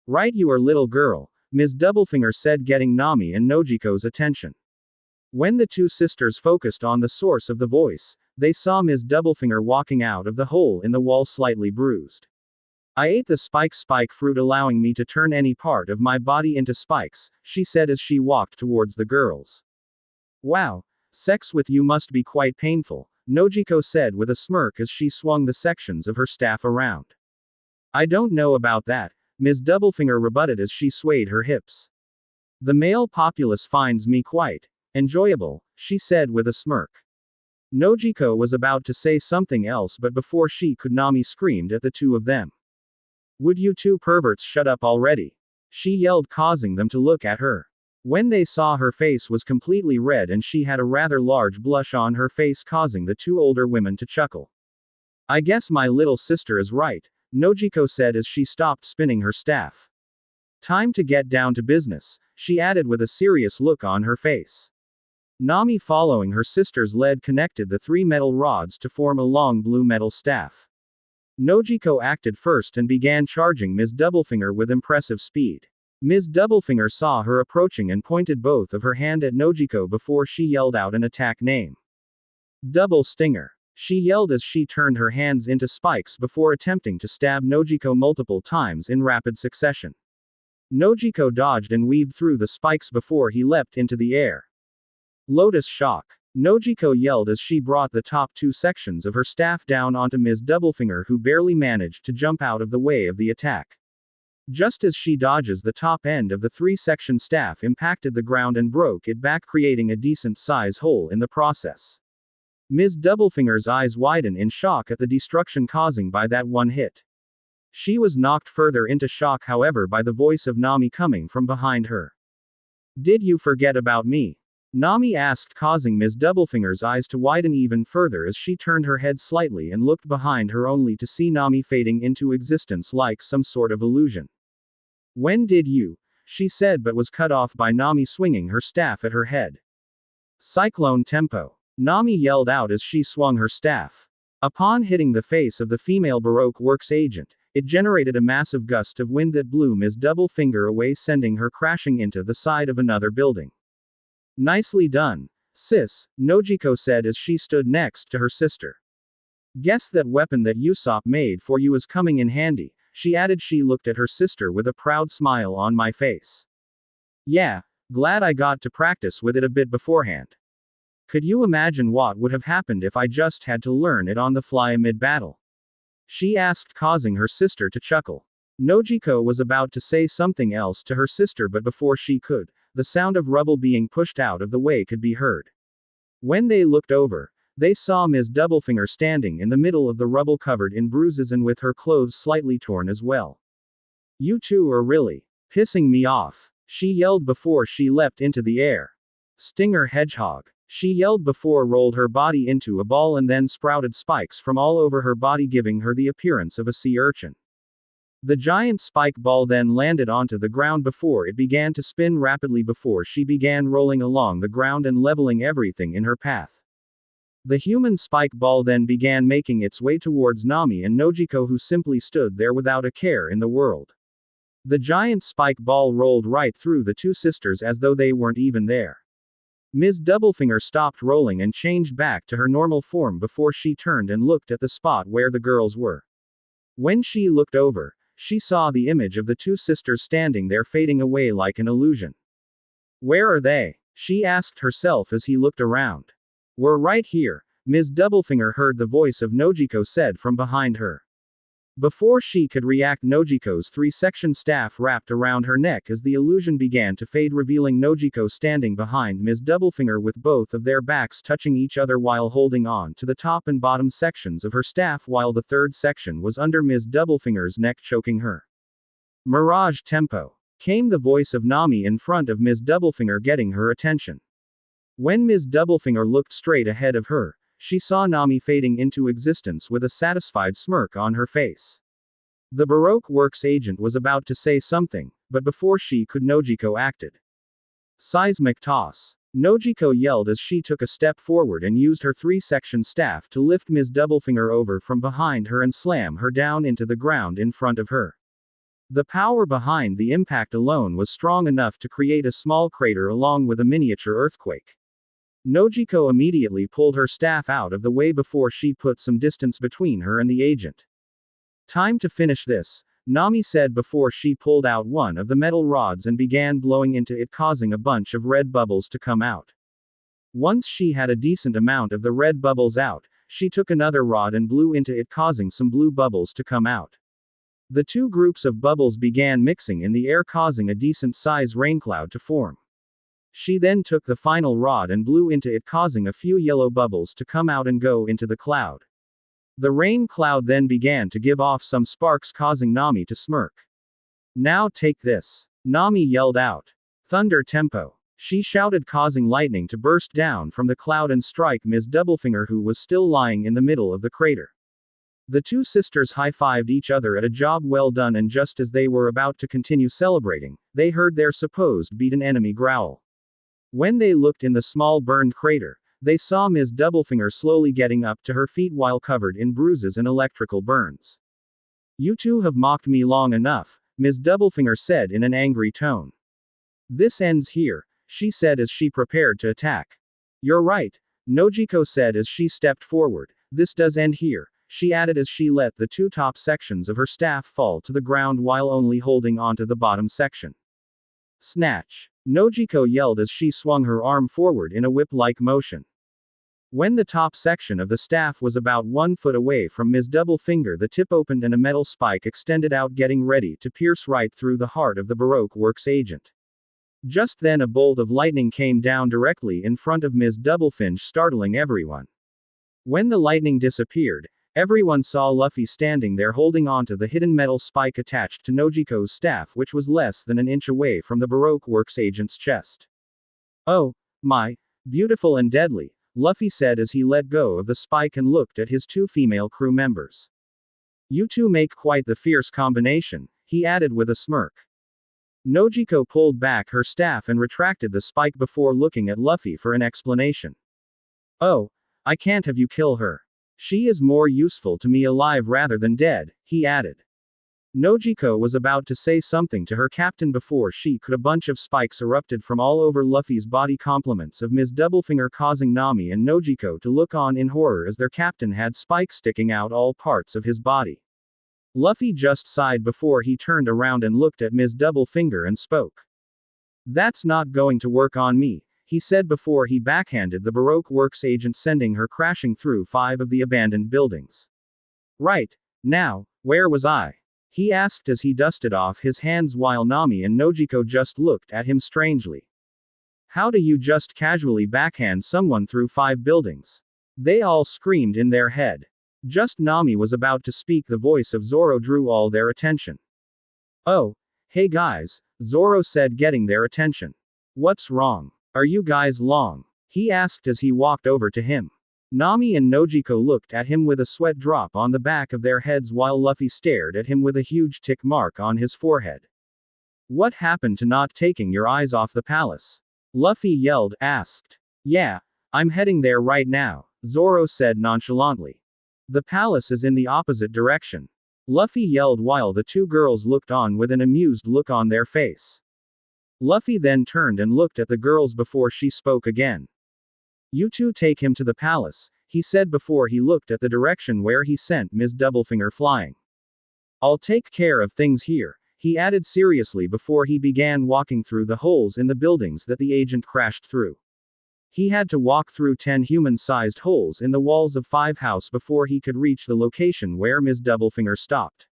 Right, you are, little girl, Ms. Doublefinger said, getting Nami and Nojiko's attention. When the two sisters focused on the source of the voice, they saw Ms. Doublefinger walking out of the hole in the wall slightly bruised. I ate the spike fruit, allowing me to turn any part of my body into spikes, she said as she walked towards the girls. Wow, sex with you must be quite painful, Nojiko said with a smirk as she swung the sections of her staff around. I don't know about that, Ms. Doublefinger rebutted as she swayed her hips. The male populace finds me quite enjoyable, she said with a smirk. Nojiko was about to say something else, but before she could, Nami screamed at the two of them. Would you two perverts shut up already? She yelled, causing them to look at her. When they saw her face was completely red and she had a rather large blush on her face, causing the two older women to chuckle. I guess my little sister is right, Nojiko said as she stopped spinning her staff. Time to get down to business, she added with a serious look on her face. Nami, following her sister's lead, connected the 3 metal rods to form a long blue metal staff. Nojiko acted first and began charging Ms. Doublefinger with impressive speed. Ms. Doublefinger saw her approaching and pointed both of her hand at Nojiko before she yelled out an attack name. Double Stinger, she yelled as she turned her hands into spikes before attempting to stab Nojiko multiple times in rapid succession. Nojiko dodged and weaved through the spikes before he leapt into the air. Lotus Shock, Nojiko yelled as she brought the top 2 sections of her staff down onto Ms. Doublefinger, who barely managed to jump out of the way of the attack. Just as she dodges, the top end of the 3-section staff impacted the ground and broke it back, creating a decent-size hole in the process. Ms. Doublefinger's eyes widen in shock at the destruction caused by that one hit. She was knocked further into shock, however, by the voice of Nami coming from behind her. Did you forget about me? Nami asked, causing Ms. Doublefinger's eyes to widen even further as she turned her head slightly and looked behind her, only to see Nami fading into existence like some sort of illusion. When did you? She said, but was cut off by Nami swinging her staff at her head. Cyclone Tempo, Nami yelled out as she swung her staff. Upon hitting the face of the female Baroque Works agent, it generated a massive gust of wind that blew Ms. Doublefinger away, sending her crashing into the side of another building. Nicely done, sis, Nojiko said as she stood next to her sister. Guess that weapon that Usopp made for you is coming in handy, she added. She looked at her sister with a proud smile on my face. Yeah, Glad I got to practice with it a bit beforehand. Could you imagine what would have happened if I just had to learn it on the fly amid battle? She asked, causing her sister to chuckle. Nojiko was about to say something else to her sister, but before she could, the sound of rubble being pushed out of the way could be heard. When they looked over, they saw Ms. Doublefinger standing in the middle of the rubble, covered in bruises and with her clothes slightly torn as well. You two are really pissing me off, she yelled before she leapt into the air. Stinger Hedgehog, she yelled before rolled her body into a ball and then sprouted spikes from all over her body, giving her the appearance of a sea urchin. The giant spike ball then landed onto the ground before it began to spin rapidly before she began rolling along the ground and leveling everything in her path. The human spike ball then began making its way towards Nami and Nojiko, who simply stood there without a care in the world. The giant spike ball rolled right through the two sisters as though they weren't even there. Ms. Doublefinger stopped rolling and changed back to her normal form before she turned and looked at the spot where the girls were. When she looked over, she saw the image of the two sisters standing there, fading away like an illusion. Where are they? She asked herself as he looked around. We're right here, Ms. Doublefinger heard the voice of Nojiko said from behind her. Before she could react, Nojiko's three-section staff wrapped around her neck as the illusion began to fade, revealing Nojiko standing behind Ms. Doublefinger with both of their backs touching each other while holding on to the top and bottom sections of her staff, while the third section was under Ms. Doublefinger's neck, choking her. Mirage Tempo, came the voice of Nami in front of Ms. Doublefinger, getting her attention. When Ms. Doublefinger looked straight ahead of her, she saw Nami fading into existence with a satisfied smirk on her face. The Baroque Works agent was about to say something, but before she could, Nojiko acted. Seismic toss. Nojiko yelled as she took a step forward and used her three-section staff to lift Ms. Doublefinger over from behind her and slam her down into the ground in front of her. The power behind the impact alone was strong enough to create a small crater along with a miniature earthquake. Nojiko immediately pulled her staff out of the way before she put some distance between her and the agent. Time to finish this, Nami said before she pulled out one of the metal rods and began blowing into it, causing a bunch of red bubbles to come out. Once she had a decent amount of the red bubbles out, she took another rod and blew into it, causing some blue bubbles to come out. The two groups of bubbles began mixing in the air, causing a decent-sized raincloud to form. She then took the final rod and blew into it, causing a few yellow bubbles to come out and go into the cloud. The rain cloud then began to give off some sparks, causing Nami to smirk. Now take this, Nami yelled out. Thunder Tempo, she shouted, causing lightning to burst down from the cloud and strike Ms. Doublefinger, who was still lying in the middle of the crater. The two sisters high-fived each other at a job well done, and just as they were about to continue celebrating, they heard their supposed beaten enemy growl. When they looked in the small burned crater, they saw Ms. Doublefinger slowly getting up to her feet while covered in bruises and electrical burns. You two have mocked me long enough, Ms. Doublefinger said in an angry tone. This ends here, she said as she prepared to attack. You're right, Nojiko said as she stepped forward. This does end here, she added as she let the two top sections of her staff fall to the ground while only holding onto the bottom section. Snatch! Nojiko yelled as she swung her arm forward in a whip-like motion. When the top section of the staff was about 1 foot away from Ms. Doublefinger, the tip opened and a metal spike extended out, getting ready to pierce right through the heart of the Baroque Works agent. Just then a bolt of lightning came down directly in front of Ms. Doublefinger, startling everyone. When the lightning disappeared, everyone saw Luffy standing there holding onto the hidden metal spike attached to Nojiko's staff, which was less than an inch away from the Baroque Works agent's chest. Oh, my, beautiful and deadly, Luffy said as he let go of the spike and looked at his two female crew members. You two make quite the fierce combination, he added with a smirk. Nojiko pulled back her staff and retracted the spike before looking at Luffy for an explanation. Oh, I can't have you kill her. She is more useful to me alive rather than dead, he added. Nojiko was about to say something to her captain before she could. A bunch of spikes erupted from all over Luffy's body, compliments of Ms. Doublefinger, causing Nami and Nojiko to look on in horror as their captain had spikes sticking out all parts of his body. Luffy just sighed before he turned around and looked at Ms. Doublefinger and spoke. That's not going to work on me, he said before he backhanded the Baroque Works agent, sending her crashing through 5 of the abandoned buildings. Right. Now, where was I? He asked as he dusted off his hands while Nami and Nojiko just looked at him strangely. How do you just casually backhand someone through 5 buildings? They all screamed in their head. Just Nami was about to speak, the voice of Zoro drew all their attention. Oh, hey guys, Zoro said, getting their attention. What's wrong? Are you guys long? He asked as he walked over to him. Nami and Nojiko looked at him with a sweat drop on the back of their heads while Luffy stared at him with a huge tick mark on his forehead. What happened to not taking your eyes off the palace? Luffy yelled, asked. Yeah, I'm heading there right now, Zoro said nonchalantly. The palace is in the opposite direction. Luffy yelled while the 2 girls looked on with an amused look on their face. Luffy then turned and looked at the girls before she spoke again. You 2 take him to the palace, he said before he looked at the direction where he sent Ms. Doublefinger flying. I'll take care of things here, he added seriously before he began walking through the holes in the buildings that the agent crashed through. He had to walk through 10 human-sized holes in the walls of 5 houses before he could reach the location where Ms. Doublefinger stopped.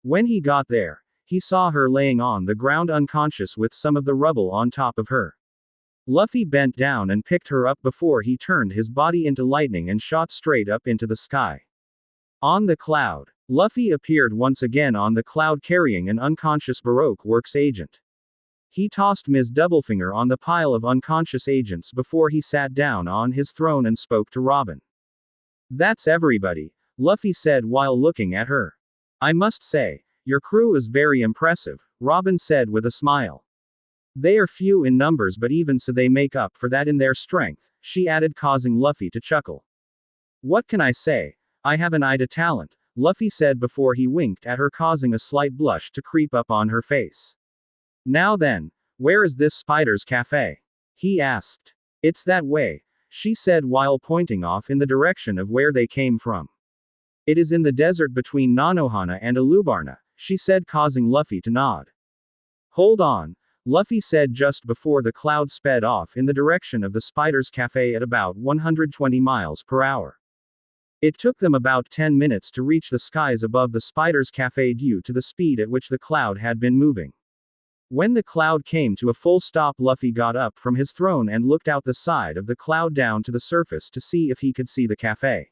When he got there, he saw her laying on the ground unconscious with some of the rubble on top of her. Luffy bent down and picked her up before he turned his body into lightning and shot straight up into the sky. On the cloud, Luffy appeared once again on the cloud carrying an unconscious Baroque Works agent. He tossed Ms. Doublefinger on the pile of unconscious agents before he sat down on his throne and spoke to Robin. That's everybody, Luffy said while looking at her. I must say, your crew is very impressive, Robin said with a smile. They are few in numbers, but even so they make up for that in their strength, she added, causing Luffy to chuckle. What can I say? I have an eye to talent, Luffy said before he winked at her, causing a slight blush to creep up on her face. Now then, where is this Spider's Cafe? He asked. It's that way, she said while pointing off in the direction of where they came from. It is in the desert between Nanohana and Alubarna, she said, causing Luffy to nod. Hold on, Luffy said just before the cloud sped off in the direction of the Spider's Cafe at about 120 miles per hour. It took them about 10 minutes to reach the skies above the Spider's Cafe due to the speed at which the cloud had been moving. When the cloud came to a full stop, Luffy got up from his throne and looked out the side of the cloud down to the surface to see if he could see the cafe.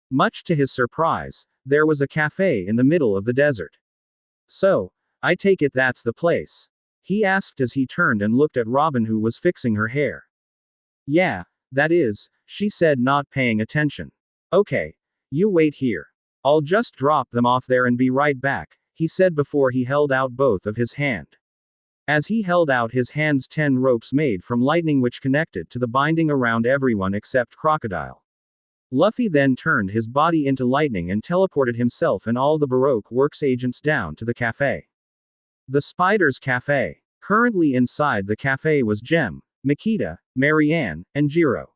Much to his surprise, there was a cafe in the middle of the desert. So, I take it that's the place? He asked as he turned and looked at Robin, who was fixing her hair. Yeah, that is, she said, not paying attention. Okay. You wait here. I'll just drop them off there and be right back, he said before he held out both of his hands. As he held out his hands, 10 ropes made from lightning which connected to the binding around everyone except Crocodile. Luffy then turned his body into lightning and teleported himself and all the Baroque Works agents down to the cafe. The Spider's Cafe. Currently inside the cafe was Gem, Makita, Marianne, and Jiro.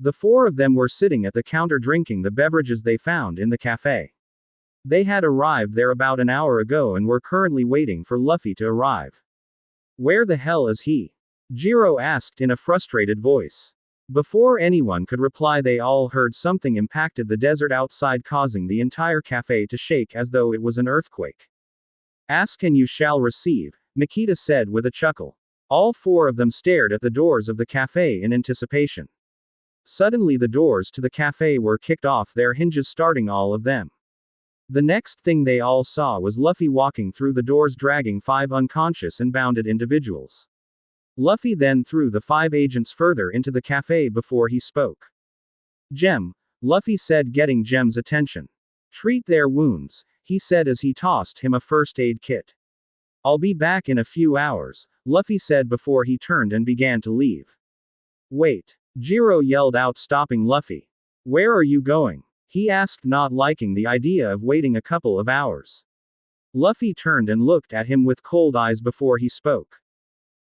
The 4 of them were sitting at the counter drinking the beverages they found in the cafe. They had arrived there about an hour ago and were currently waiting for Luffy to arrive. Where the hell is he? Jiro asked in a frustrated voice. Before anyone could reply, they all heard something impacted the desert outside, causing the entire cafe to shake as though it was an earthquake. Ask and you shall receive, Makita said with a chuckle. All 4 of them stared at the doors of the cafe in anticipation. Suddenly the doors to the cafe were kicked off their hinges, starting all of them. The next thing they all saw was Luffy walking through the doors dragging 5 unconscious and bounded individuals. Luffy then threw the 5 agents further into the cafe before he spoke. Gem, Luffy said, getting Gem's attention. Treat their wounds, he said as he tossed him a first aid kit. I'll be back in a few hours, Luffy said before he turned and began to leave. Wait, Jiro yelled out, stopping Luffy. Where are you going? He asked, not liking the idea of waiting a couple of hours. Luffy turned and looked at him with cold eyes before he spoke.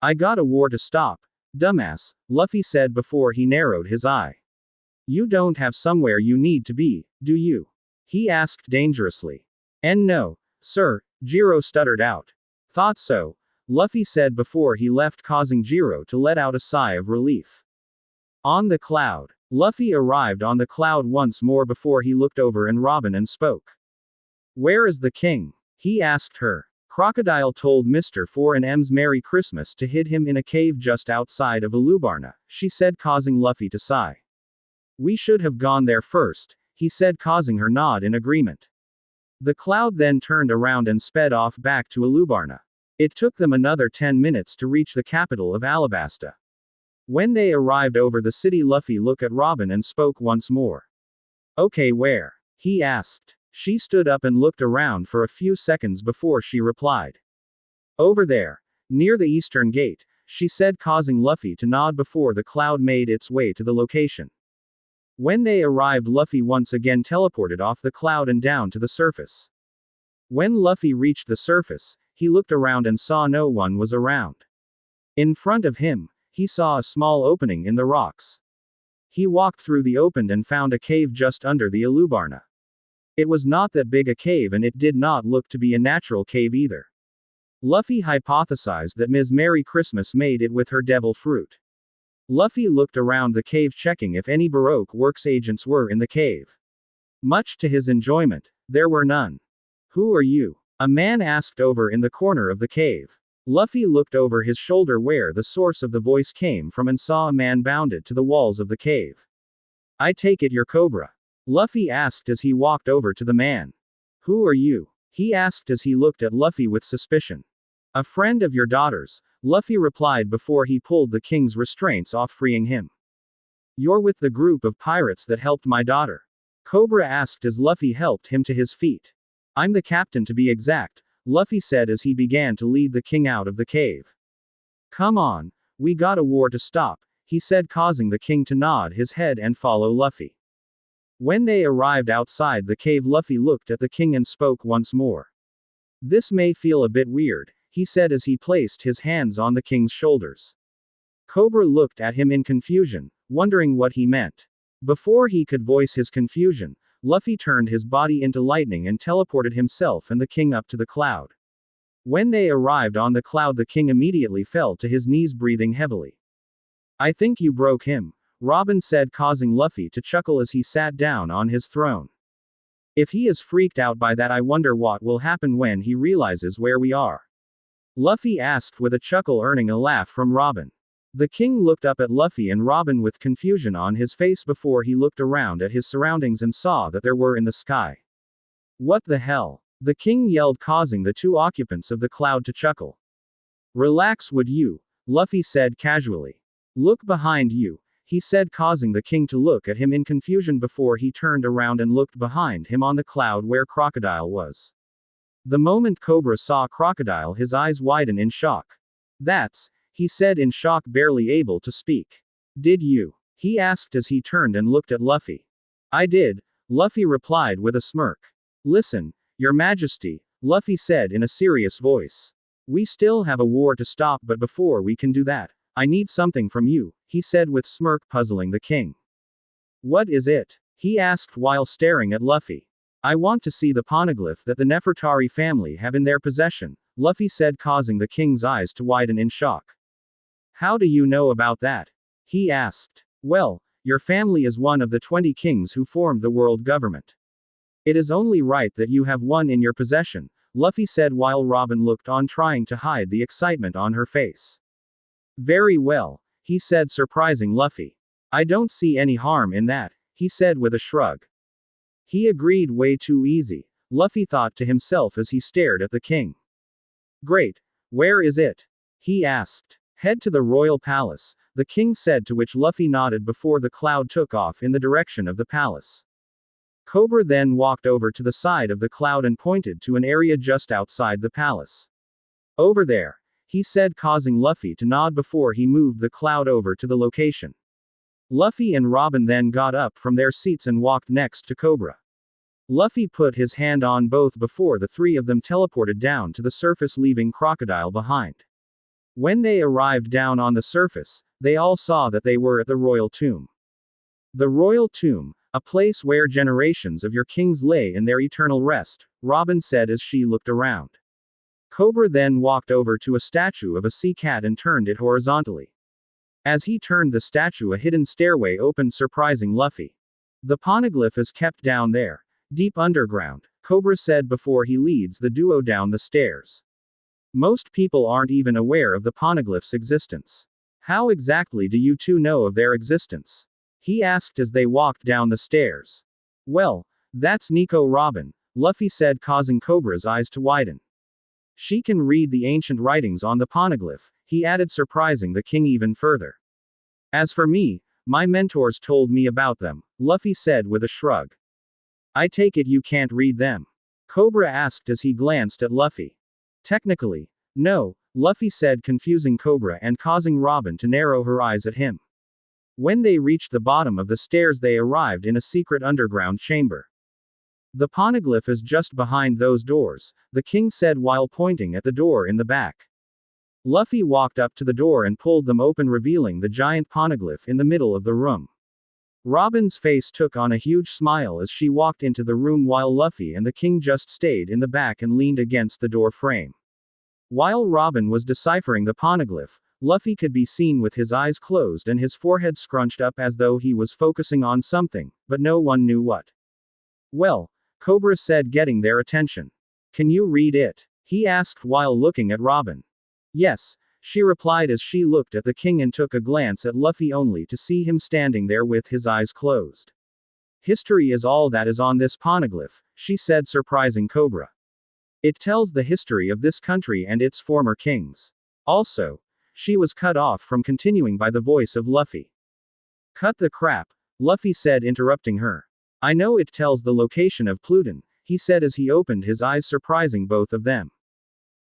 I got a war to stop, dumbass, Luffy said before he narrowed his eye. You don't have somewhere you need to be, do you? He asked dangerously. And no, sir, Jiro stuttered out. Thought so, Luffy said before he left, causing Jiro to let out a sigh of relief. On the cloud. Luffy arrived on the cloud once more before he looked over and Robin and spoke. Where is the king? He asked her. Crocodile told Mr. 4 and M's Merry Christmas to hid him in a cave just outside of Alubarna, she said, causing Luffy to sigh. We should have gone there first, he said, causing her nod in agreement. The cloud then turned around and sped off back to Alubarna. It took them another 10 minutes to reach the capital of Alabasta. When they arrived over the city, Luffy looked at Robin and spoke once more. Okay, where? He asked. She stood up and looked around for a few seconds before she replied. Over there. Near the eastern gate, she said, causing Luffy to nod before the cloud made its way to the location. When they arrived, Luffy once again teleported off the cloud and down to the surface. When Luffy reached the surface, he looked around and saw no one was around. In front of him, he saw a small opening in the rocks. He walked through the opening and found a cave just under the Alubarna. It was not that big a cave and it did not look to be a natural cave either. Luffy hypothesized that Ms. Merry Christmas made it with her devil fruit. Luffy looked around the cave checking if any Baroque Works agents were in the cave. Much to his enjoyment, there were none. Who are you? A man asked over in the corner of the cave. Luffy looked over his shoulder where the source of the voice came from and saw a man bounded to the walls of the cave. I take it you're Cobra? Luffy asked as he walked over to the man. Who are you? He asked as he looked at Luffy with suspicion. A friend of your daughter's, Luffy replied before he pulled the king's restraints off, freeing him. You're with the group of pirates that helped my daughter? Cobra asked as Luffy helped him to his feet. I'm the captain to be exact, Luffy said as he began to lead the king out of the cave. Come on, we got a war to stop, he said, causing the king to nod his head and follow Luffy. When they arrived outside the cave, Luffy looked at the king and spoke once more. This may feel a bit weird, he said as he placed his hands on the king's shoulders. Cobra looked at him in confusion, wondering what he meant. Before he could voice his confusion, Luffy turned his body into lightning and teleported himself and the king up to the cloud. When they arrived on the cloud, the king immediately fell to his knees, breathing heavily. I think you broke him, Robin said, causing Luffy to chuckle as he sat down on his throne. If he is freaked out by that, I wonder what will happen when he realizes where we are. Luffy asked with a chuckle, earning a laugh from Robin. The king looked up at Luffy and Robin with confusion on his face before he looked around at his surroundings and saw that there were in the sky. What the hell? The king yelled, causing the two occupants of the cloud to chuckle. Relax, would you? Luffy said casually. Look behind you, he said, causing the king to look at him in confusion before he turned around and looked behind him on the cloud where Crocodile was. The moment Cobra saw Crocodile, his eyes widened in shock. That's, he said in shock, barely able to speak. Did you? He asked as he turned and looked at Luffy. I did, Luffy replied with a smirk. Listen, Your Majesty, Luffy said in a serious voice. We still have a war to stop, but before we can do that, I need something from you, he said with smirk, puzzling the king. What is it? He asked while staring at Luffy. I want to see the poneglyph that the Nefertari family have in their possession, Luffy said, causing the king's eyes to widen in shock. How do you know about that? He asked. Well, your family is one of the 20 kings who formed the world government. It is only right that you have one in your possession, Luffy said while Robin looked on, trying to hide the excitement on her face. Very well, he said, surprising Luffy. I don't see any harm in that, he said with a shrug. He agreed, way too easy, Luffy thought to himself as he stared at the king. Great. Where is it? He asked. Head to the royal palace, the king said, to which Luffy nodded before the cloud took off in the direction of the palace. Cobra then walked over to the side of the cloud and pointed to an area just outside the palace. Over there, he said, causing Luffy to nod before he moved the cloud over to the location. Luffy and Robin then got up from their seats and walked next to Cobra. Luffy put his hand on both before the three of them teleported down to the surface, leaving Crocodile behind. When they arrived down on the surface, they all saw that they were at the royal tomb. The royal tomb, a place where generations of your kings lay in their eternal rest, Robin said as she looked around. Cobra then walked over to a statue of a sea cat and turned it horizontally. As he turned the statue, a hidden stairway opened, surprising Luffy. The poneglyph is kept down there, deep underground, Cobra said before he leads the duo down the stairs. Most people aren't even aware of the poneglyph's existence. How exactly do you two know of their existence? He asked as they walked down the stairs. Well, that's Nico Robin, Luffy said, causing Cobra's eyes to widen. She can read the ancient writings on the poneglyph, he added, surprising the king even further. As for me, my mentors told me about them, Luffy said with a shrug. I take it you can't read them? Cobra asked as he glanced at Luffy. Technically, no, Luffy said, confusing Cobra and causing Robin to narrow her eyes at him. When they reached the bottom of the stairs, they arrived in a secret underground chamber. The poneglyph is just behind those doors, the king said while pointing at the door in the back. Luffy walked up to the door and pulled them open, revealing the giant poneglyph in the middle of the room. Robin's face took on a huge smile as she walked into the room, while Luffy and the king just stayed in the back and leaned against the door frame. While Robin was deciphering the poneglyph, Luffy could be seen with his eyes closed and his forehead scrunched up as though he was focusing on something, but no one knew what. Well, Cobra said, getting their attention. Can you read it? He asked while looking at Robin. Yes, she replied as she looked at the king and took a glance at Luffy only to see him standing there with his eyes closed. History is all that is on this poneglyph, she said, surprising Cobra. It tells the history of this country and its former kings. Also, she was cut off from continuing by the voice of Luffy. Cut the crap, Luffy said, interrupting her. I know it tells the location of Pluton, he said as he opened his eyes, surprising both of them.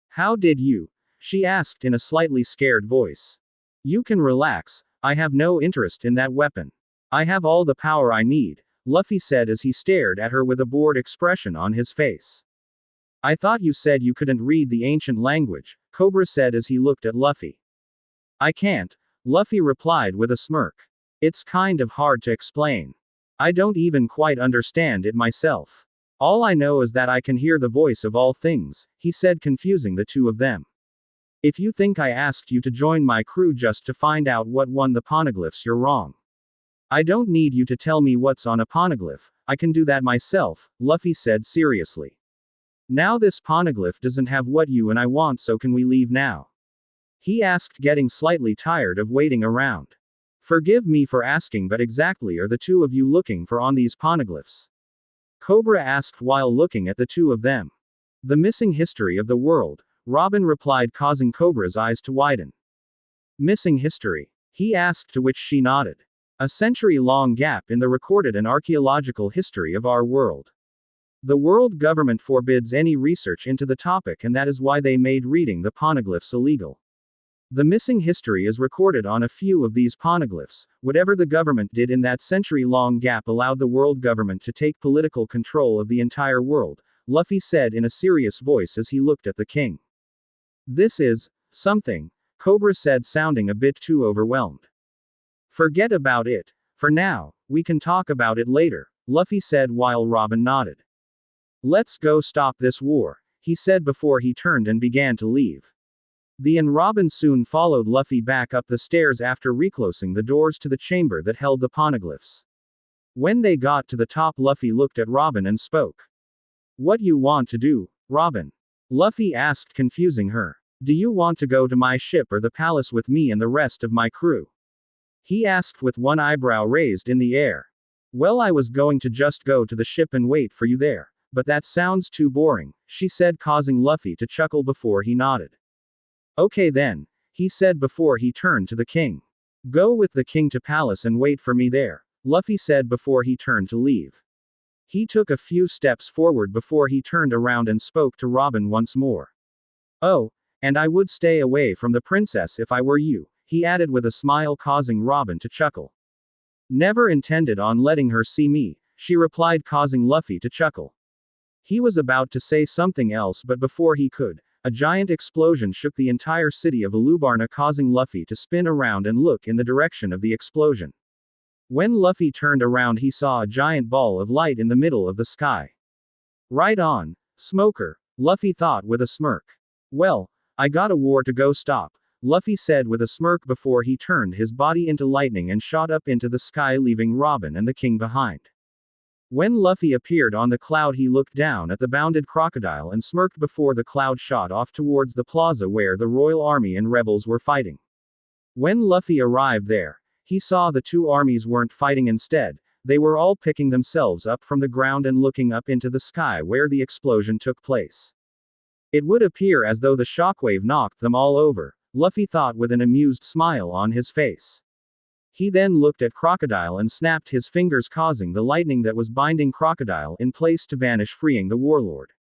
How did you? She asked in a slightly scared voice. You can relax, I have no interest in that weapon. I have all the power I need, Luffy said as he stared at her with a bored expression on his face. I thought you said you couldn't read the ancient language, Cobra said as he looked at Luffy. I can't, Luffy replied with a smirk. It's kind of hard to explain. I don't even quite understand it myself. All I know is that I can hear the voice of all things, he said, confusing the two of them. If you think I asked you to join my crew just to find out what won the poneglyphs, you're wrong. I don't need you to tell me what's on a poneglyph, I can do that myself, Luffy said seriously. Now this poneglyph doesn't have what you and I want, so can we leave now? He asked, getting slightly tired of waiting around. Forgive me for asking, but exactly are the two of you looking for on these poneglyphs? Cobra asked while looking at the two of them. The missing history of the world, Robin replied, causing Cobra's eyes to widen. Missing history? He asked, to which she nodded. A century-long gap in the recorded and archaeological history of our world. The world government forbids any research into the topic, and that is why they made reading the poneglyphs illegal. The missing history is recorded on a few of these poneglyphs. Whatever the government did in that century-long gap allowed the world government to take political control of the entire world, Luffy said in a serious voice as he looked at the king. This is something, Cobra said, sounding a bit too overwhelmed. Forget about it. For now, we can talk about it later, Luffy said while Robin nodded. Let's go stop this war, he said before he turned and began to leave. The and Robin soon followed Luffy back up the stairs after reclosing the doors to the chamber that held the poneglyphs. When they got to the top, Luffy looked at Robin and spoke. What you want to do, Robin? Luffy asked, confusing her. Do you want to go to my ship or the palace with me and the rest of my crew? He asked with one eyebrow raised in the air. Well, I was going to just go to the ship and wait for you there, but that sounds too boring, she said, causing Luffy to chuckle before he nodded. Okay then, he said before he turned to the king. Go with the king to palace and wait for me there, Luffy said before he turned to leave. He took a few steps forward before he turned around and spoke to Robin once more. Oh, and I would stay away from the princess if I were you, he added with a smile, causing Robin to chuckle. Never intended on letting her see me, she replied, causing Luffy to chuckle. He was about to say something else, but before he could, a giant explosion shook the entire city of Alubarna, causing Luffy to spin around and look in the direction of the explosion. When Luffy turned around, he saw a giant ball of light in the middle of the sky. Right on, Smoker, Luffy thought with a smirk. Well, I got a war to go stop, Luffy said with a smirk before he turned his body into lightning and shot up into the sky, leaving Robin and the king behind. When Luffy appeared on the cloud, he looked down at the bounded crocodile and smirked before the cloud shot off towards the plaza where the royal army and rebels were fighting. When Luffy arrived there, he saw the two armies weren't fighting. Instead, they were all picking themselves up from the ground and looking up into the sky where the explosion took place. It would appear as though the shockwave knocked them all over, Luffy thought with an amused smile on his face. He then looked at Crocodile and snapped his fingers, causing the lightning that was binding Crocodile in place to vanish, freeing the warlord.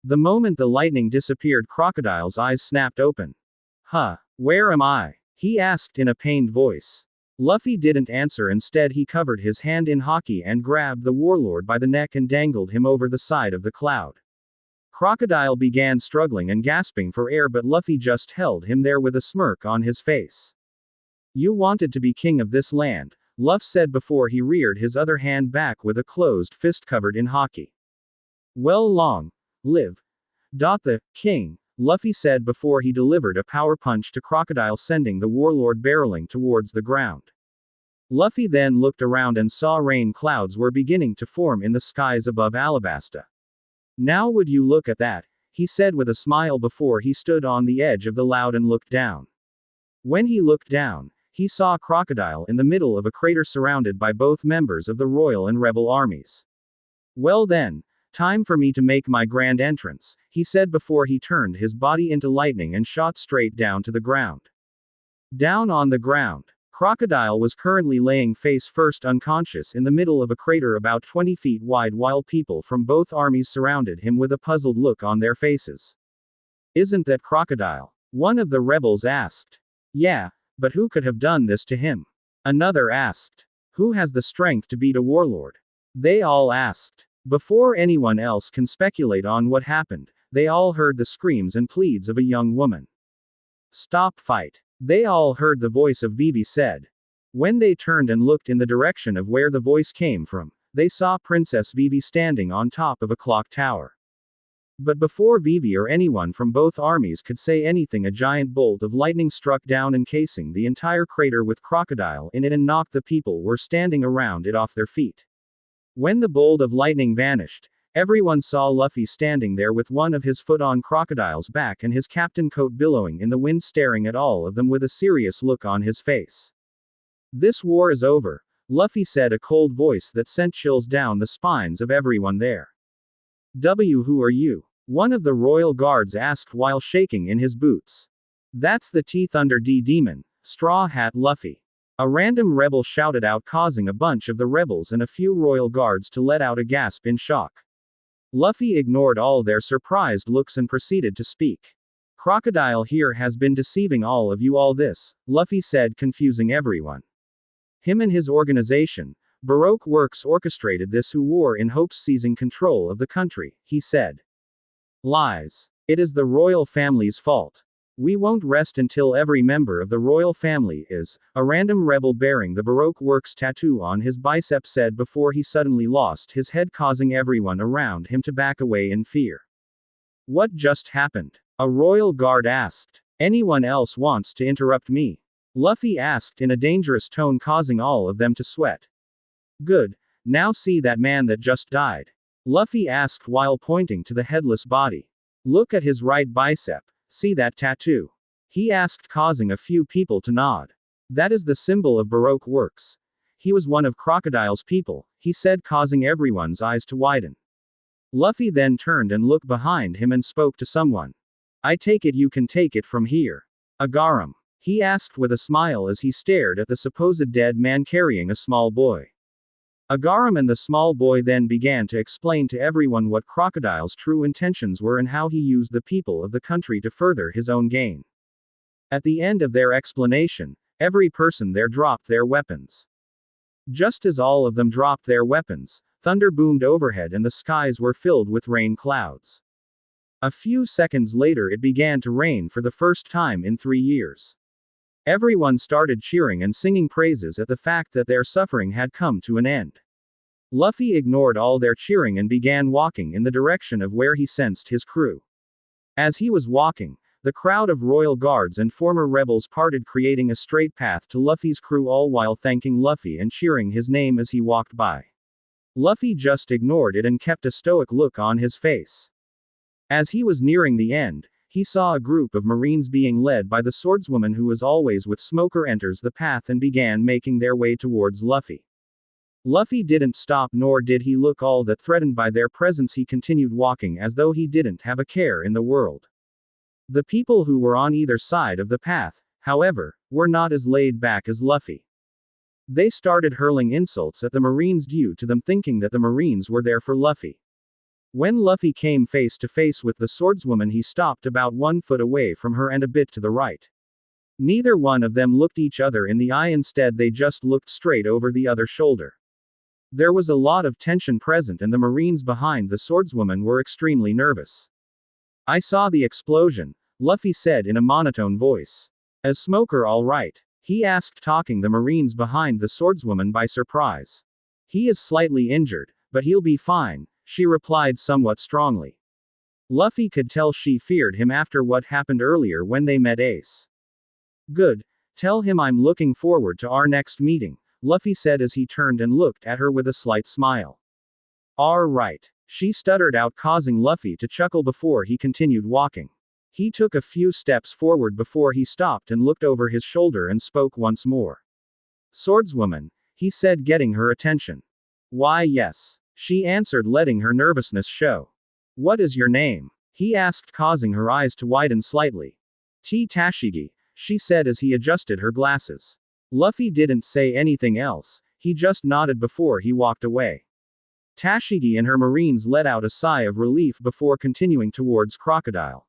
The moment the lightning disappeared, Crocodile's eyes snapped open. Huh, where am I? He asked in a pained voice. Luffy didn't answer. Instead, he covered his hand in haki and grabbed the warlord by the neck and dangled him over the side of the cloud. Crocodile began struggling and gasping for air, but Luffy just held him there with a smirk on his face. You wanted to be king of this land, Luffy said before he reared his other hand back with a closed fist covered in haki. Well, long live the king, Luffy said before he delivered a power punch to Crocodile, sending the warlord barreling towards the ground. Luffy then looked around and saw rain clouds were beginning to form in the skies above Alabasta. Now would you look at that, he said with a smile before he stood on the edge of the cloud and looked down. When he looked down, he saw Crocodile in the middle of a crater surrounded by both members of the royal and rebel armies. Well then, time for me to make my grand entrance, he said before he turned his body into lightning and shot straight down to the ground. Down on the ground, Crocodile was currently laying face first unconscious in the middle of a crater about 20 feet wide, while people from both armies surrounded him with a puzzled look on their faces. Isn't that Crocodile? One of the rebels asked. Yeah, but who could have done this to him? Another asked. Who has the strength to beat a warlord? They all asked. Before anyone else can speculate on what happened, they all heard the screams and pleads of a young woman. Stop fight. They all heard the voice of Vivi said. When they turned and looked in the direction of where the voice came from, they saw Princess Vivi standing on top of a clock tower. But before Vivi or anyone from both armies could say anything, a giant bolt of lightning struck down, encasing the entire crater with Crocodile in it and knocked the people were standing around it off their feet. When the bolt of lightning vanished, everyone saw Luffy standing there with one of his foot on Crocodile's back and his captain coat billowing in the wind, staring at all of them with a serious look on his face. This war is over, Luffy said, a cold voice that sent chills down the spines of everyone there. Who are you? One of the royal guards asked while shaking in his boots. That's the T-Thunder D Demon, Straw Hat Luffy. A random rebel shouted out, causing a bunch of the rebels and a few royal guards to let out a gasp in shock. Luffy ignored all their surprised looks and proceeded to speak. Crocodile here has been deceiving all of you all this, Luffy said, confusing everyone. Him and his organization, Baroque Works, orchestrated this war in hopes seizing control of the country, he said. Lies. It is the royal family's fault. We won't rest until every member of the royal family is. A random rebel bearing the Baroque Works tattoo on his bicep said before he suddenly lost his head, causing everyone around him to back away in fear. What just happened? A royal guard asked. Anyone else wants to interrupt me? Luffy asked in a dangerous tone, causing all of them to sweat. Good. Now see that man that just died? Luffy asked while pointing to the headless body. Look at his right bicep. See that tattoo? He asked, causing a few people to nod. That is the symbol of Baroque Works. He was one of Crocodile's people, he said, causing everyone's eyes to widen. Luffy then turned and looked behind him and spoke to someone. I take it you can take it from here. Agaram. He asked with a smile as he stared at the supposed dead man carrying a small boy. Agaram and the small boy then began to explain to everyone what Crocodile's true intentions were and how he used the people of the country to further his own gain. At the end of their explanation, every person there dropped their weapons. Just as all of them dropped their weapons, thunder boomed overhead and the skies were filled with rain clouds. A few seconds later, it began to rain for the first time in 3 years. Everyone started cheering and singing praises at the fact that their suffering had come to an end. Luffy ignored all their cheering and began walking in the direction of where he sensed his crew. As he was walking, the crowd of royal guards and former rebels parted, creating a straight path to Luffy's crew, all while thanking Luffy and cheering his name as he walked by. Luffy just ignored it and kept a stoic look on his face. As he was nearing the end, he saw a group of Marines being led by the swordswoman who was always with Smoker enters the path and began making their way towards Luffy. Luffy didn't stop, nor did he look all that threatened by their presence. He continued walking as though he didn't have a care in the world. The people who were on either side of the path, however, were not as laid back as Luffy. They started hurling insults at the Marines due to them thinking that the Marines were there for Luffy. When Luffy came face to face with the swordswoman, he stopped about 1 foot away from her and a bit to the right. Neither one of them looked each other in the eye, instead they just looked straight over the other shoulder. There was a lot of tension present and the Marines behind the swordswoman were extremely nervous. "I saw the explosion," Luffy said in a monotone voice. "Is Smoker all right?" he asked, taking the Marines behind the swordswoman by surprise. "He is slightly injured, but he'll be fine," she replied somewhat strongly. Luffy could tell she feared him after what happened earlier when they met Ace. "Good. Tell him I'm looking forward to our next meeting," Luffy said as he turned and looked at her with a slight smile. "All right," she stuttered out, causing Luffy to chuckle before he continued walking. He took a few steps forward before he stopped and looked over his shoulder and spoke once more. "Swordswoman," he said, getting her attention. "Why, yes," she answered, letting her nervousness show. "What is your name?" he asked, causing her eyes to widen slightly. Tashigi," she said as he adjusted her glasses. Luffy didn't say anything else, he just nodded before he walked away. Tashigi and her Marines let out a sigh of relief before continuing towards Crocodile.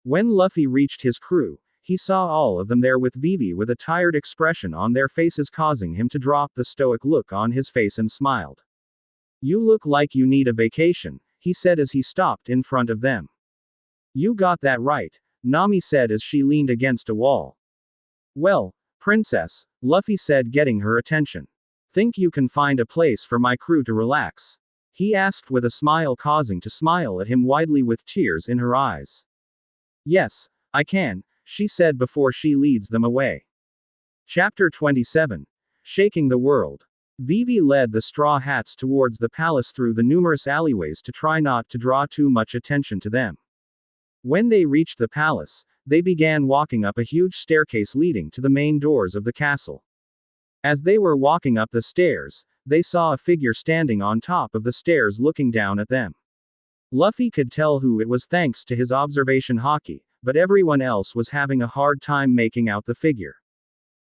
When Luffy reached his crew, he saw all of them there with Vivi with a tired expression on their faces, causing him to drop the stoic look on his face and smiled. "You look like you need a vacation," he said as he stopped in front of them. "You got that right," Nami said as she leaned against a wall. "Well, Princess," Luffy said, getting her attention. "Think you can find a place for my crew to relax?" he asked with a smile, causing to smile at him widely with tears in her eyes. "Yes, I can," she said before she leads them away. Chapter 27. Shaking the World. Vivi led the Straw Hats towards the palace through the numerous alleyways to try not to draw too much attention to them. When they reached the palace, they began walking up a huge staircase leading to the main doors of the castle. As they were walking up the stairs, they saw a figure standing on top of the stairs looking down at them. Luffy could tell who it was thanks to his observation haki, but everyone else was having a hard time making out the figure.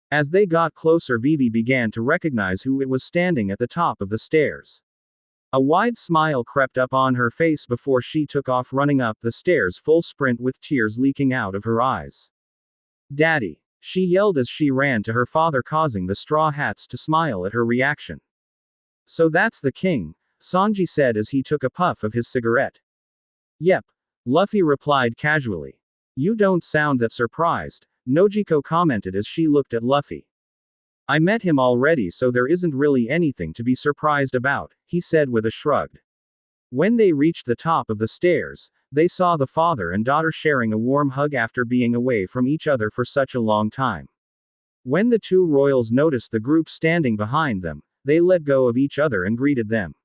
As they got closer, Vivi began to recognize who it was standing at the top of the stairs. A wide smile crept up on her face before she took off running up the stairs full sprint with tears leaking out of her eyes. "Daddy!" she yelled as she ran to her father, causing the Straw Hats to smile at her reaction. "So that's the king," Sanji said as he took a puff of his cigarette. "Yep," Luffy replied casually. "You don't sound that surprised," Nojiko commented as she looked at Luffy. "I met him already, so there isn't really anything to be surprised about," he said with a shrug. When they reached the top of the stairs, they saw the father and daughter sharing a warm hug after being away from each other for such a long time. When the two royals noticed the group standing behind them, they let go of each other and greeted them.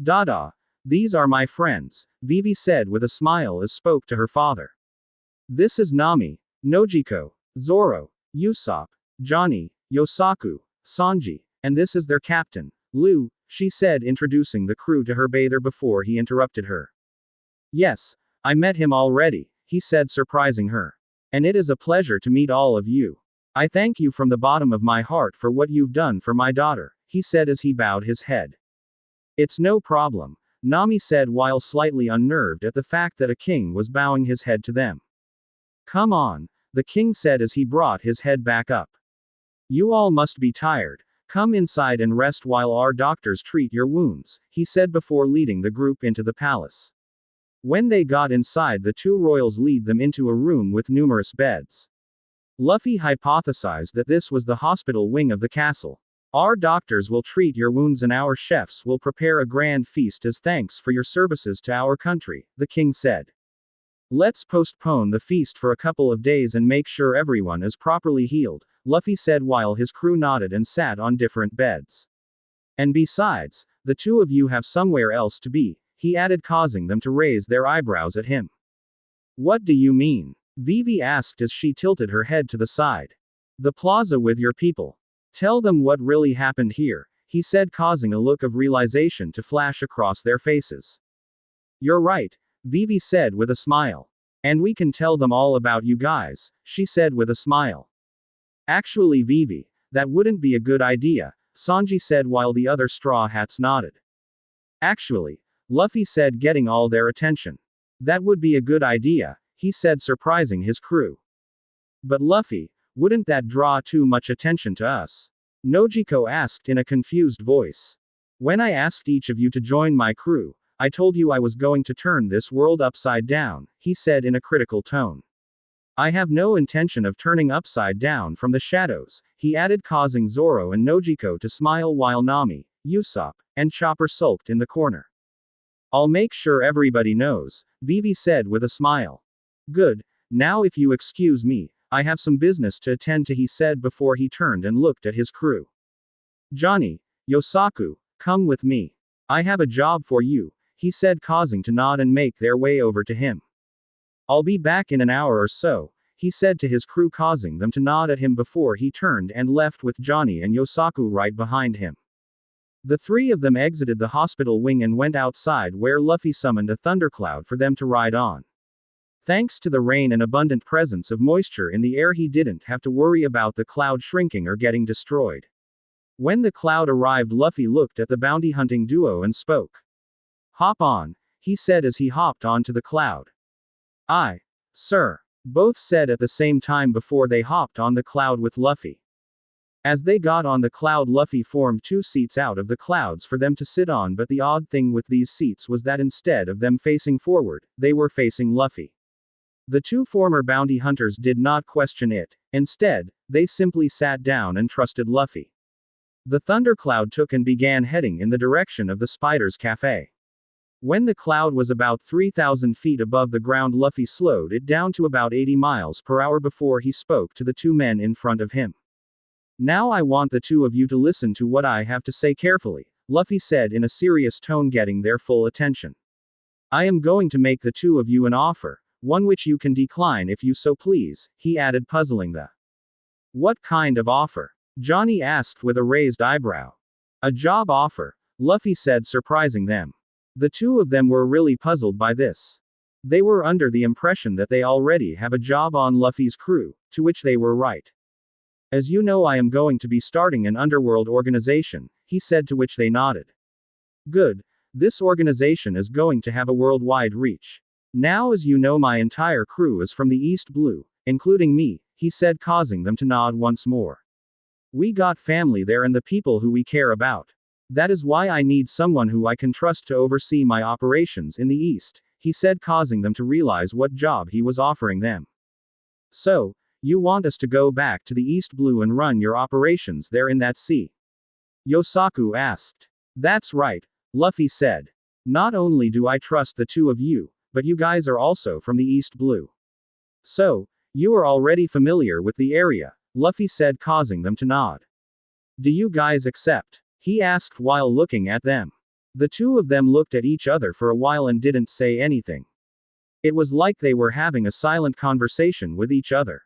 "Dada, these are my friends," Vivi said with a smile as spoke to her father. "This is Nami, Nojiko, Zoro, Usopp, Johnny, Yosaku, Sanji, and this is their captain, Lu," she said, introducing the crew to her bather before he interrupted her. "Yes, I met him already," he said, surprising her. "And it is a pleasure to meet all of you. I thank you from the bottom of my heart for what you've done for my daughter," he said as he bowed his head. "It's no problem," Nami said while slightly unnerved at the fact that a king was bowing his head to them. "Come on," the king said as he brought his head back up. "You all must be tired. Come inside and rest while our doctors treat your wounds," he said before leading the group into the palace. When they got inside, the two royals lead them into a room with numerous beds. Luffy hypothesized that this was the hospital wing of the castle. "Our doctors will treat your wounds and our chefs will prepare a grand feast as thanks for your services to our country," the king said. Let's postpone the feast for a couple of days and make sure everyone is properly healed, Luffy said while his crew nodded and sat on different beds. And besides, the two of you have somewhere else to be, he added, causing them to raise their eyebrows at him. What do you mean? Vivi asked as she tilted her head to the side. The plaza with your people. Tell them what really happened here, he said, causing a look of realization to flash across their faces. You're right, Vivi said with a smile. And we can tell them all about you guys, she said with a smile. Actually, Vivi, that wouldn't be a good idea, Sanji said while the other Straw Hats nodded. Actually, Luffy said, getting all their attention. That would be a good idea, he said, surprising his crew. But Luffy, wouldn't that draw too much attention to us? Nojiko asked in a confused voice. When I asked each of you to join my crew, I told you I was going to turn this world upside down, he said in a critical tone. I have no intention of turning upside down from the shadows, he added, causing Zoro and Nojiko to smile while Nami, Usopp, and Chopper sulked in the corner. I'll make sure everybody knows, Vivi said with a smile. Good, now if you excuse me, I have some business to attend to, he said before he turned and looked at his crew. Johnny, Yosaku, come with me. I have a job for you, he said, causing to nod and make their way over to him. I'll be back in an hour or so, he said to his crew, causing them to nod at him before he turned and left with Johnny and Yosaku right behind him. The three of them exited the hospital wing and went outside, where Luffy summoned a thundercloud for them to ride on. Thanks to the rain and abundant presence of moisture in the air, he didn't have to worry about the cloud shrinking or getting destroyed. When the cloud arrived, Luffy looked at the bounty hunting duo and spoke. Hop on, he said as he hopped onto the cloud. Aye, sir, both said at the same time before they hopped on the cloud with Luffy. As they got on the cloud, Luffy formed two seats out of the clouds for them to sit on, but the odd thing with these seats was that instead of them facing forward, they were facing Luffy. The two former bounty hunters did not question it, instead, they simply sat down and trusted Luffy. The thundercloud took and began heading in the direction of the Spider's Cafe. When the cloud was about 3,000 feet above the ground, Luffy slowed it down to about 80 miles per hour before he spoke to the two men in front of him. Now I want the two of you to listen to what I have to say carefully, Luffy said in a serious tone, getting their full attention. I am going to make the two of you an offer, one which you can decline if you so please, he added, puzzling the. What kind of offer? Johnny asked with a raised eyebrow. A job offer, Luffy said, surprising them. The two of them were really puzzled by this. They were under the impression that they already have a job on Luffy's crew, to which they were right. As you know, I am going to be starting an underworld organization, he said, to which they nodded. Good. This organization is going to have a worldwide reach. Now, as you know, my entire crew is from the East Blue, including me, he said, causing them to nod once more. We got family there and the people who we care about. That is why I need someone who I can trust to oversee my operations in the East, he said, causing them to realize what job he was offering them. So, you want us to go back to the East Blue and run your operations there in that sea? Yosaku asked. That's right, Luffy said. Not only do I trust the two of you, but you guys are also from the East Blue. So, you are already familiar with the area, Luffy said, causing them to nod. Do you guys accept? He asked while looking at them. The two of them looked at each other for a while and didn't say anything. It was like they were having a silent conversation with each other.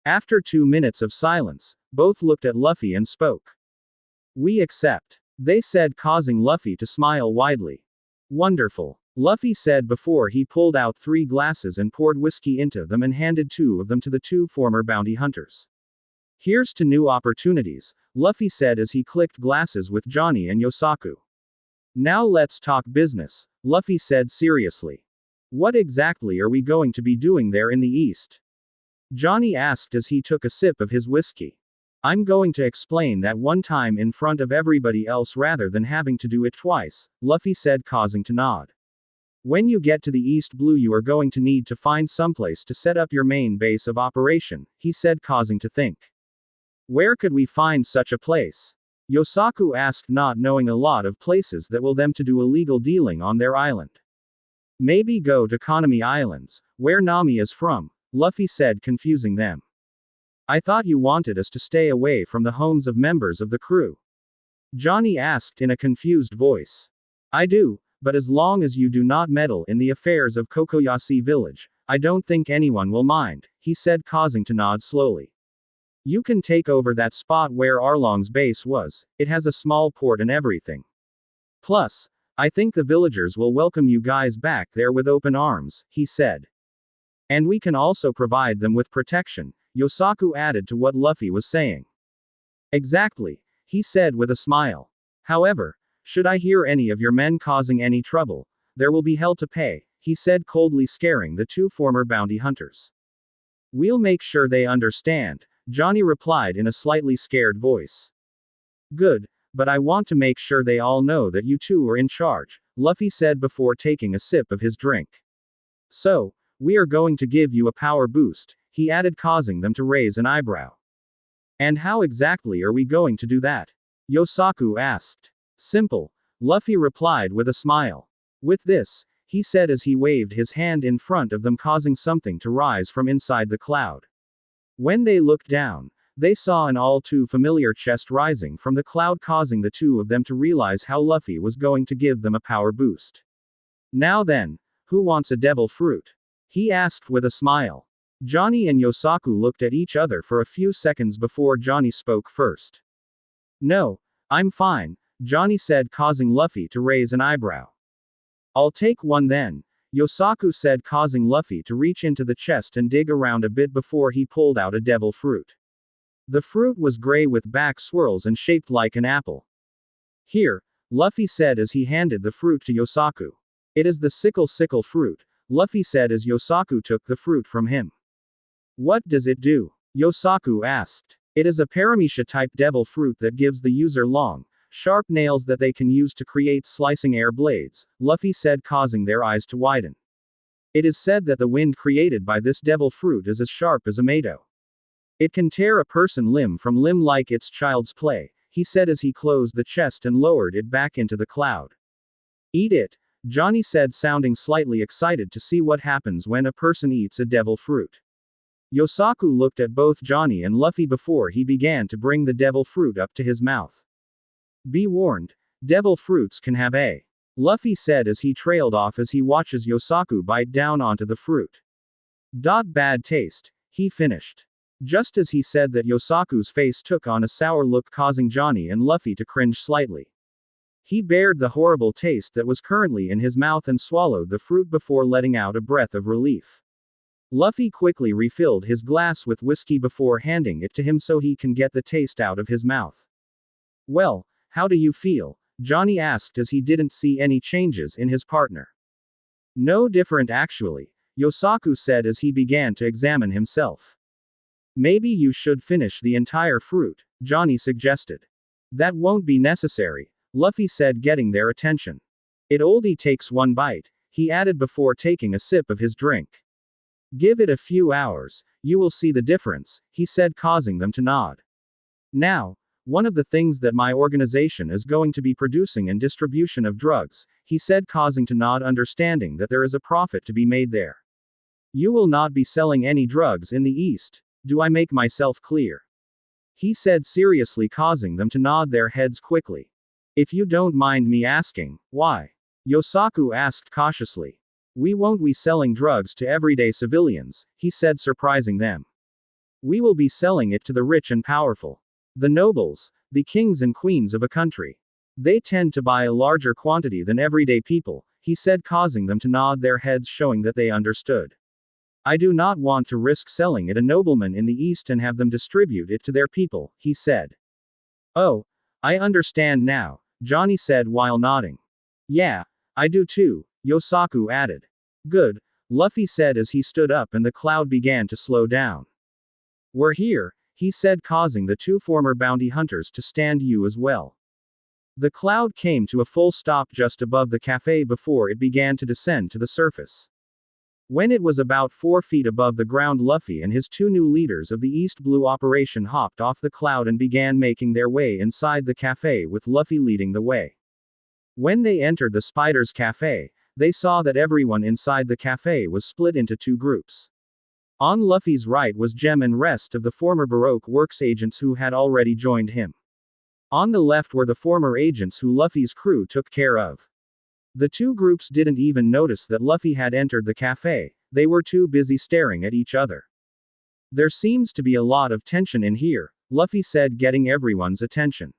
After 2 minutes of silence, both looked at Luffy and spoke. We accept, they said, causing Luffy to smile widely. Wonderful, Luffy said before he pulled out 3 glasses and poured whiskey into them and handed 2 of them to the 2 former bounty hunters. Here's to new opportunities, Luffy said as he clicked glasses with Johnny and Yosaku. Now let's talk business, Luffy said seriously. What exactly are we going to be doing there in the East? Johnny asked as he took a sip of his whiskey. I'm going to explain that one time in front of everybody else rather than having to do it twice, Luffy said, causing to nod. When you get to the East Blue, you are going to need to find someplace to set up your main base of operation, he said, causing to think. Where could we find such a place? Yosaku asked, not knowing a lot of places that will them to do illegal dealing on their island. Maybe go to Konami Islands, Where Nami is from, Luffy said, confusing them. I thought you wanted us to stay away from the homes of members of the crew. Johnny asked in a confused voice. I do, but as long as you do not meddle in the affairs of Kokoyasi village, I don't think anyone will mind, he said, causing to nod slowly. You can take over that spot where Arlong's base was, it has a small port and everything. Plus, I think the villagers will welcome you guys back there with open arms, he said. And we can also provide them with protection, Yosaku added to what Luffy was saying. Exactly, he said with a smile. However, should I hear any of your men causing any trouble, there will be hell to pay, he said, coldly scaring the two former bounty hunters. We'll make sure they understand, Johnny replied in a slightly scared voice. Good, but I want to make sure they all know that you two are in charge, Luffy said before taking a sip of his drink. So, we are going to give you a power boost, he added, causing them to raise an eyebrow. And how exactly are we going to do that? Yosaku asked. Simple, Luffy replied with a smile. With this, he said as he waved his hand in front of them, causing something to rise from inside the cloud. When they looked down, they saw an all too familiar chest rising from the cloud, causing the two of them to realize how Luffy was going to give them a power boost. Now then, who wants a devil fruit? He asked with a smile. Johnny and Yosaku looked at each other for a few seconds before Johnny spoke first. No, I'm fine, Johnny said, causing Luffy to raise an eyebrow. I'll take one then, Yosaku said, causing Luffy to reach into the chest and dig around a bit before he pulled out a devil fruit. The fruit was gray with back swirls and shaped like an apple. Here, Luffy said as he handed the fruit to Yosaku. It is the sickle fruit, Luffy said as Yosaku took the fruit from him. What does it do? Yosaku asked. It is a paramecia-type devil fruit that gives the user long, sharp nails that they can use to create slicing air blades, Luffy said, causing their eyes to widen. It is said that the wind created by this devil fruit is as sharp as a Mato. It can tear a person limb from limb like it's child's play, he said as he closed the chest and lowered it back into the cloud. Eat it, Johnny said, sounding slightly excited to see what happens when a person eats a devil fruit. Yosaku looked at both Johnny and Luffy before he began to bring the devil fruit up to his mouth. Be warned, devil fruits can have a Luffy said as he trailed off as he watches Yosaku bite down onto the fruit. Bad taste, he finished. Just as he said that, Yosaku's face took on a sour look, causing Johnny and Luffy to cringe slightly. He bared the horrible taste that was currently in his mouth and swallowed the fruit before letting out a breath of relief. Luffy quickly refilled his glass with whiskey before handing it to him so he can get the taste out of his mouth. Well, how do you feel? Johnny asked as he didn't see any changes in his partner. No different actually, Yosaku said as he began to examine himself. Maybe you should finish the entire fruit, Johnny suggested. That won't be necessary, Luffy said, getting their attention. It only takes one bite, he added before taking a sip of his drink. Give it a few hours, you will see the difference, he said, causing them to nod. Now, one of the things that my organization is going to be producing and distribution of drugs, he said, causing to nod, understanding that there is a profit to be made there. You will not be selling any drugs in the East, do I make myself clear? He said seriously, causing them to nod their heads quickly. If you don't mind me asking, why? Yosaku asked cautiously. We won't be selling drugs to everyday civilians, he said, surprising them. We will be selling it to the rich and powerful. The nobles, the kings and queens of a country. They tend to buy a larger quantity than everyday people, he said, causing them to nod their heads, showing that they understood. I do not want to risk selling it to a nobleman in the East and have them distribute it to their people, he said. Oh, I understand now, Johnny said while nodding. Yeah, I do too, Yosaku added. Good, Luffy said as he stood up and the cloud began to slow down. We're here, he said, causing the two former bounty hunters to stand as well. The cloud came to a full stop just above the cafe before it began to descend to the surface. When it was about 4 feet above the ground, Luffy and his two new leaders of the East Blue operation hopped off the cloud and began making their way inside the cafe, with Luffy leading the way. When they entered the Spider's Cafe, they saw that everyone inside the cafe was split into two groups. On Luffy's right was Jem and rest of the former Baroque Works agents who had already joined him. On the left were the former agents who Luffy's crew took care of. The two groups didn't even notice that Luffy had entered the cafe, they were too busy staring at each other. There seems to be a lot of tension in here, Luffy said, getting everyone's attention.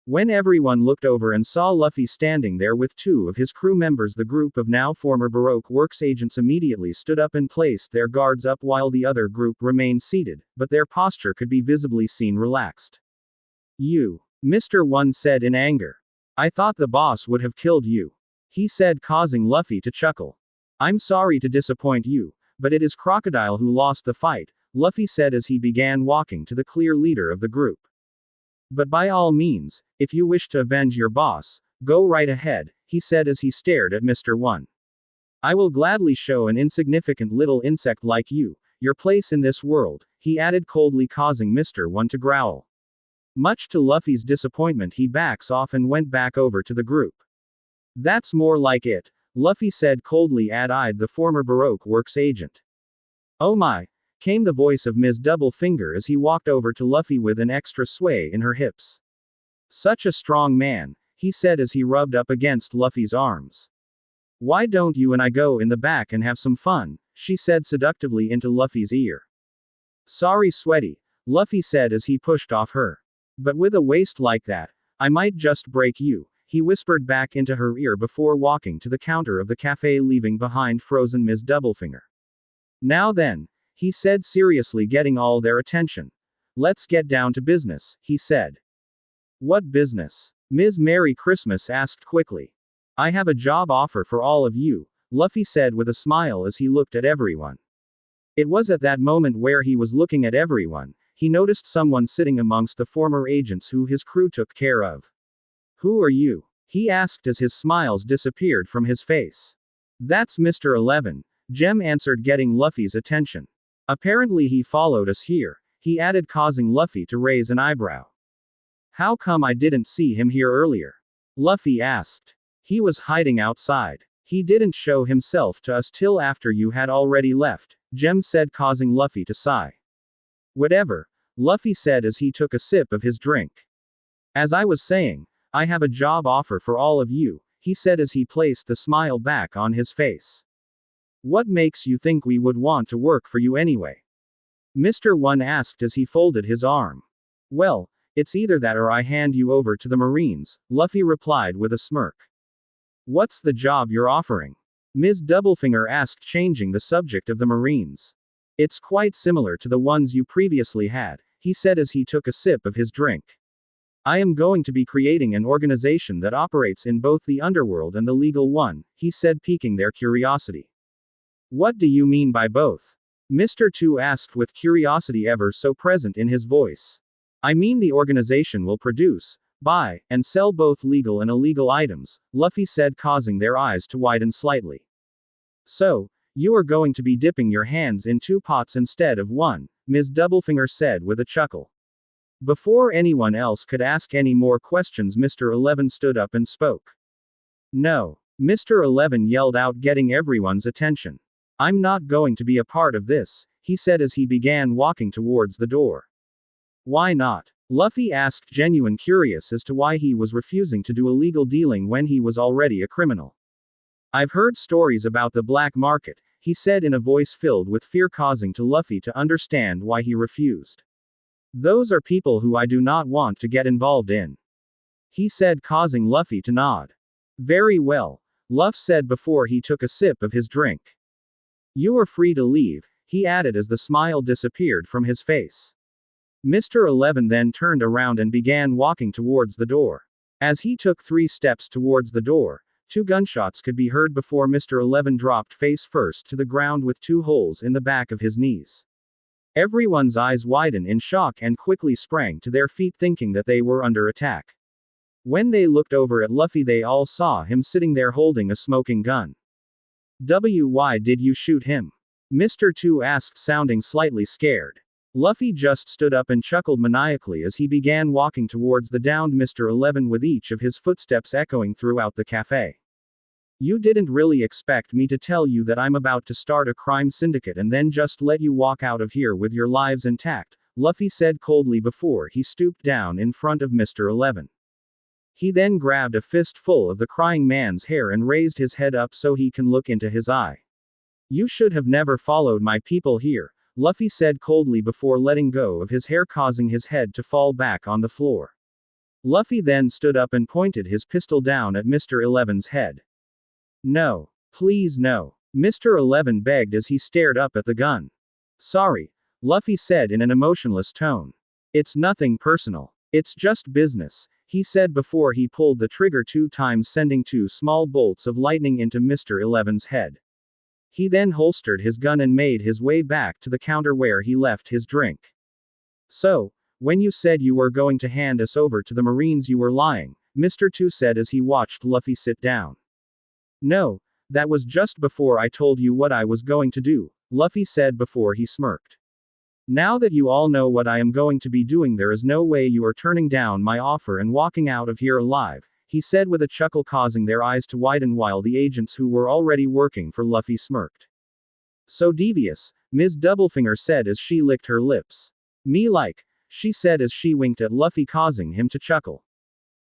When everyone looked over and saw Luffy standing there with two of his crew members, the group of now former Baroque Works agents immediately stood up and placed their guards up while the other group remained seated, but their posture could be visibly seen relaxed. You, Mr. One said in anger. I thought the boss would have killed you. He said, causing Luffy to chuckle. I'm sorry to disappoint you, but it is Crocodile who lost the fight, Luffy said as he began walking to the clear leader of the group. But by all means, if you wish to avenge your boss, go right ahead, he said as he stared at Mr. One. I will gladly show an insignificant little insect like you your place in this world, he added coldly, causing Mr. One to growl. Much to Luffy's disappointment, he backs off and went back over to the group. That's more like it, Luffy said coldly, eyed the former Baroque Works agent. Oh my, came the voice of Ms. Doublefinger as he walked over to Luffy with an extra sway in her hips. Such a strong man, he said as he rubbed up against Luffy's arms. Why don't you and I go in the back and have some fun, she said seductively into Luffy's ear. Sorry, sweaty, Luffy said as he pushed off her. But with a waist like that, I might just break you, he whispered back into her ear before walking to the counter of the cafe, leaving behind frozen Ms. Doublefinger. Now then, he said seriously, getting all their attention. Let's get down to business, he said. What business? Ms. Merry Christmas asked quickly. I have a job offer for all of you, Luffy said with a smile as he looked at everyone. It was at that moment where he was looking at everyone, he noticed someone sitting amongst the former agents who his crew took care of. Who are you? He asked as his smiles disappeared from his face. That's Mr. 11, Jem answered, getting Luffy's attention. Apparently he followed us here, he added, causing Luffy to raise an eyebrow. How come I didn't see him here earlier? Luffy asked. He was hiding outside. He didn't show himself to us till after you had already left, Jem said, causing Luffy to sigh. Whatever, Luffy said as he took a sip of his drink. As I was saying, I have a job offer for all of you, he said as he placed the smile back on his face. What makes you think we would want to work for you anyway? Mr. One asked as he folded his arm. Well, it's either that or I hand you over to the Marines, Luffy replied with a smirk. What's the job you're offering? Ms. Doublefinger asked, changing the subject of the Marines. It's quite similar to the ones you previously had, he said as he took a sip of his drink. I am going to be creating an organization that operates in both the underworld and the legal one, he said, piquing their curiosity. What do you mean by both? Mr. Two asked with curiosity ever so present in his voice. I mean the organization will produce, buy, and sell both legal and illegal items, Luffy said, causing their eyes to widen slightly. So, you are going to be dipping your hands in two pots instead of one, Ms. Doublefinger said with a chuckle. Before anyone else could ask any more questions, Mr. 11 stood up and spoke. No, Mr. 11 yelled out, getting everyone's attention. I'm not going to be a part of this, he said as he began walking towards the door. Why not? Luffy asked, genuine curious as to why he was refusing to do illegal dealing when he was already a criminal. I've heard stories about the black market, he said in a voice filled with fear, causing to Luffy to understand why he refused. Those are people who I do not want to get involved in, he said, causing Luffy to nod. Very well, Luffy said before he took a sip of his drink. You are free to leave, he added as the smile disappeared from his face. Mr. 11 then turned around and began walking towards the door. As he took 3 steps towards the door, 2 gunshots could be heard before Mr. 11 dropped face first to the ground with 2 holes in the back of his knees. Everyone's eyes widened in shock and quickly sprang to their feet, thinking that they were under attack. When they looked over at Luffy, they all saw him sitting there holding a smoking gun. Why did you shoot him? Mr. 2 asked, sounding slightly scared. Luffy just stood up and chuckled maniacally as he began walking towards the downed Mr. 11 with each of his footsteps echoing throughout the cafe. You didn't really expect me to tell you that I'm about to start a crime syndicate and then just let you walk out of here with your lives intact, Luffy said coldly before he stooped down in front of Mr. 11. He then grabbed a fistful of the crying man's hair and raised his head up so he can look into his eye. You should have never followed my people here, Luffy said coldly before letting go of his hair, causing his head to fall back on the floor. Luffy then stood up and pointed his pistol down at Mr. 11's head. No. Please no. Mr. 11 begged as he stared up at the gun. Sorry, Luffy said in an emotionless tone. It's nothing personal. It's just business, he said before he pulled the trigger 2 times, sending 2 small bolts of lightning into Mr. 11's head. He then holstered his gun and made his way back to the counter where he left his drink. So, when you said you were going to hand us over to the Marines, you were lying, Mr. 2 said as he watched Luffy sit down. No, that was just before I told you what I was going to do, Luffy said before he smirked. Now that you all know what I am going to be doing, there is no way you are turning down my offer and walking out of here alive, he said with a chuckle, causing their eyes to widen while the agents who were already working for Luffy smirked. So devious, Ms. Doublefinger said as she licked her lips. Me like, she said as she winked at Luffy, causing him to chuckle.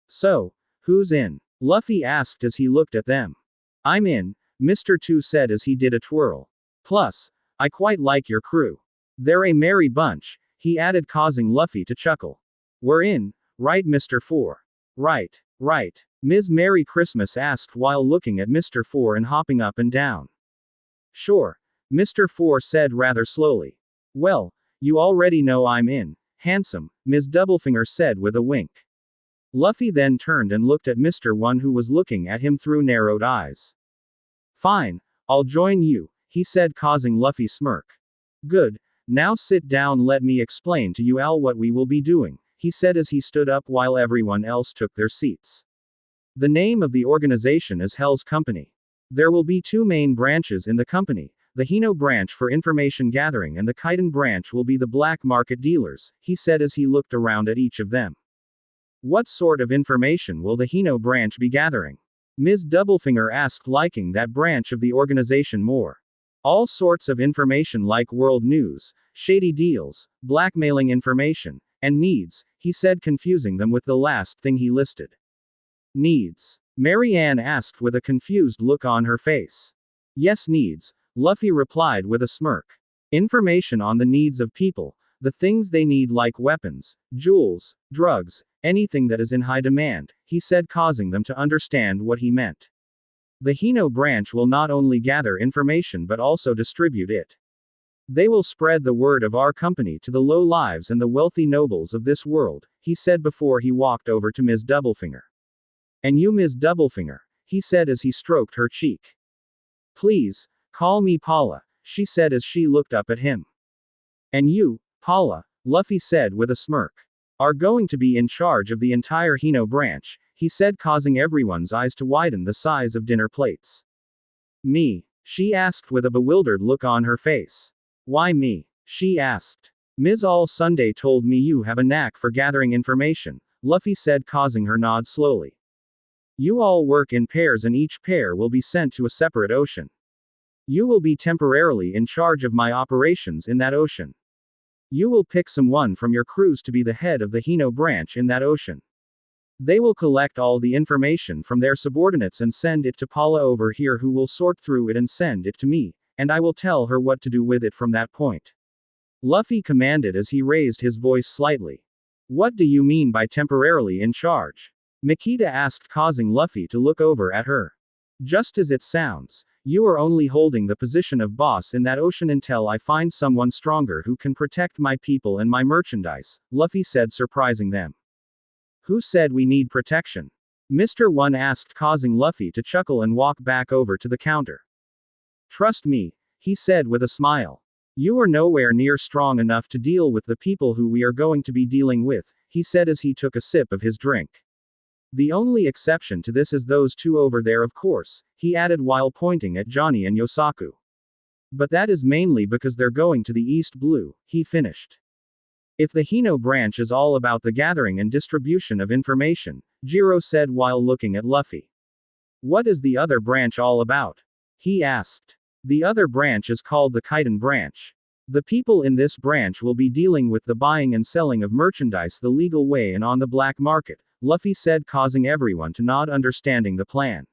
So, who's in? Luffy asked as he looked at them. I'm in, Mr. 2 said as he did a twirl. Plus, I quite like your crew. They're a merry bunch, he added, causing Luffy to chuckle. We're in, right Mr. 4? Right, right. Ms. Merry Christmas asked while looking at Mr. 4 and hopping up and down. Sure, Mr. 4 said rather slowly. Well, you already know I'm in, handsome, Ms. Doublefinger said with a wink. Luffy then turned and looked at Mr. 1, who was looking at him through narrowed eyes. Fine, I'll join you, he said, causing Luffy smirk. Good, now sit down, let me explain to you all what we will be doing, he said as he stood up while everyone else took their seats. The name of the organization is Hell's Company. There will be 2 main branches in the company, the Hino branch for information gathering and the Kaidan branch will be the black market dealers, he said as he looked around at each of them. What sort of information will the Hino branch be gathering? Ms. Doublefinger asked, liking that branch of the organization more. All sorts of information like world news, shady deals, blackmailing information, and needs, he said, confusing them with the last thing he listed. Needs? Marianne asked with a confused look on her face. Yes, needs, Luffy replied with a smirk. Information on the needs of people, the things they need like weapons, jewels, drugs, anything that is in high demand, he said, causing them to understand what he meant. The Hino branch will not only gather information but also distribute it. They will spread the word of our company to the low lives and the wealthy nobles of this world, he said before he walked over to Ms. Doublefinger. And you, Ms. Doublefinger, he said as he stroked her cheek. Please, call me Paula, she said as she looked up at him. And you, Paula, Luffy said with a smirk, are going to be in charge of the entire Hino branch, he said, causing everyone's eyes to widen the size of dinner plates. Me? She asked with a bewildered look on her face. Why me? She asked. Ms. All Sunday told me you have a knack for gathering information, Luffy said, causing her nod slowly. You all work in pairs and each pair will be sent to a separate ocean. You will be temporarily in charge of my operations in that ocean. You will pick someone from your crews to be the head of the Hino branch in that ocean. They will collect all the information from their subordinates and send it to Paula over here, who will sort through it and send it to me, and I will tell her what to do with it from that point. Luffy commanded as he raised his voice slightly. What do you mean by temporarily in charge? Makita asked, causing Luffy to look over at her. Just as it sounds. You are only holding the position of boss in that ocean until I find someone stronger who can protect my people and my merchandise, Luffy said, surprising them. Who said we need protection? Mr. 1 asked, causing Luffy to chuckle and walk back over to the counter. Trust me, he said with a smile. You are nowhere near strong enough to deal with the people who we are going to be dealing with, he said as he took a sip of his drink. The only exception to this is those 2 over there, of course, he added while pointing at Johnny and Yosaku. But that is mainly because they're going to the East Blue, he finished. If the Hino branch is all about the gathering and distribution of information, Jiro said while looking at Luffy. What is the other branch all about? He asked. The other branch is called the Chitin branch. The people in this branch will be dealing with the buying and selling of merchandise the legal way and on the black market, Luffy said, causing everyone to nod, understanding the plan.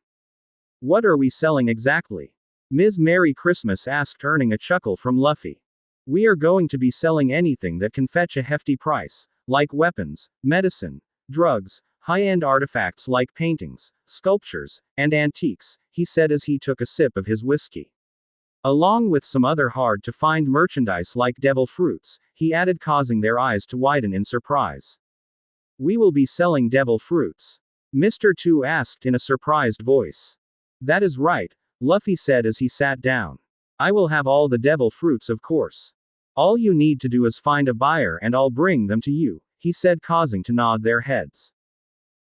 What are we selling exactly? Ms. Merry Christmas asked, earning a chuckle from Luffy. We are going to be selling anything that can fetch a hefty price, like weapons, medicine, drugs, high-end artifacts like paintings, sculptures, and antiques, he said as he took a sip of his whiskey. Along with some other hard-to-find merchandise like devil fruits, he added, causing their eyes to widen in surprise. We will be selling devil fruits? Mr. 2 asked in a surprised voice. That is right, Luffy said as he sat down. I will have all the devil fruits, of course. All you need to do is find a buyer and I'll bring them to you, he said, causing to nod their heads.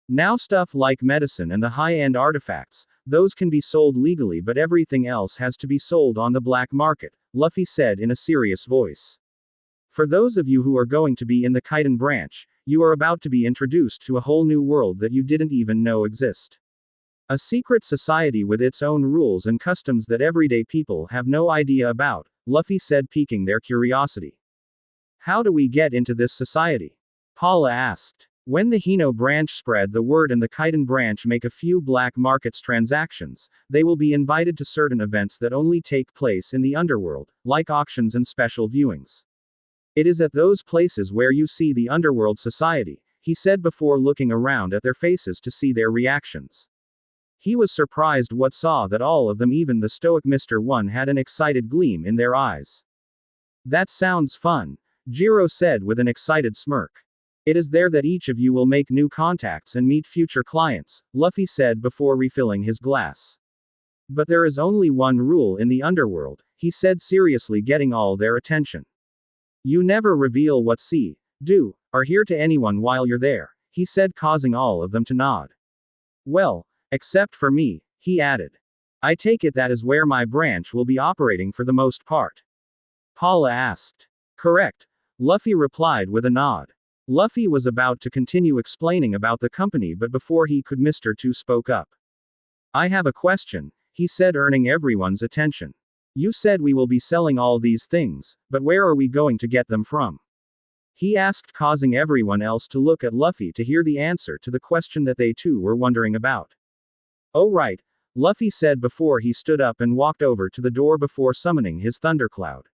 Now stuff like medicine and the high-end artifacts, those can be sold legally, but everything else has to be sold on the black market, Luffy said in a serious voice. For those of you who are going to be in the Chitin branch, you are about to be introduced to a whole new world that you didn't even know exist. A secret society with its own rules and customs that everyday people have no idea about, Luffy said, piquing their curiosity. How do we get into this society? Paula asked. When the Hino branch spread the word and the Chitin branch make a few black markets transactions, they will be invited to certain events that only take place in the underworld, like auctions and special viewings. It is at those places where you see the underworld society, he said before looking around at their faces to see their reactions. He was surprised what saw that all of them, even the stoic Mr. 1, had an excited gleam in their eyes. That sounds fun, Jiro said with an excited smirk. It is there that each of you will make new contacts and meet future clients, Luffy said before refilling his glass. But there is only one rule in the underworld, he said seriously, getting all their attention. You never reveal what see, do, or hear to anyone while you're there, he said, causing all of them to nod. Well, except for me, he added. I take it that is where my branch will be operating for the most part. Paula asked. Correct, Luffy replied with a nod. Luffy was about to continue explaining about the company, but before he could, Mr. 2 spoke up. I have a question, he said, earning everyone's attention. You said we will be selling all these things, but where are we going to get them from? He asked, causing everyone else to look at Luffy to hear the answer to the question that they too were wondering about. Oh right, Luffy said before he stood up and walked over to the door before summoning his thundercloud.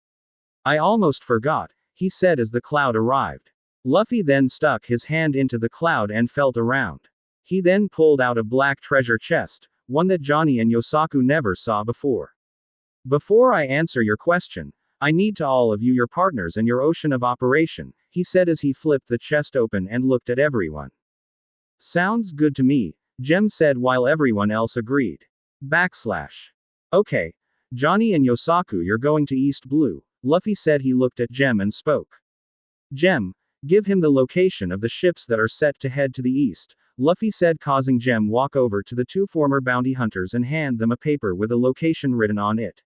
I almost forgot, he said as the cloud arrived. Luffy then stuck his hand into the cloud and felt around. He then pulled out a black treasure chest, one that Johnny and Yosaku never saw before. Before I answer your question, I need to all of you, your partners and your ocean of operation, he said as he flipped the chest open and looked at everyone. Sounds good to me, Gem said while everyone else agreed. Okay. Johnny and Yosaku, you're going to East Blue, Luffy said. He looked at Gem and spoke. Gem, give him the location of the ships that are set to head to the east, Luffy said, causing Gem walk over to the two former bounty hunters and hand them a paper with a location written on it.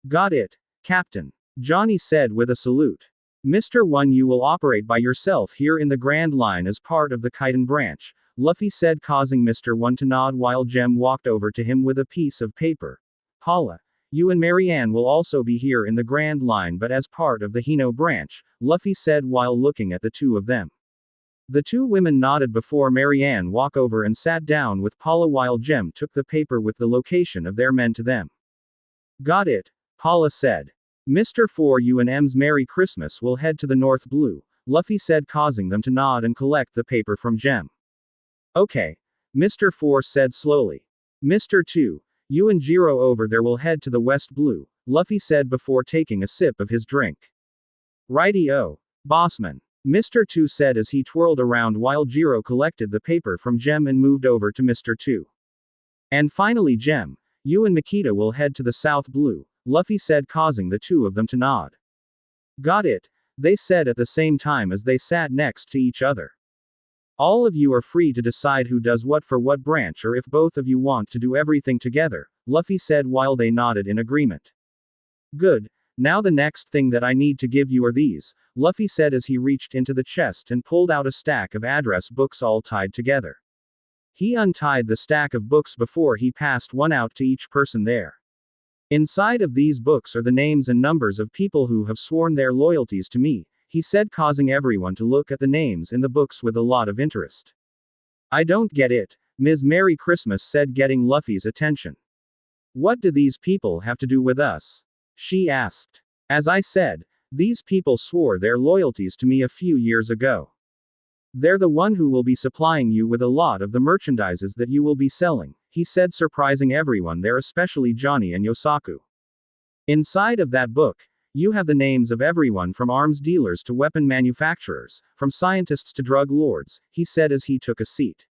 Got it, Captain, Johnny said with a salute. Mr. 1, you will operate by yourself here in the Grand Line as part of the Chitin branch, Luffy said, causing Mr. 1 to nod while Gem walked over to him with a piece of paper. Paula, you and Marianne will also be here in the Grand Line, but as part of the Hino branch, Luffy said while looking at the two of them. The two women nodded before Marianne walked over and sat down with Paula while Gem took the paper with the location of their men to them. Got it, Paula said. Mr. 4, you and M's Merry Christmas will head to the North Blue, Luffy said, causing them to nod and collect the paper from Gem. Okay, Mr. 4 said slowly. Mr. 2, you and Jiro over there will head to the West Blue, Luffy said before taking a sip of his drink. Righty-o, bossman, Mr. 2 said as he twirled around while Jiro collected the paper from Gem and moved over to Mr. 2. And finally, Gem, you and Makita will head to the South Blue, Luffy said, causing the two of them to nod. Got it, they said at the same time as they sat next to each other. All of you are free to decide who does what for what branch, or if both of you want to do everything together, Luffy said while they nodded in agreement. Good, now the next thing that I need to give you are these, Luffy said as he reached into the chest and pulled out a stack of address books all tied together. He untied the stack of books before he passed one out to each person there. Inside of these books are the names and numbers of people who have sworn their loyalties to me, he said, causing everyone to look at the names in the books with a lot of interest. I don't get it, Ms. Merry Christmas said, getting Luffy's attention. What do these people have to do with us? She asked. As I said, these people swore their loyalties to me a few years ago. They're the one who will be supplying you with a lot of the merchandises that you will be selling, he said, surprising everyone there, especially Johnny and Yosaku. Inside of that book, you have the names of everyone from arms dealers to weapon manufacturers, from scientists to drug lords, he said as he took a seat.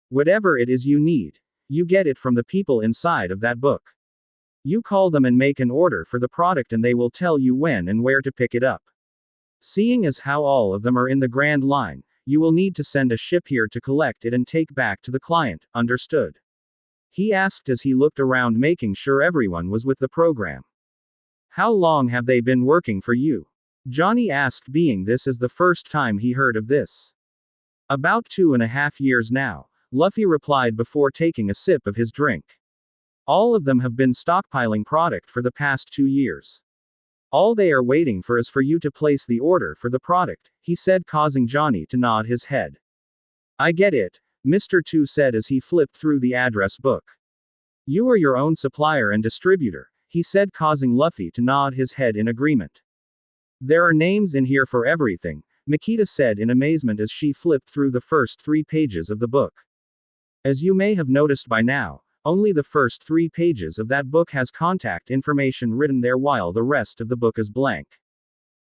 Whatever it is you need, you get it from the people inside of that book. You call them and make an order for the product and they will tell you when and where to pick it up. Seeing as how all of them are in the Grand Line, you will need to send a ship here to collect it and take back to the client, understood? He asked as he looked around, making sure everyone was with the program. How long have they been working for you? Johnny asked, being this is the first time he heard of this. About 2.5 years now, Luffy replied before taking a sip of his drink. All of them have been stockpiling product for the past 2 years. All they are waiting for is for you to place the order for the product, he said, causing Johnny to nod his head. I get it, Mr. 2 said as he flipped through the address book. You are your own supplier and distributor, he said, causing Luffy to nod his head in agreement. There are names in here for everything, Makita said in amazement as she flipped through the first 3 pages of the book. As you may have noticed by now, only the first 3 pages of that book has contact information written there while the rest of the book is blank.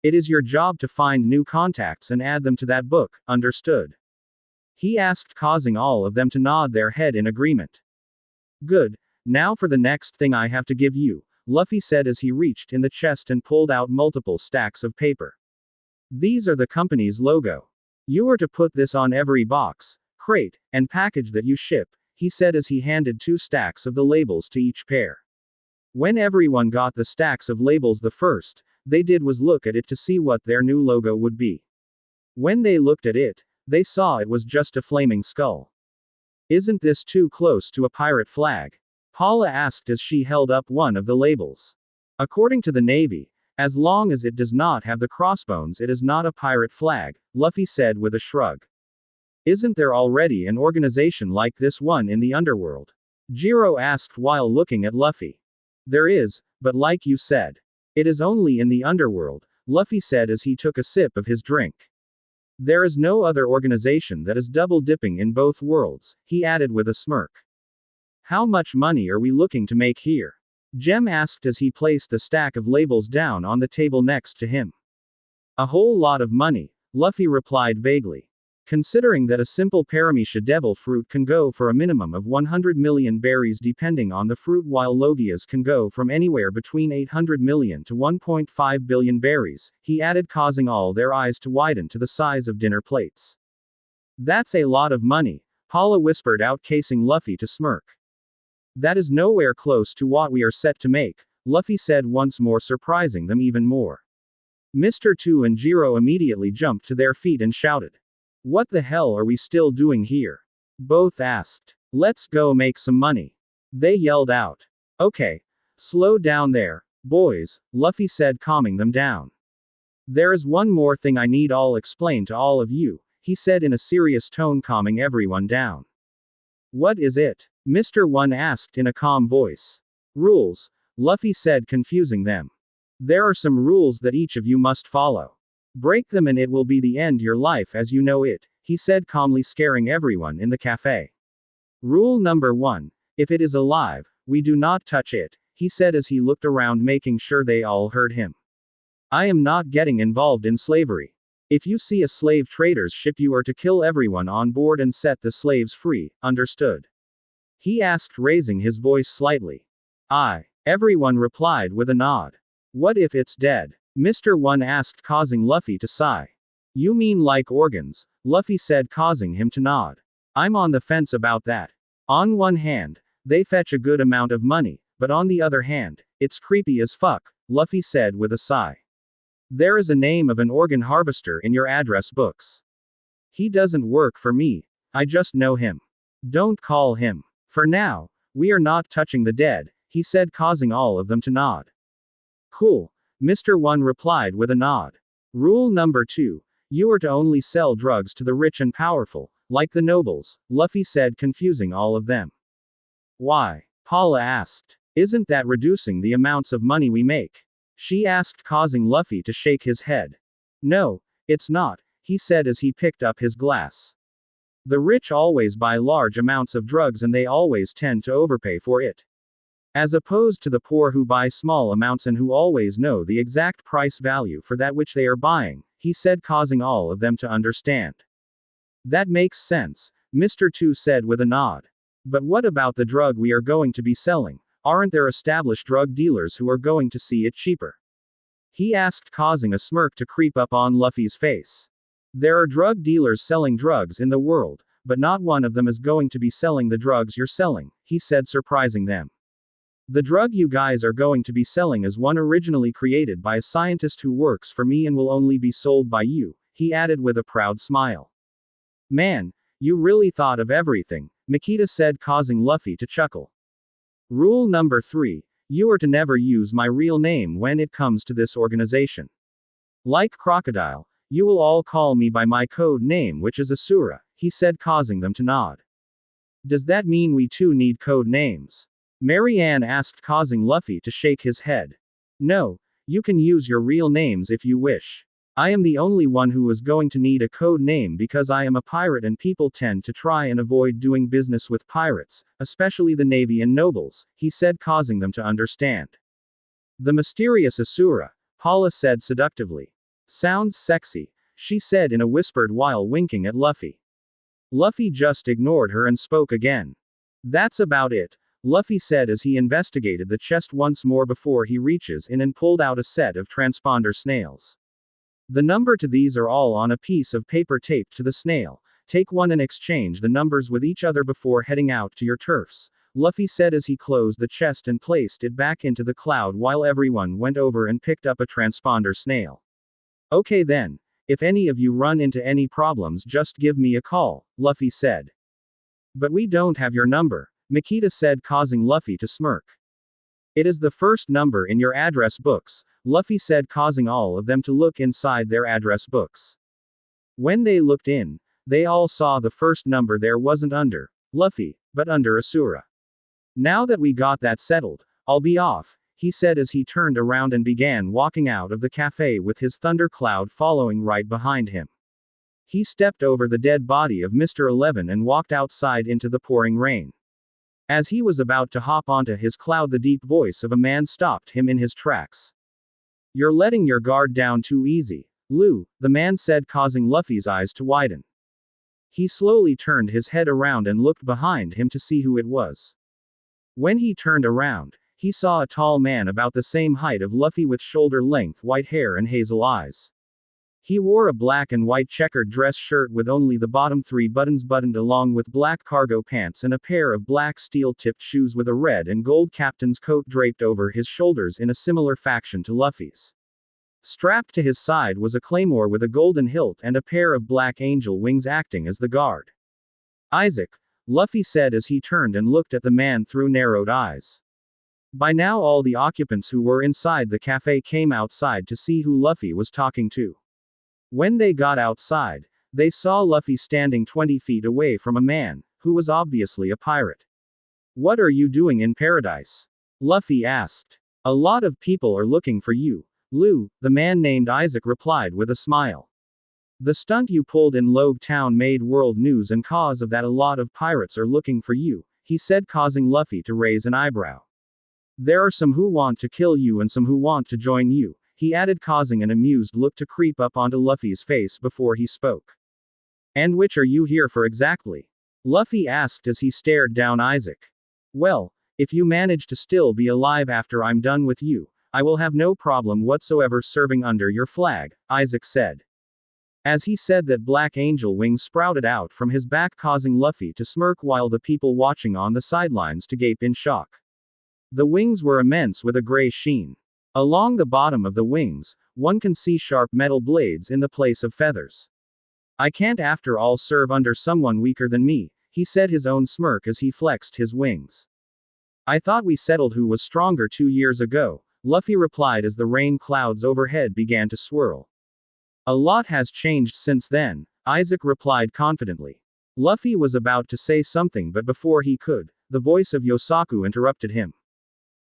It is your job to find new contacts and add them to that book, understood? He asked, causing all of them to nod their head in agreement. Good, now for the next thing I have to give you, Luffy said as he reached in the chest and pulled out multiple stacks of paper. These are the company's logo. You are to put this on every box, crate, and package that you ship, he said as he handed 2 stacks of the labels to each pair. When everyone got the stacks of labels, the first they did was look at it to see what their new logo would be. When they looked at it, they saw it was just a flaming skull. Isn't this too close to a pirate flag? Paula asked as she held up one of the labels. According to the Navy, as long as it does not have the crossbones, it is not a pirate flag, Luffy said with a shrug. Isn't there already an organization like this one in the underworld? Jiro asked while looking at Luffy. There is, but like you said, it is only in the underworld, Luffy said as he took a sip of his drink. There is no other organization that is double dipping in both worlds, he added with a smirk. How much money are we looking to make here? Jem asked as he placed the stack of labels down on the table next to him. A whole lot of money, Luffy replied vaguely. Considering that a simple paramecia devil fruit can go for a minimum of 100 million berries depending on the fruit, while logias can go from anywhere between 800 million to 1.5 billion berries, he added, causing all their eyes to widen to the size of dinner plates. That's a lot of money, Paula whispered out, casing Luffy to smirk. That is nowhere close to what we are set to make, Luffy said, once more surprising them even more. Mr. 2 and Jiro immediately jumped to their feet and shouted. What the hell are we still doing here? Both asked. Let's go make some money. They yelled out. Okay. Slow down there, boys, Luffy said, calming them down. There is one more thing I need all explain to all of you, he said in a serious tone, calming everyone down. What is it? Mr. 1 asked in a calm voice. Rules, Luffy said, confusing them. There are some rules that each of you must follow. Break them and it will be the end your life as you know it, he said calmly, scaring everyone in the cafe. Rule number 1. If it is alive, we do not touch it, he said as he looked around, making sure they all heard him. I am not getting involved in slavery. If you see a slave trader's ship, you are to kill everyone on board and set the slaves free, understood? He asked, raising his voice slightly. Aye. Everyone replied with a nod. What if it's dead? Mr. 1 asked, causing Luffy to sigh. You mean like organs? Luffy said, causing him to nod. I'm on the fence about that. On one hand, they fetch a good amount of money, but on the other hand, it's creepy as fuck, Luffy said with a sigh. There is a name of an organ harvester in your address books. He doesn't work for me, I just know him. Don't call him. For now, we are not touching the dead, he said, causing all of them to nod. Cool. Mr. One replied with a nod. Rule number 2. You are to only sell drugs to the rich and powerful, like the nobles, Luffy said, confusing all of them. Why? Paula asked. Isn't that reducing the amounts of money we make? She asked, causing Luffy to shake his head. No, it's not, he said as he picked up his glass. The rich always buy large amounts of drugs and they always tend to overpay for it. As opposed to the poor who buy small amounts and who always know the exact price value for that which they are buying, he said, causing all of them to understand. That makes sense, Mr. Two said with a nod. But what about the drug we are going to be selling? Aren't there established drug dealers who are going to see it cheaper? He asked, causing a smirk to creep up on Luffy's face. There are drug dealers selling drugs in the world, but not one of them is going to be selling the drugs you're selling, he said, surprising them. The drug you guys are going to be selling is one originally created by a scientist who works for me and will only be sold by you, he added with a proud smile. Man, you really thought of everything, Makita said, causing Luffy to chuckle. Rule number 3. You are to never use my real name when it comes to this organization. Like Crocodile, you will all call me by my code name, which is Asura, he said, causing them to nod. Does that mean we too need code names? Marianne asked, causing Luffy to shake his head. No, you can use your real names if you wish. I am the only one who is going to need a code name because I am a pirate and people tend to try and avoid doing business with pirates, especially the navy and nobles, he said, causing them to understand. The mysterious Asura, Paula said seductively. Sounds sexy, she said in a whisper while winking at Luffy. Luffy just ignored her and spoke again. That's about it, Luffy said as he investigated the chest once more before he reaches in and pulled out a set of transponder snails. The number to these are all on a piece of paper taped to the snail. Take one and exchange the numbers with each other before heading out to your turfs, Luffy said as he closed the chest and placed it back into the cloud while everyone went over and picked up a transponder snail. Okay then, if any of you run into any problems just give me a call, Luffy said. But we don't have your number, Makita said, causing Luffy to smirk. It is the first number in your address books, Luffy said, causing all of them to look inside their address books. When they looked in, they all saw the first number there wasn't under Luffy, but under Asura. Now that we got that settled, I'll be off, he said as he turned around and began walking out of the cafe with his thundercloud following right behind him. He stepped over the dead body of Mr. 11 and walked outside into the pouring rain. As he was about to hop onto his cloud, the deep voice of a man stopped him in his tracks. You're letting your guard down too easy, Lou, the man said, causing Luffy's eyes to widen. He slowly turned his head around and looked behind him to see who it was. When he turned around, he saw a tall man about the same height of Luffy with shoulder-length white hair and hazel eyes. He wore a black and white checkered dress shirt with only the bottom 3 buttons buttoned along with black cargo pants and a pair of black steel-tipped shoes with a red and gold captain's coat draped over his shoulders in a similar fashion to Luffy's. Strapped to his side was a claymore with a golden hilt and a pair of black angel wings acting as the guard. Isaac, Luffy said as he turned and looked at the man through narrowed eyes. By now all the occupants who were inside the cafe came outside to see who Luffy was talking to. When they got outside, they saw Luffy standing 20 feet away from a man, who was obviously a pirate. What are you doing in paradise? Luffy asked. A lot of people are looking for you, Lou, the man named Isaac replied with a smile. The stunt you pulled in Logue Town made world news and cause of that a lot of pirates are looking for you, he said, causing Luffy to raise an eyebrow. There are some who want to kill you and some who want to join you, he added, causing an amused look to creep up onto Luffy's face before he spoke. And which are you here for exactly? Luffy asked as he stared down Isaac. Well, if you manage to still be alive after I'm done with you, I will have no problem whatsoever serving under your flag, Isaac said. As he said that, black angel wings sprouted out from his back, causing Luffy to smirk while the people watching on the sidelines to gape in shock. The wings were immense with a gray sheen. Along the bottom of the wings, one can see sharp metal blades in the place of feathers. I can't after all serve under someone weaker than me, he said, his own smirk as he flexed his wings. I thought we settled who was stronger 2 years ago, Luffy replied as the rain clouds overhead began to swirl. A lot has changed since then, Isaac replied confidently. Luffy was about to say something, but before he could, the voice of Yosaku interrupted him.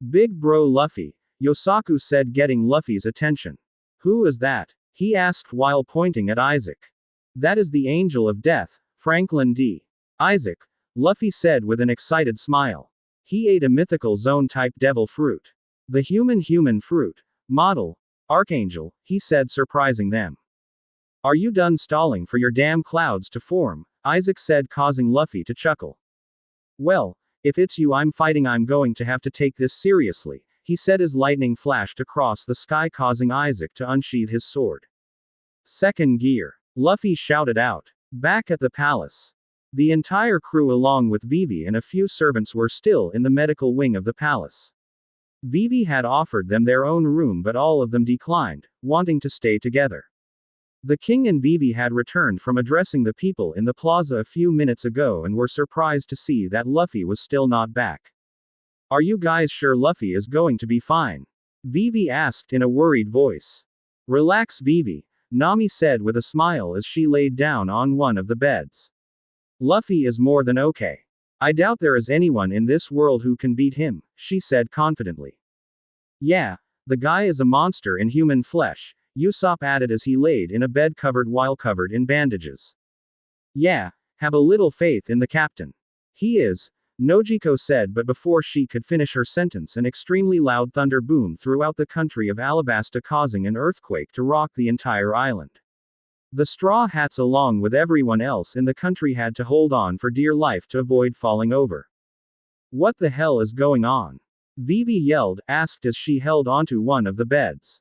Big bro Luffy, Yosaku said, getting Luffy's attention. Who is that? He asked while pointing at Isaac. That is the Angel of Death, Franklin D. Isaac, Luffy said with an excited smile. He ate a mythical zone-type devil fruit. The human fruit. Model. Archangel, he said, surprising them. Are you done stalling for your damn clouds to form? Isaac said, causing Luffy to chuckle. Well, if it's you I'm fighting, I'm going to have to take this seriously, he said as lightning flashed across the sky, causing Isaac to unsheath his sword. Second gear. Luffy shouted out. Back at the palace. The entire crew along with Vivi and a few servants were still in the medical wing of the palace. Vivi had offered them their own room, but all of them declined, wanting to stay together. The king and Vivi had returned from addressing the people in the plaza a few minutes ago and were surprised to see that Luffy was still not back. Are you guys sure Luffy is going to be fine? Vivi asked in a worried voice. Relax, Vivi, Nami said with a smile as she laid down on one of the beds. Luffy is more than okay. I doubt there is anyone in this world who can beat him, she said confidently. Yeah, the guy is a monster in human flesh, Usopp added as he laid in a bed while covered in bandages. Yeah, have a little faith in the captain. He is, Nojiko said, but before she could finish her sentence, an extremely loud thunder boomed throughout the country of Alabasta, causing an earthquake to rock the entire island. The Straw Hats along with everyone else in the country had to hold on for dear life to avoid falling over. What the hell is going on? Vivi yelled, asked as she held onto one of the beds.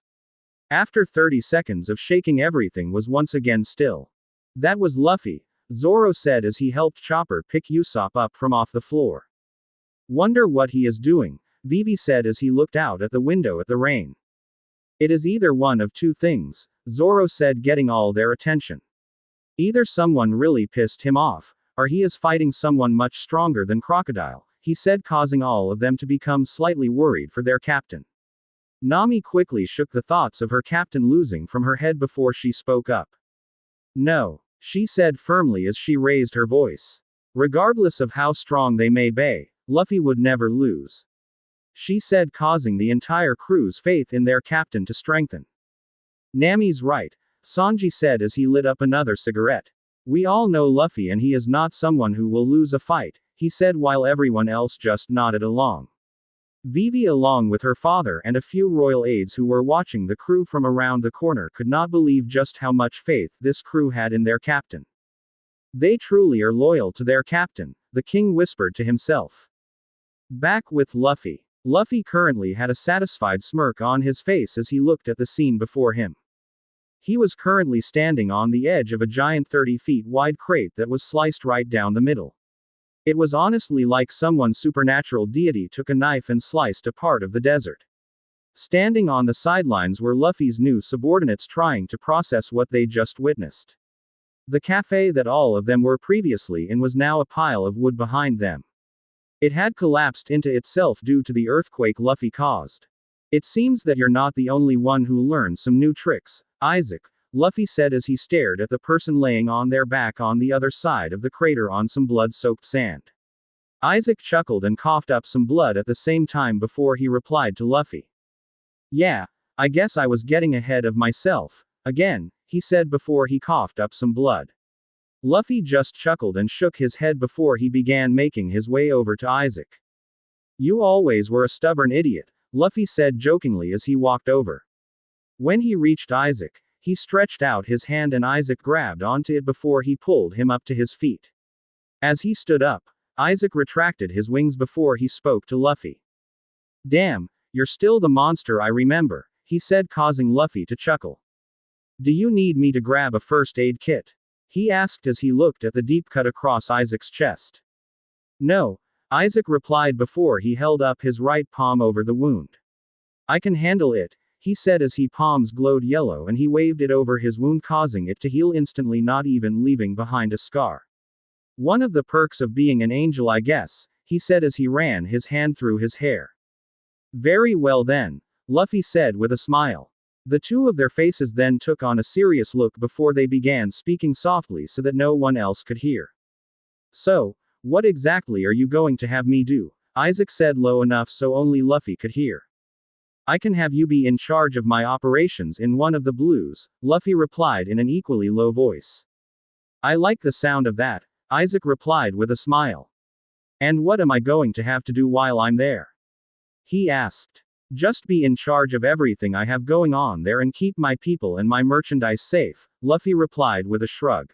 After 30 seconds of shaking, everything was once again still. That was Luffy, Zoro said as he helped Chopper pick Usopp up from off the floor. Wonder what he is doing, Vivi said as he looked out at the window at the rain. It is either one of two things, Zoro said, getting all their attention. Either someone really pissed him off, or he is fighting someone much stronger than Crocodile, he said, causing all of them to become slightly worried for their captain. Nami quickly shook the thoughts of her captain losing from her head before she spoke up. No, she said firmly as she raised her voice. Regardless of how strong they may be, Luffy would never lose. She said, causing the entire crew's faith in their captain to strengthen. Nami's right, Sanji said as he lit up another cigarette. We all know Luffy and he is not someone who will lose a fight, he said while everyone else just nodded along. Vivi, along with her father and a few royal aides who were watching the crew from around the corner, could not believe just how much faith this crew had in their captain. They truly are loyal to their captain, the king whispered to himself. Back with Luffy. Luffy currently had a satisfied smirk on his face as he looked at the scene before him. He was currently standing on the edge of a giant 30 feet wide crate that was sliced right down the middle. It was honestly like someone supernatural deity took a knife and sliced a part of the desert. Standing on the sidelines were Luffy's new subordinates trying to process what they just witnessed. The cafe that all of them were previously in was now a pile of wood behind them. It had collapsed into itself due to the earthquake Luffy caused. It seems that you're not the only one who learned some new tricks, Isaac, Luffy said as he stared at the person laying on their back on the other side of the crater on some blood-soaked sand. Isaac chuckled and coughed up some blood at the same time before he replied to Luffy. Yeah, I guess I was getting ahead of myself, again, he said before he coughed up some blood. Luffy just chuckled and shook his head before he began making his way over to Isaac. You always were a stubborn idiot, Luffy said jokingly as he walked over. When he reached Isaac, he stretched out his hand and Isaac grabbed onto it before he pulled him up to his feet. As he stood up, Isaac retracted his wings before he spoke to Luffy. Damn, you're still the monster I remember, he said, causing Luffy to chuckle. Do you need me to grab a first aid kit? He asked as he looked at the deep cut across Isaac's chest. No, Isaac replied before he held up his right palm over the wound. I can handle it, he said as his palms glowed yellow and he waved it over his wound, causing it to heal instantly, not even leaving behind a scar. One of the perks of being an angel, I guess, he said as he ran his hand through his hair. Very well then, Luffy said with a smile. The two of their faces then took on a serious look before they began speaking softly so that no one else could hear. So, what exactly are you going to have me do? Isaac said low enough so only Luffy could hear. I can have you be in charge of my operations in one of the blues, Luffy replied in an equally low voice. I like the sound of that, Isaac replied with a smile. And what am I going to have to do while I'm there? He asked. Just be in charge of everything I have going on there and keep my people and my merchandise safe, Luffy replied with a shrug.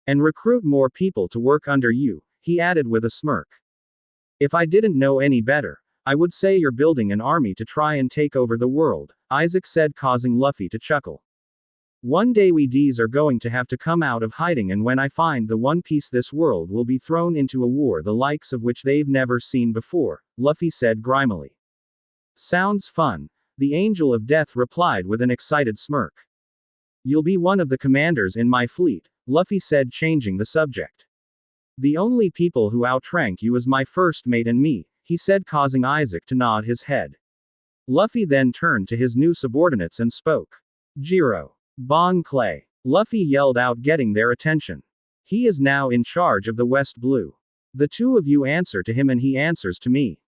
And recruit more people to work under you, he added with a smirk. If I didn't know any better, I would say you're building an army to try and take over the world, Isaac said, causing Luffy to chuckle. One day we Ds are going to have to come out of hiding, and when I find the One Piece, this world will be thrown into a war the likes of which they've never seen before, Luffy said grimily. Sounds fun, the Angel of Death replied with an excited smirk. You'll be one of the commanders in my fleet, Luffy said, changing the subject. The only people who outrank you is my first mate and me, he said, causing Isaac to nod his head. Luffy then turned to his new subordinates and spoke. Jiro. Bon Clay. Luffy yelled out, getting their attention. He is now in charge of the West Blue. The two of you answer to him and he answers to me.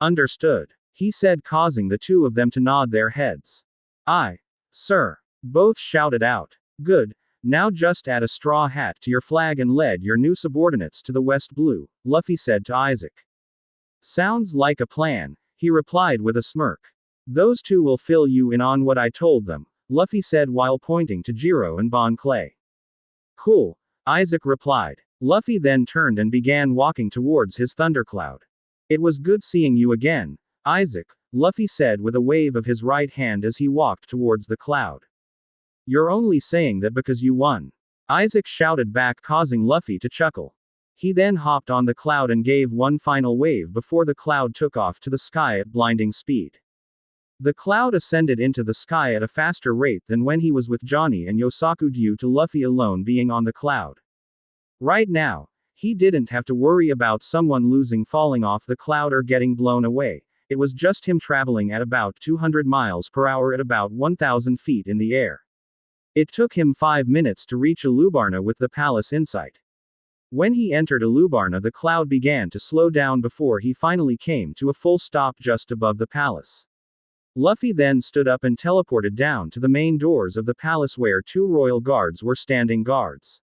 Understood, he said, causing the two of them to nod their heads. Aye, sir. Both shouted out. Good, now just add a straw hat to your flag and lead your new subordinates to the West Blue, Luffy said to Isaac. Sounds like a plan, he replied with a smirk. Those two will fill you in on what I told them, Luffy said while pointing to Jiro and Bon Clay. Cool, Isaac replied. Luffy then turned and began walking towards his thundercloud. It was good seeing you again, Isaac, Luffy said with a wave of his right hand as he walked towards the cloud. You're only saying that because you won, Isaac shouted back, causing Luffy to chuckle. He then hopped on the cloud and gave one final wave before the cloud took off to the sky at blinding speed. The cloud ascended into the sky at a faster rate than when he was with Johnny and Yosaku, due to Luffy alone being on the cloud. Right now, he didn't have to worry about someone losing, falling off the cloud, or getting blown away. It was just him traveling at about 200 miles per hour at about 1,000 feet in the air. It took him 5 minutes to reach Alubarna with the palace in sight. When he entered Alubarna, the cloud began to slow down before he finally came to a full stop just above the palace. Luffy then stood up and teleported down to the main doors of the palace where two royal guards were standing guards.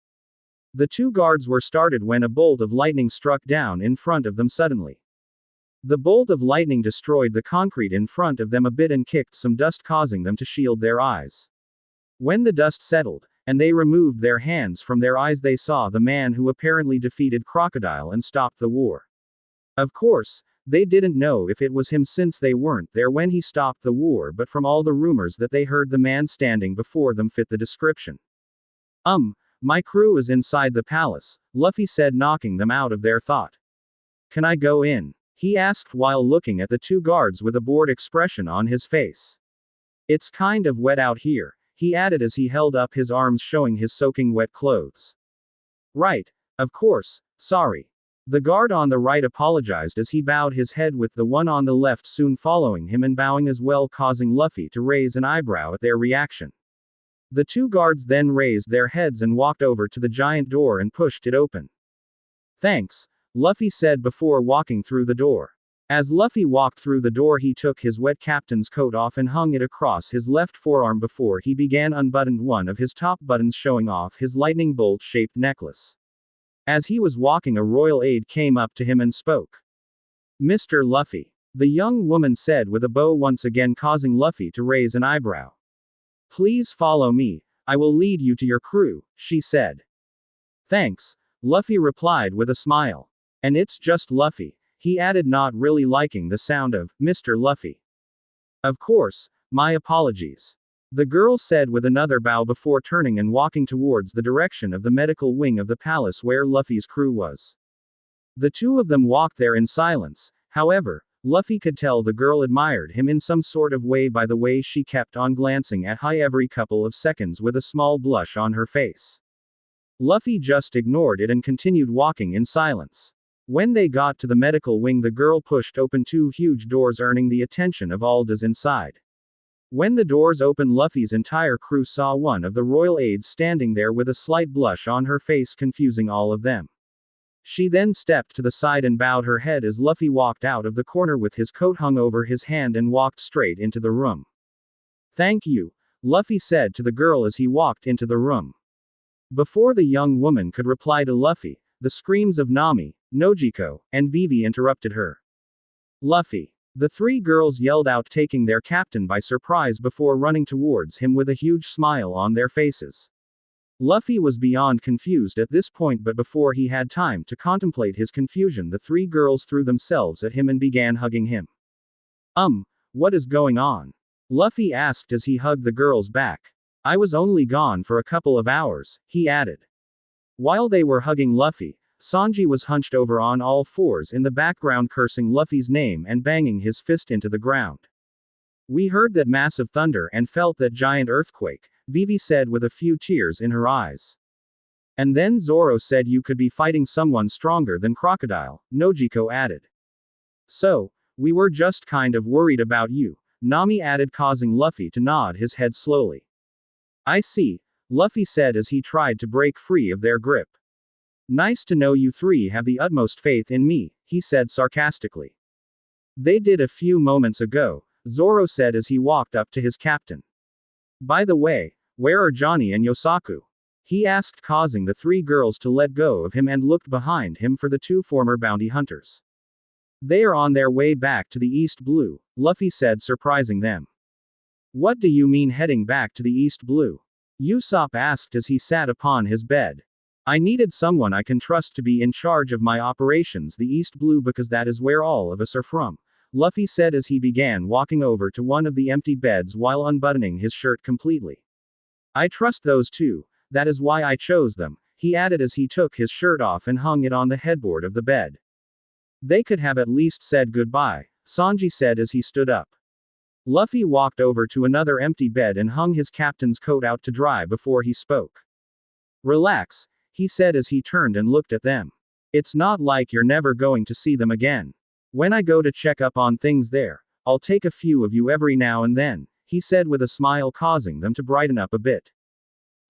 The two guards were startled when a bolt of lightning struck down in front of them suddenly. The bolt of lightning destroyed the concrete in front of them a bit and kicked some dust, causing them to shield their eyes. When the dust settled, and they removed their hands from their eyes, they saw the man who apparently defeated Crocodile and stopped the war. Of course, they didn't know if it was him since they weren't there when he stopped the war, but from all the rumors that they heard, the man standing before them fit the description. My crew is inside the palace, Luffy said, knocking them out of their thought. Can I go in? He asked while looking at the two guards with a bored expression on his face. It's kind of wet out here, he added as he held up his arms showing his soaking wet clothes. Right, of course, sorry. The guard on the right apologized as he bowed his head, with the one on the left soon following him and bowing as well, causing Luffy to raise an eyebrow at their reaction. The two guards then raised their heads and walked over to the giant door and pushed it open. Thanks, Luffy said before walking through the door. As Luffy walked through the door, he took his wet captain's coat off and hung it across his left forearm before he began unbuttoned one of his top buttons, showing off his lightning bolt-shaped necklace. As he was walking, a royal aide came up to him and spoke. Mr. Luffy, the young woman said with a bow, once again causing Luffy to raise an eyebrow. Please follow me, I will lead you to your crew, she said. Thanks, Luffy replied with a smile. And it's just Luffy, he added, not really liking the sound of Mr. Luffy. Of course, my apologies, the girl said with another bow before turning and walking towards the direction of the medical wing of the palace where Luffy's crew was. The two of them walked there in silence. However, Luffy could tell the girl admired him in some sort of way by the way she kept on glancing at him every couple of seconds with a small blush on her face. Luffy just ignored it and continued walking in silence. When they got to the medical wing, the girl pushed open two huge doors, earning the attention of all those inside. When the doors opened, Luffy's entire crew saw one of the royal aides standing there with a slight blush on her face, confusing all of them. She then stepped to the side and bowed her head as Luffy walked out of the corner with his coat hung over his hand and walked straight into the room. "Thank you," Luffy said to the girl as he walked into the room. Before the young woman could reply to Luffy, the screams of Nami, Nojiko, and Vivi interrupted her. "Luffy!" The three girls yelled out, taking their captain by surprise before running towards him with a huge smile on their faces. Luffy was beyond confused at this point, but before he had time to contemplate his confusion, the three girls threw themselves at him and began hugging him. What is going on?" Luffy asked as he hugged the girls back. "I was only gone for a couple of hours," he added. While they were hugging Luffy, Sanji was hunched over on all fours in the background, cursing Luffy's name and banging his fist into the ground. "We heard that massive thunder and felt that giant earthquake," Vivi said with a few tears in her eyes. "And then Zoro said you could be fighting someone stronger than Crocodile," Nojiko added. "So, we were just kind of worried about you," Nami added, causing Luffy to nod his head slowly. "I see," Luffy said as he tried to break free of their grip. "Nice to know you three have the utmost faith in me," he said sarcastically. "They did a few moments ago," Zoro said as he walked up to his captain. "By the way, where are Johnny and Yosaku?" he asked, causing the three girls to let go of him and looked behind him for the two former bounty hunters. "They are on their way back to the East Blue," Luffy said, surprising them. "What do you mean heading back to the East Blue?" Usopp asked as he sat upon his bed. "I needed someone I can trust to be in charge of my operations, the East Blue, because that is where all of us are from," Luffy said as he began walking over to one of the empty beds while unbuttoning his shirt completely. "I trust those two, that is why I chose them," he added as he took his shirt off and hung it on the headboard of the bed. "They could have at least said goodbye," Sanji said as he stood up. Luffy walked over to another empty bed and hung his captain's coat out to dry before he spoke. "Relax," he said as he turned and looked at them. "It's not like you're never going to see them again. When I go to check up on things there, I'll take a few of you every now and then," he said with a smile, causing them to brighten up a bit.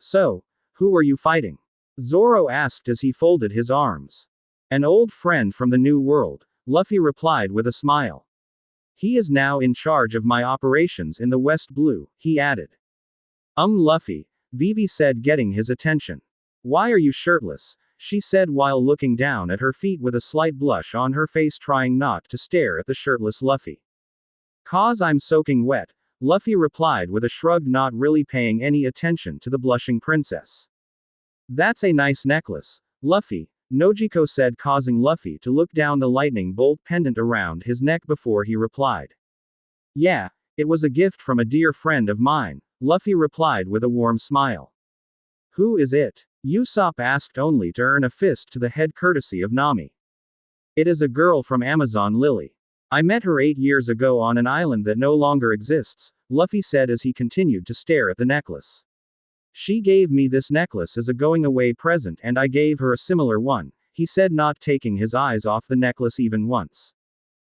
"So, who are you fighting?" Zoro asked as he folded his arms. "An old friend from the New World," Luffy replied with a smile. "He is now in charge of my operations in the West Blue," he added. Luffy," Vivi said, getting his attention. "Why are you shirtless?" she said while looking down at her feet with a slight blush on her face, trying not to stare at the shirtless Luffy. "'Cause I'm soaking wet," Luffy replied with a shrug, not really paying any attention to the blushing princess. "That's a nice necklace, Luffy," Nojiko said, causing Luffy to look down the lightning bolt pendant around his neck before he replied. "Yeah, it was a gift from a dear friend of mine," Luffy replied with a warm smile. "Who is it?" Usopp asked, only to earn a fist to the head courtesy of Nami. "It is a girl from Amazon Lily. I met her 8 years ago on an island that no longer exists," Luffy said as he continued to stare at the necklace. "She gave me this necklace as a going-away present and I gave her a similar one," he said, not taking his eyes off the necklace even once.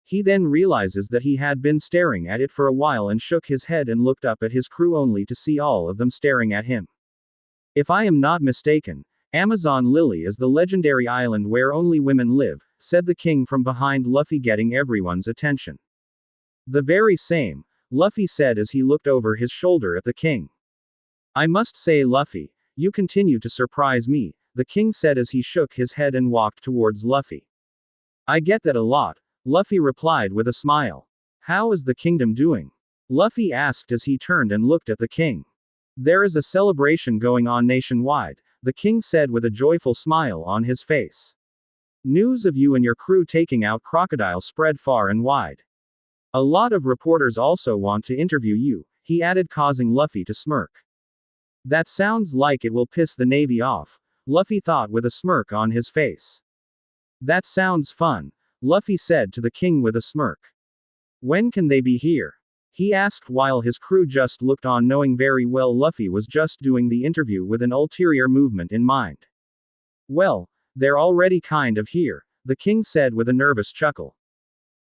He then realizes that he had been staring at it for a while and shook his head and looked up at his crew only to see all of them staring at him. "If I am not mistaken, Amazon Lily is the legendary island where only women live," said the king from behind Luffy, getting everyone's attention. "The very same," Luffy said as he looked over his shoulder at the king. "I must say, Luffy, you continue to surprise me," the king said as he shook his head and walked towards Luffy. "I get that a lot," Luffy replied with a smile. "How is the kingdom doing?" Luffy asked as he turned and looked at the king. "There is a celebration going on nationwide," the king said with a joyful smile on his face. "News of you and your crew taking out Crocodile spread far and wide. A lot of reporters also want to interview you," he added, causing Luffy to smirk. "That sounds like it will piss the Navy off," Luffy thought with a smirk on his face. "That sounds fun," Luffy said to the king with a smirk. "When can they be here?" he asked while his crew just looked on, knowing very well Luffy was just doing the interview with an ulterior movement in mind. Well, they're already kind of here, the king said with a nervous chuckle.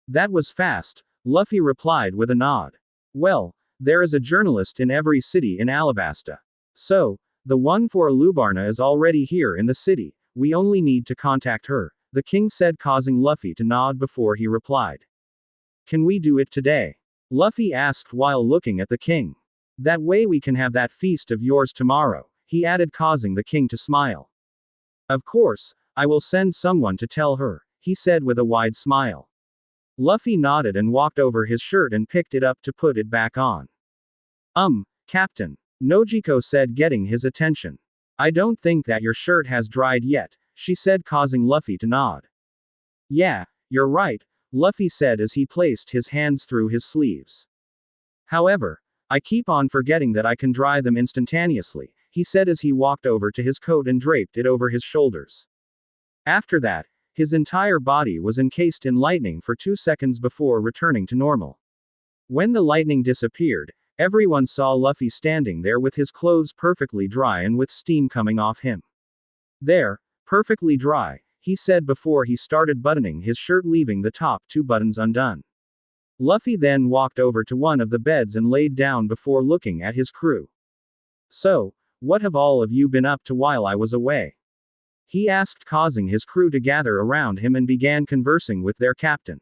That was fast, Luffy replied with a nod. Well, there is a journalist in every city in Alabasta. So, the one for Alubarna is already here in the city, we only need to contact her, the king said, causing Luffy to nod before he replied. Can we do it today? Luffy asked while looking at the king. That way we can have that feast of yours tomorrow, he added, causing the king to smile. Of course, I will send someone to tell her, he said with a wide smile. Luffy nodded and walked over his shirt and picked it up to put it back on. Captain, Nojiko said, getting his attention. I don't think that your shirt has dried yet, she said, causing Luffy to nod. Yeah, you're right, Luffy said as he placed his hands through his sleeves. However, I keep on forgetting that I can dry them instantaneously, he said as he walked over to his coat and draped it over his shoulders. After that, his entire body was encased in lightning for 2 seconds before returning to normal. When the lightning disappeared, everyone saw Luffy standing there with his clothes perfectly dry and with steam coming off him. There, perfectly dry, he said before he started buttoning his shirt, leaving the top 2 buttons undone. Luffy then walked over to one of the beds and laid down before looking at his crew. So, what have all of you been up to while I was away? He asked, causing his crew to gather around him and began conversing with their captain.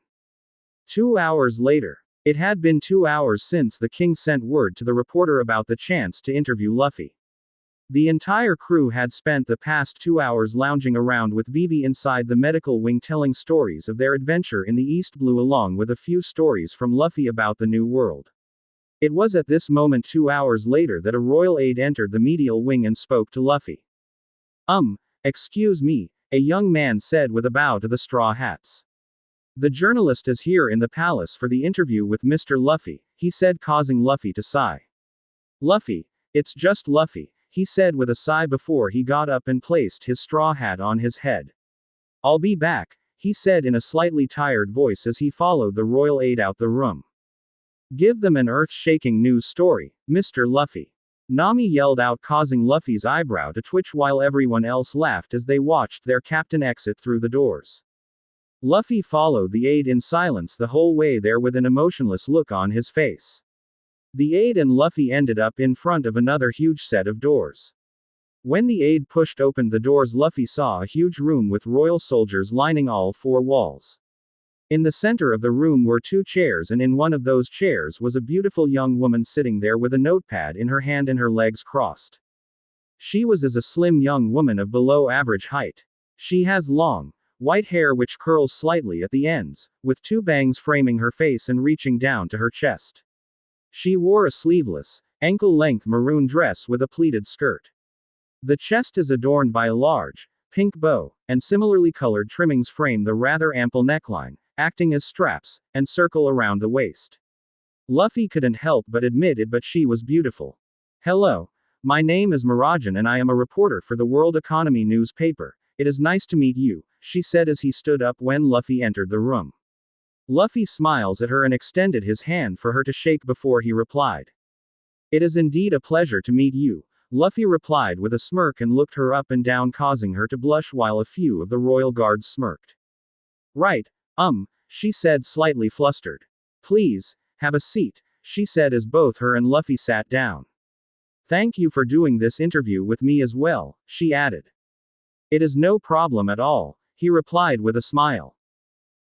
2 hours later. It had been 2 hours since the king sent word to the reporter about the chance to interview Luffy. The entire crew had spent the past 2 hours lounging around with Vivi inside the medical wing, telling stories of their adventure in the East Blue along with a few stories from Luffy about the New World. It was at this moment 2 hours later that a royal aide entered the medial wing and spoke to Luffy. Excuse me, a young man said with a bow to the Straw Hats. The journalist is here in the palace for the interview with Mr. Luffy, he said, causing Luffy to sigh. Luffy, it's just Luffy, he said with a sigh before he got up and placed his straw hat on his head. I'll be back, he said in a slightly tired voice as he followed the royal aide out the room. Give them an earth-shaking news story, Mr. Luffy. Nami yelled out, causing Luffy's eyebrow to twitch while everyone else laughed as they watched their captain exit through the doors. Luffy followed the aide in silence the whole way there with an emotionless look on his face. The aide and Luffy ended up in front of another huge set of doors. When the aide pushed open the doors, Luffy saw a huge room with royal soldiers lining all 4 walls. In the center of the room were 2 chairs, and in one of those chairs was a beautiful young woman sitting there with a notepad in her hand and her legs crossed. She was a slim young woman of below average height. She has long, white hair which curls slightly at the ends, with 2 bangs framing her face and reaching down to her chest. She wore a sleeveless, ankle-length maroon dress with a pleated skirt. The chest is adorned by a large, pink bow, and similarly colored trimmings frame the rather ample neckline, acting as straps, and circle around the waist. Luffy couldn't help but admit it, but she was beautiful. Hello, my name is Mirajan and I am a reporter for the World Economy newspaper. It is nice to meet you, she said as he stood up when Luffy entered the room. Luffy smiles at her and extended his hand for her to shake before he replied. It is indeed a pleasure to meet you, Luffy replied with a smirk and looked her up and down, causing her to blush while a few of the royal guards smirked. Right, she said, slightly flustered. Please, have a seat, she said as both her and Luffy sat down. Thank you for doing this interview with me as well, she added. It is no problem at all, he replied with a smile.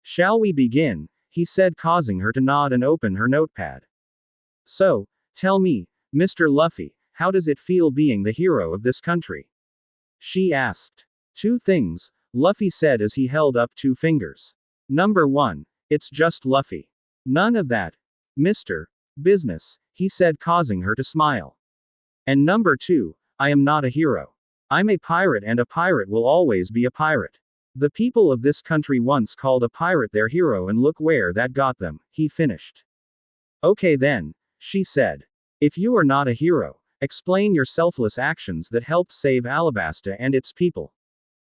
Shall we begin? He said, causing her to nod and open her notepad. So, tell me, Mr. Luffy, how does it feel being the hero of this country? She asked. 2 things, Luffy said as he held up 2 fingers. Number 1, it's just Luffy. None of that, Mr. Business, he said, causing her to smile. And number 2, I am not a hero. I'm a pirate, and a pirate will always be a pirate. The people of this country once called a pirate their hero, and look where that got them, he finished. Okay then, she said. If you are not a hero, explain your selfless actions that helped save Alabasta and its people.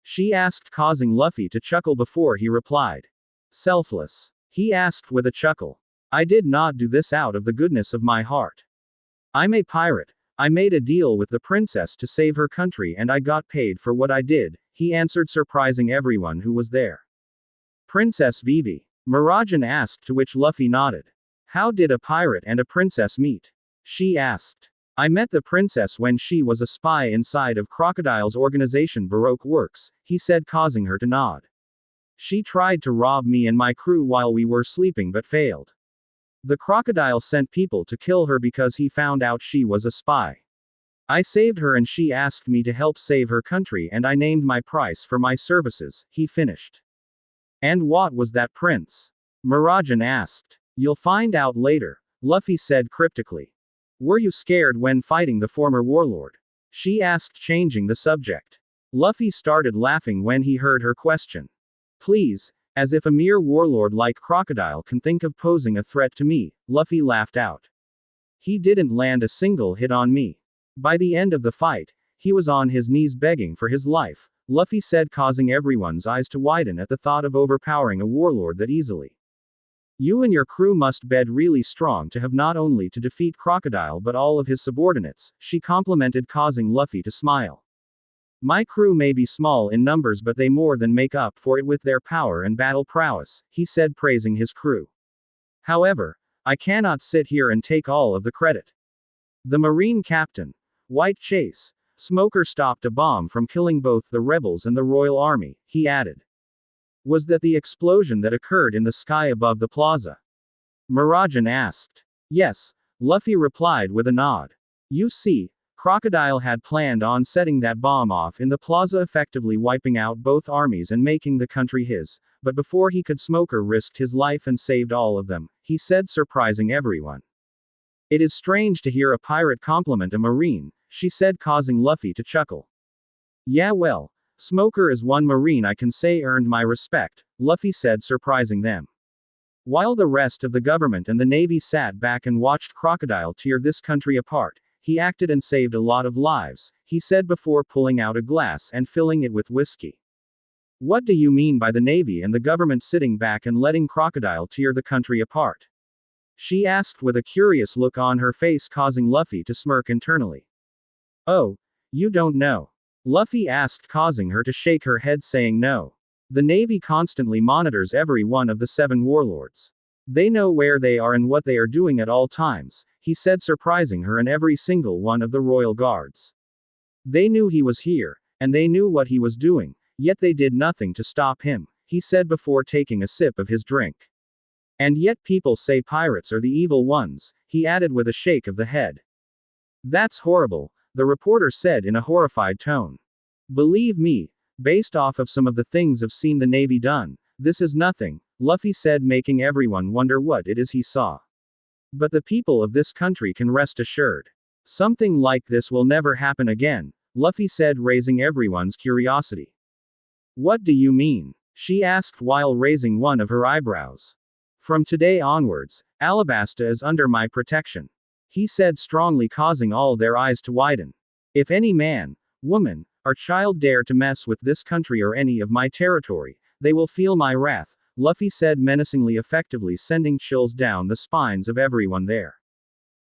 She asked, causing Luffy to chuckle before he replied. Selfless? He asked with a chuckle. I did not do this out of the goodness of my heart. I'm a pirate. I made a deal with the princess to save her country and I got paid for what I did, he answered, surprising everyone who was there. Princess Vivi. Mirajan asked, to which Luffy nodded. How did a pirate and a princess meet? She asked. I met the princess when she was a spy inside of Crocodile's organization Baroque Works, he said, causing her to nod. She tried to rob me and my crew while we were sleeping but failed. The crocodile sent people to kill her because he found out she was a spy. I saved her and she asked me to help save her country and I named my price for my services, he finished. And what was that prince? Mirajan asked. You'll find out later, Luffy said cryptically. Were you scared when fighting the former warlord? She asked, changing the subject. Luffy started laughing when he heard her question. Please, as if a mere warlord like Crocodile can think of posing a threat to me, Luffy laughed out. He didn't land a single hit on me. By the end of the fight, he was on his knees begging for his life, Luffy said, causing everyone's eyes to widen at the thought of overpowering a warlord that easily. You and your crew must be really strong to have not only to defeat Crocodile but all of his subordinates, she complimented, causing Luffy to smile. My crew may be small in numbers but they more than make up for it with their power and battle prowess, he said, praising his crew. However, I cannot sit here and take all of the credit. The Marine captain, White Chase, Smoker, stopped a bomb from killing both the rebels and the Royal Army, he added. Was that the explosion that occurred in the sky above the plaza? Mirajan asked. Yes, Luffy replied with a nod. You see, Crocodile had planned on setting that bomb off in the plaza, effectively wiping out both armies and making the country his, but before he could, Smoker risked his life and saved all of them, he said, surprising everyone. It is strange to hear a pirate compliment a Marine, she said, causing Luffy to chuckle. Yeah, well, Smoker is one Marine I can say earned my respect, Luffy said, surprising them. While the rest of the government and the Navy sat back and watched Crocodile tear this country apart, he acted and saved a lot of lives, he said before pulling out a glass and filling it with whiskey. What do you mean by the Navy and the government sitting back and letting Crocodile tear the country apart? She asked with a curious look on her face, causing Luffy to smirk internally. Oh, you don't know? Luffy asked, causing her to shake her head, saying no. The Navy constantly monitors every one of the 7 warlords. They know where they are and what they are doing at all times, he said, surprising her and every single one of the royal guards. They knew he was here, and they knew what he was doing, yet they did nothing to stop him, he said before taking a sip of his drink. And yet people say pirates are the evil ones, he added with a shake of the head. That's horrible, the reporter said in a horrified tone. Believe me, based off of some of the things I've seen the Navy done, this is nothing, Luffy said, making everyone wonder what it is he saw. But the people of this country can rest assured. Something like this will never happen again, Luffy said, raising everyone's curiosity. What do you mean? She asked while raising one of her eyebrows. From today onwards, Alabasta is under my protection, he said strongly, causing all their eyes to widen. If any man, woman, or child dare to mess with this country or any of my territory, they will feel my wrath, Luffy said menacingly, effectively sending chills down the spines of everyone there.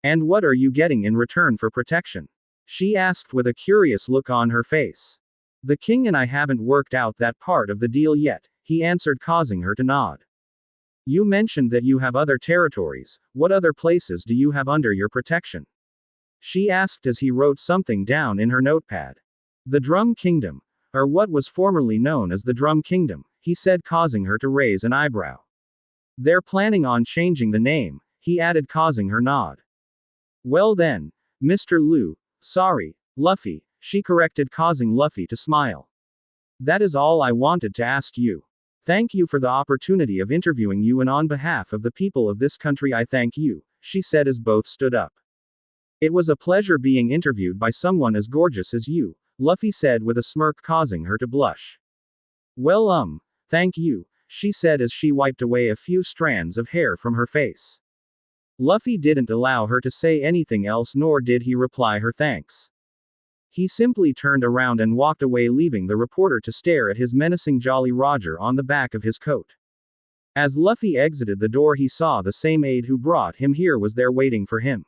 And what are you getting in return for protection? She asked with a curious look on her face. The king and I haven't worked out that part of the deal yet, he answered, causing her to nod. You mentioned that you have other territories, what other places do you have under your protection? She asked as he wrote something down in her notepad. The Drum Kingdom, or what was formerly known as the Drum Kingdom, he said, causing her to raise an eyebrow. They're planning on changing the name, he added, causing her nod. Well then, Mr. Lu, sorry, Luffy, she corrected, causing Luffy to smile. That is all I wanted to ask you. Thank you for the opportunity of interviewing you, and on behalf of the people of this country I thank you, she said as both stood up. It was a pleasure being interviewed by someone as gorgeous as you, Luffy said with a smirk, causing her to blush. Well, thank you, she said as she wiped away a few strands of hair from her face. Luffy didn't allow her to say anything else, nor did he reply her thanks. He simply turned around and walked away, leaving the reporter to stare at his menacing Jolly Roger on the back of his coat. As Luffy exited the door, he saw the same aide who brought him here was there waiting for him.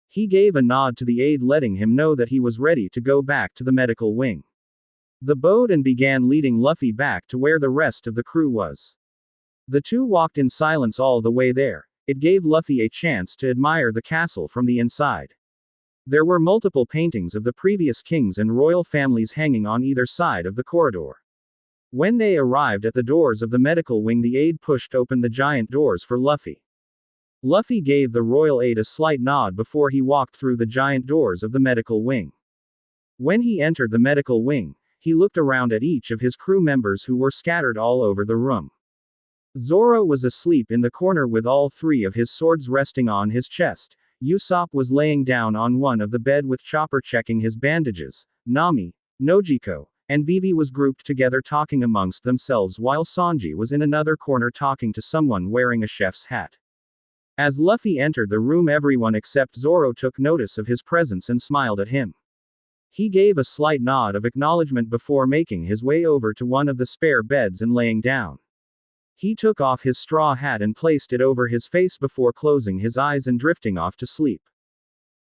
He gave a nod to the aide, letting him know that he was ready to go back to the medical wing. the boat and began leading Luffy back to where the rest of the crew was. The two walked in silence all the way there. It gave Luffy a chance to admire the castle from the inside. There were multiple paintings of the previous kings and royal families hanging on either side of the corridor. When they arrived at the doors of the medical wing, the aide pushed open the giant doors for Luffy. Luffy gave the royal aide a slight nod before he walked through the giant doors of the medical wing. When he entered the medical wing, he looked around at each of his crew members who were scattered all over the room. Zoro was asleep in the corner with all three of his swords resting on his chest. Usopp was laying down on one of the bed with Chopper checking his bandages. Nami, Nojiko, and Vivi was grouped together talking amongst themselves while Sanji was in another corner talking to someone wearing a chef's hat. As Luffy entered the room, everyone except Zoro took notice of his presence and smiled at him. He gave a slight nod of acknowledgement before making his way over to one of the spare beds and laying down. He took off his straw hat and placed it over his face before closing his eyes and drifting off to sleep.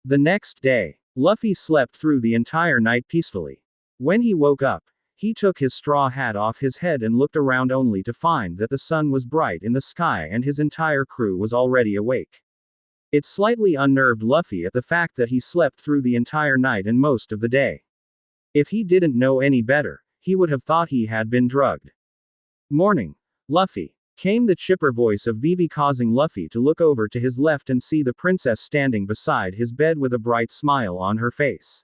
The next day, Luffy slept through the entire night peacefully. When he woke up, he took his straw hat off his head and looked around only to find that the sun was bright in the sky and his entire crew was already awake. It slightly unnerved Luffy at the fact that he slept through the entire night and most of the day. If he didn't know any better, he would have thought he had been drugged. Morning, Luffy, came the chipper voice of Vivi, causing Luffy to look over to his left and see the princess standing beside his bed with a bright smile on her face.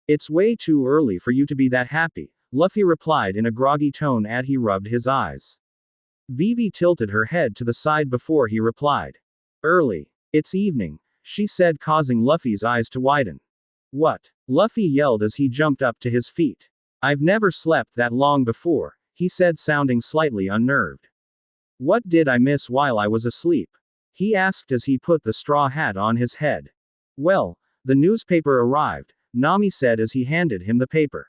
It's way too early for you to be that happy, Luffy replied in a groggy tone as he rubbed his eyes. Vivi tilted her head to the side before he replied. Early. It's evening, she said, causing Luffy's eyes to widen. What? Luffy yelled as he jumped up to his feet. I've never slept that long before, he said, sounding slightly unnerved. What did I miss while I was asleep? He asked as he put the straw hat on his head. Well, the newspaper arrived, Nami said as he handed him the paper.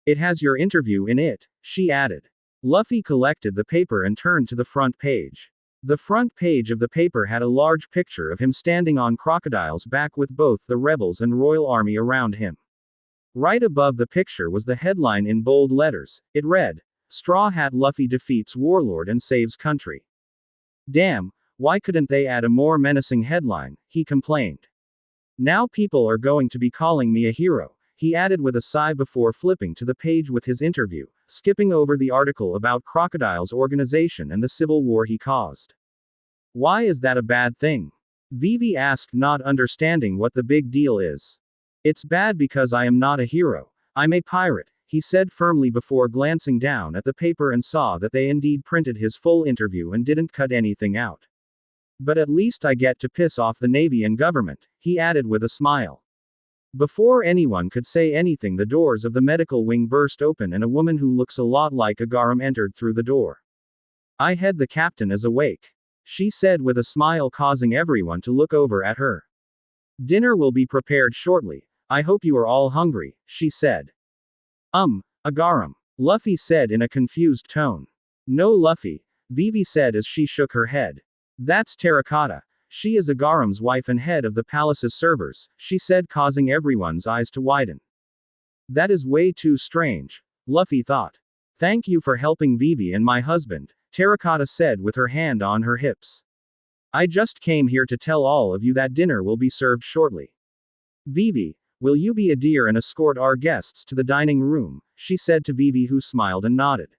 It has your interview in it, she added. Luffy collected the paper and turned to the front page. The front page of the paper had a large picture of him standing on Crocodile's back with both the rebels and royal army around him. Right above the picture was the headline in bold letters. It read, Straw Hat Luffy defeats Warlord and saves country. Damn, why couldn't they add a more menacing headline, he complained. Now people are going to be calling me a hero, he added with a sigh before flipping to the page with his interview, skipping over the article about Crocodile's organization and the civil war he caused. Why is that a bad thing? Vivi asked, not understanding what the big deal is. It's bad because I am not a hero, I'm a pirate, he said firmly before glancing down at the paper and saw that they indeed printed his full interview and didn't cut anything out. But at least I get to piss off the Navy and government, he added with a smile. Before anyone could say anything, the doors of the medical wing burst open and a woman who looks a lot like Agaram entered through the door. I head the captain is awake, she said with a smile, causing everyone to look over at her. Dinner will be prepared shortly, I hope you are all hungry, she said. Agaram, Luffy said in a confused tone. No Luffy, Vivi said as she shook her head. That's Terracotta. She is Agaram's wife and head of the palace's servers, she said, causing everyone's eyes to widen. That is way too strange, Luffy thought. Thank you for helping Vivi and my husband, Terracotta said with her hand on her hips. I just came here to tell all of you that dinner will be served shortly. Vivi, will you be a dear and escort our guests to the dining room, she said to Vivi, who smiled and nodded.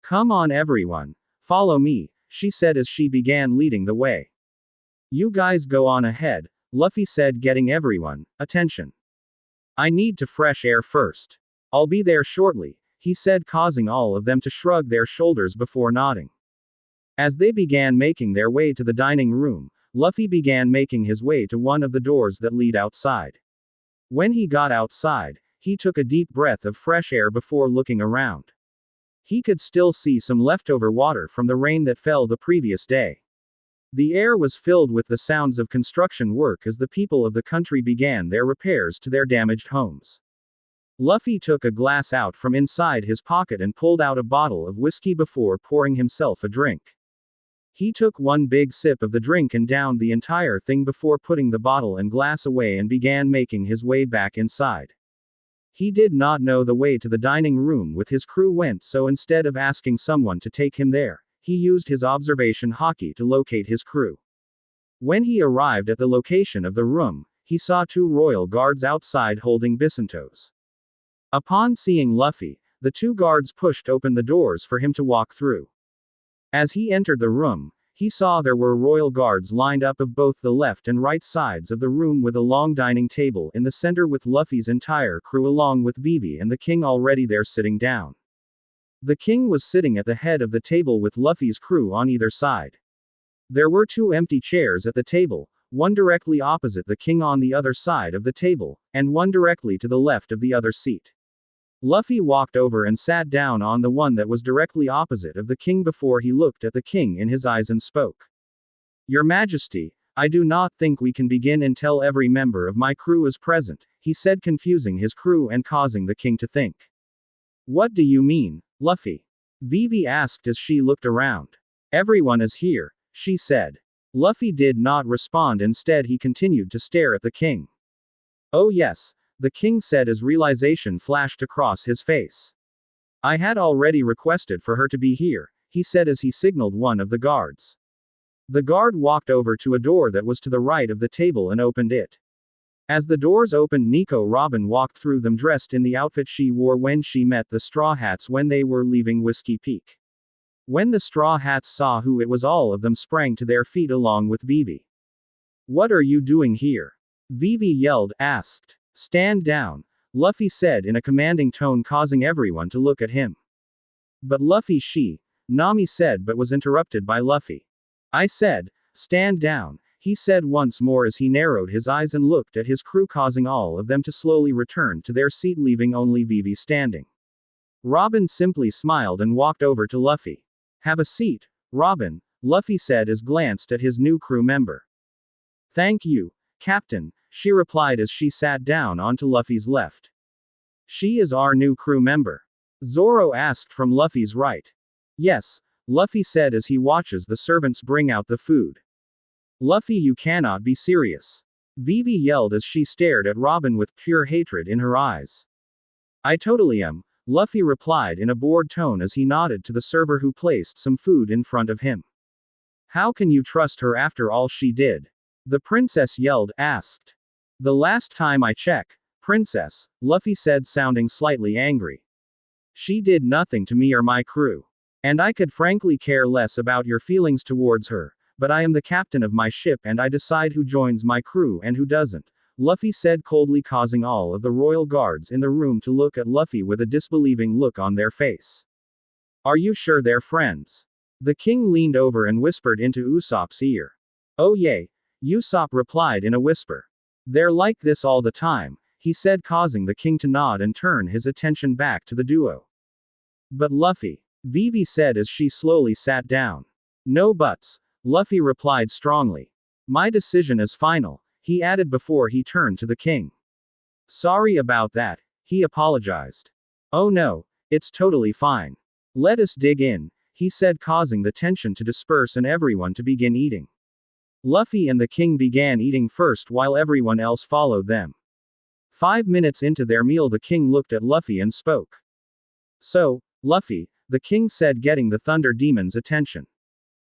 Come on everyone, follow me, she said as she began leading the way. You guys go on ahead, Luffy said, getting everyone attention. I need to fresh air first. I'll be there shortly, he said, causing all of them to shrug their shoulders before nodding. As they began making their way to the dining room, Luffy began making his way to one of the doors that lead outside. When he got outside, he took a deep breath of fresh air before looking around. He could still see some leftover water from the rain that fell the previous day. The air was filled with the sounds of construction work as the people of the country began their repairs to their damaged homes. Luffy took a glass out from inside his pocket and pulled out a bottle of whiskey before pouring himself a drink. He took one big sip of the drink and downed the entire thing before putting the bottle and glass away and began making his way back inside. He did not know the way to the dining room with his crew went, so instead of asking someone to take him there, he used his observation hockey to locate his crew. When he arrived at the location of the room, he saw two royal guards outside holding bicentos. Upon seeing Luffy, the two guards pushed open the doors for him to walk through. As he entered the room, he saw there were royal guards lined up of both the left and right sides of the room with a long dining table in the center with Luffy's entire crew along with Vivi and the king already there sitting down. The king was sitting at the head of the table with Luffy's crew on either side. There were two empty chairs at the table, one directly opposite the king on the other side of the table, and one directly to the left of the other seat. Luffy walked over and sat down on the one that was directly opposite of the king before he looked at the king in his eyes and spoke. "Your Majesty, I do not think we can begin until every member of my crew is present," he said, confusing his crew and causing the king to think. "What do you mean, Luffy?" Vivi asked as she looked around. "Everyone is here," she said. Luffy did not respond, instead he continued to stare at the king. "Oh yes," the king said as realization flashed across his face. "I had already requested for her to be here," he said as he signaled one of the guards. The guard walked over to a door that was to the right of the table and opened it. As the doors opened, Nico Robin walked through them dressed in the outfit she wore when she met the Straw Hats when they were leaving Whiskey Peak. When the Straw Hats saw who it was, all of them sprang to their feet along with Vivi. "What are you doing here?" Vivi yelled, asked. "Stand down," Luffy said in a commanding tone, causing everyone to look at him. "But Luffy," Nami said, but was interrupted by Luffy. "I said, stand down," he said once more as he narrowed his eyes and looked at his crew, causing all of them to slowly return to their seat, leaving only Vivi standing. Robin simply smiled and walked over to Luffy. "Have a seat, Robin," Luffy said as glanced at his new crew member. "Thank you, Captain," she replied as she sat down onto Luffy's left. "She is our new crew member?" Zoro asked from Luffy's right. "Yes," Luffy said as he watches the servants bring out the food. "Luffy, you cannot be serious," Vivi yelled as she stared at Robin with pure hatred in her eyes. "I totally am," Luffy replied in a bored tone as he nodded to the server who placed some food in front of him. "How can you trust her after all she did?" the princess yelled, asked. "The last time I check, Princess," Luffy said, sounding slightly angry. "She did nothing to me or my crew. And I could frankly care less about your feelings towards her, but I am the captain of my ship and I decide who joins my crew and who doesn't," Luffy said coldly, causing all of the royal guards in the room to look at Luffy with a disbelieving look on their face. "Are you sure they're friends?" The king leaned over and whispered into Usopp's ear. "Oh yeah," Usopp replied in a whisper. "They're like this all the time," he said, causing the king to nod and turn his attention back to the duo. "But Luffy," Vivi said as she slowly sat down. "No buts," Luffy replied strongly. "My decision is final," he added before he turned to the king. "Sorry about that," he apologized. "Oh no, it's totally fine. Let us dig in," he said, causing the tension to disperse and everyone to begin eating. Luffy and the king began eating first while everyone else followed them. 5 minutes into their meal, the king looked at Luffy and spoke. "So, Luffy," the king said, getting the Thunder Demon's attention.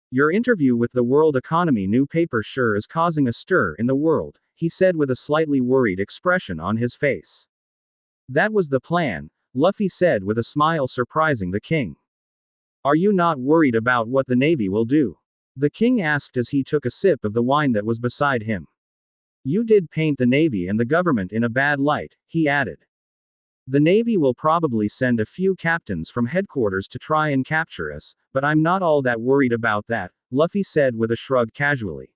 "Your interview with the World Economy new paper sure is causing a stir in the world," he said with a slightly worried expression on his face. "That was the plan," Luffy said with a smile, surprising the king. "Are you not worried about what the Navy will do?" the king asked as he took a sip of the wine that was beside him. "You did paint the Navy and the government in a bad light," he added. "The Navy will probably send a few captains from headquarters to try and capture us, but I'm not all that worried about that," Luffy said with a shrug casually.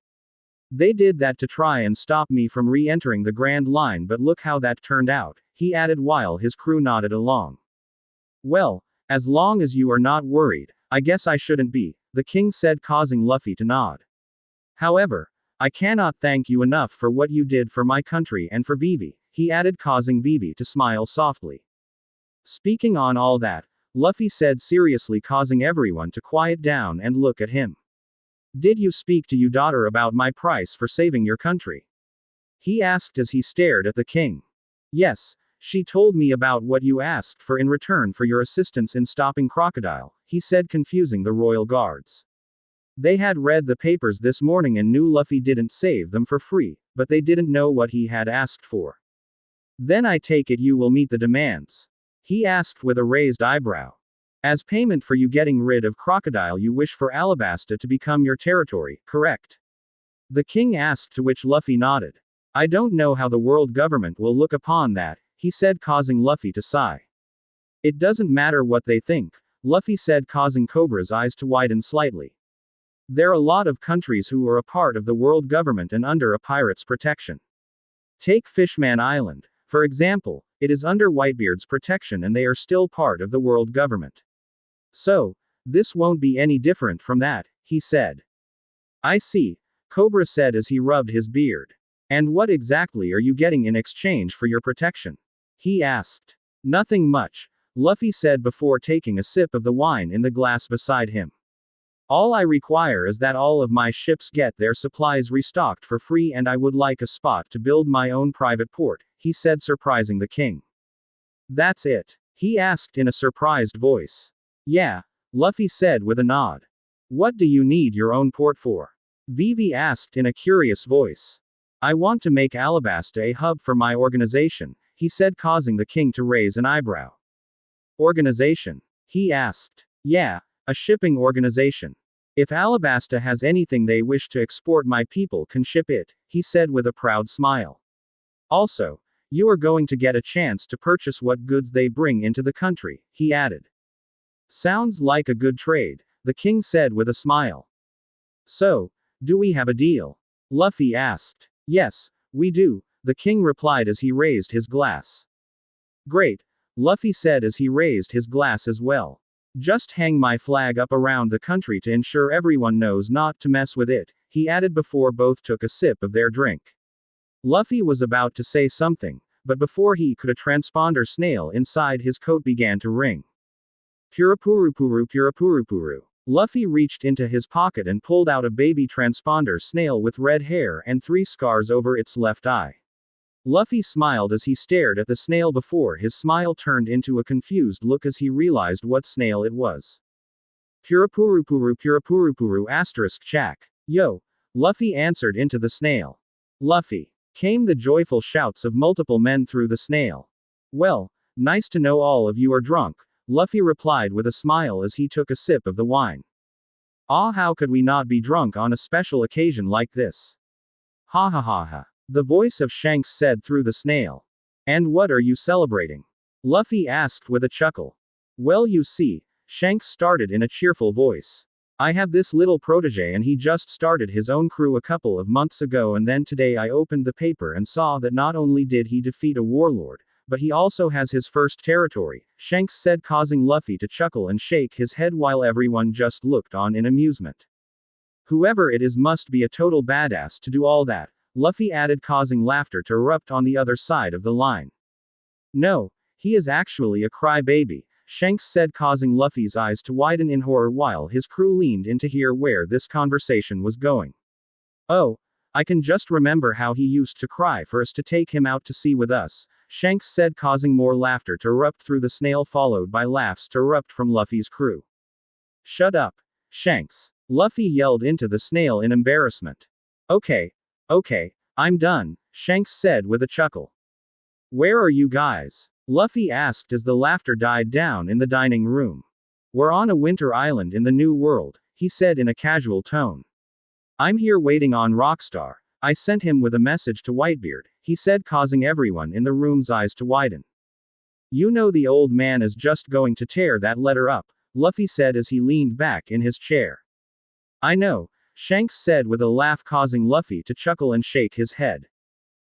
"They did that to try and stop me from re-entering the Grand Line, but look how that turned out," he added while his crew nodded along. "Well, as long as you are not worried, I guess I shouldn't be," the king said, causing Luffy to nod. "However, I cannot thank you enough for what you did for my country and for Vivi," he added, causing Vivi to smile softly. "Speaking on all that," Luffy said seriously, causing everyone to quiet down and look at him. "Did you speak to your daughter about my price for saving your country?" he asked as he stared at the king. "Yes, She told me about what you asked for in return for your assistance in stopping Crocodile, he said, confusing the royal guards. They had read the papers this morning and knew Luffy didn't save them for free, but they didn't know what he had asked for. Then I take it you will meet the demands? He asked with a raised eyebrow. As payment for you getting rid of Crocodile, you wish for Alabasta to become your territory, correct? The king asked, to which Luffy nodded. I don't know how the world government will look upon that, he said, causing Luffy to sigh. It doesn't matter what they think, Luffy said, causing Cobra's eyes to widen slightly. There are a lot of countries who are a part of the world government and under a pirate's protection. Take Fishman Island, for example, it is under Whitebeard's protection and they are still part of the world government. So, this won't be any different from that, he said. I see, Cobra said as he rubbed his beard. And what exactly are you getting in exchange for your protection? He asked. Nothing much, Luffy said before taking a sip of the wine in the glass beside him. All I require is that all of my ships get their supplies restocked for free, and I would like a spot to build my own private port, he said, surprising the king. That's it? He asked in a surprised voice. Yeah, Luffy said with a nod. What do you need your own port for? Vivi asked in a curious voice. I want to make Alabasta a hub for my organization, he said, causing the king to raise an eyebrow. Organization? He asked. Yeah, a shipping organization. If Alabasta has anything they wish to export, my people can ship it, he said with a proud smile. Also, you are going to get a chance to purchase what goods they bring into the country, he added. Sounds like a good trade, the king said with a smile. So, do we have a deal? Luffy asked. Yes, we do, the king replied as he raised his glass. Great, Luffy said as he raised his glass as well. Just hang my flag up around the country to ensure everyone knows not to mess with it, he added before both took a sip of their drink. Luffy was about to say something, but before he could, a transponder snail inside his coat began to ring. Purapurupuru Purapurupuru. Luffy reached into his pocket and pulled out a baby transponder snail with red hair and 3 scars over its left eye. Luffy smiled as he stared at the snail before his smile turned into a confused look as he realized what snail it was. Purapurupuru Purapurupuru * Chak. Yo! Luffy answered into the snail. Luffy! Came the joyful shouts of multiple men through the snail. Well, nice to know all of you are drunk, Luffy replied with a smile as he took a sip of the wine. Ah, how could we not be drunk on a special occasion like this? Ha ha ha ha. The voice of Shanks said through the snail. And what are you celebrating? Luffy asked with a chuckle. Well, you see, Shanks started in a cheerful voice. I have this little protege and he just started his own crew a couple of months ago, and then today I opened the paper and saw that not only did he defeat a warlord, but he also has his first territory, Shanks said, causing Luffy to chuckle and shake his head while everyone just looked on in amusement. Whoever it is must be a total badass to do all that, Luffy added, causing laughter to erupt on the other side of the line. No, he is actually a crybaby, Shanks said, causing Luffy's eyes to widen in horror while his crew leaned in to hear where this conversation was going. Oh, I can just remember how he used to cry for us to take him out to sea with us, Shanks said, causing more laughter to erupt through the snail followed by laughs to erupt from Luffy's crew. Shut up, Shanks! Luffy yelled into the snail in embarrassment. Okay, I'm done, Shanks said with a chuckle. Where are you guys? Luffy asked as the laughter died down in the dining room. We're on a winter island in the New World, he said in a casual tone. I'm here waiting on Rockstar. I sent him with a message to Whitebeard, he said, causing everyone in the room's eyes to widen. You know the old man is just going to tear that letter up, Luffy said as he leaned back in his chair. I know, Shanks said with a laugh, causing Luffy to chuckle and shake his head.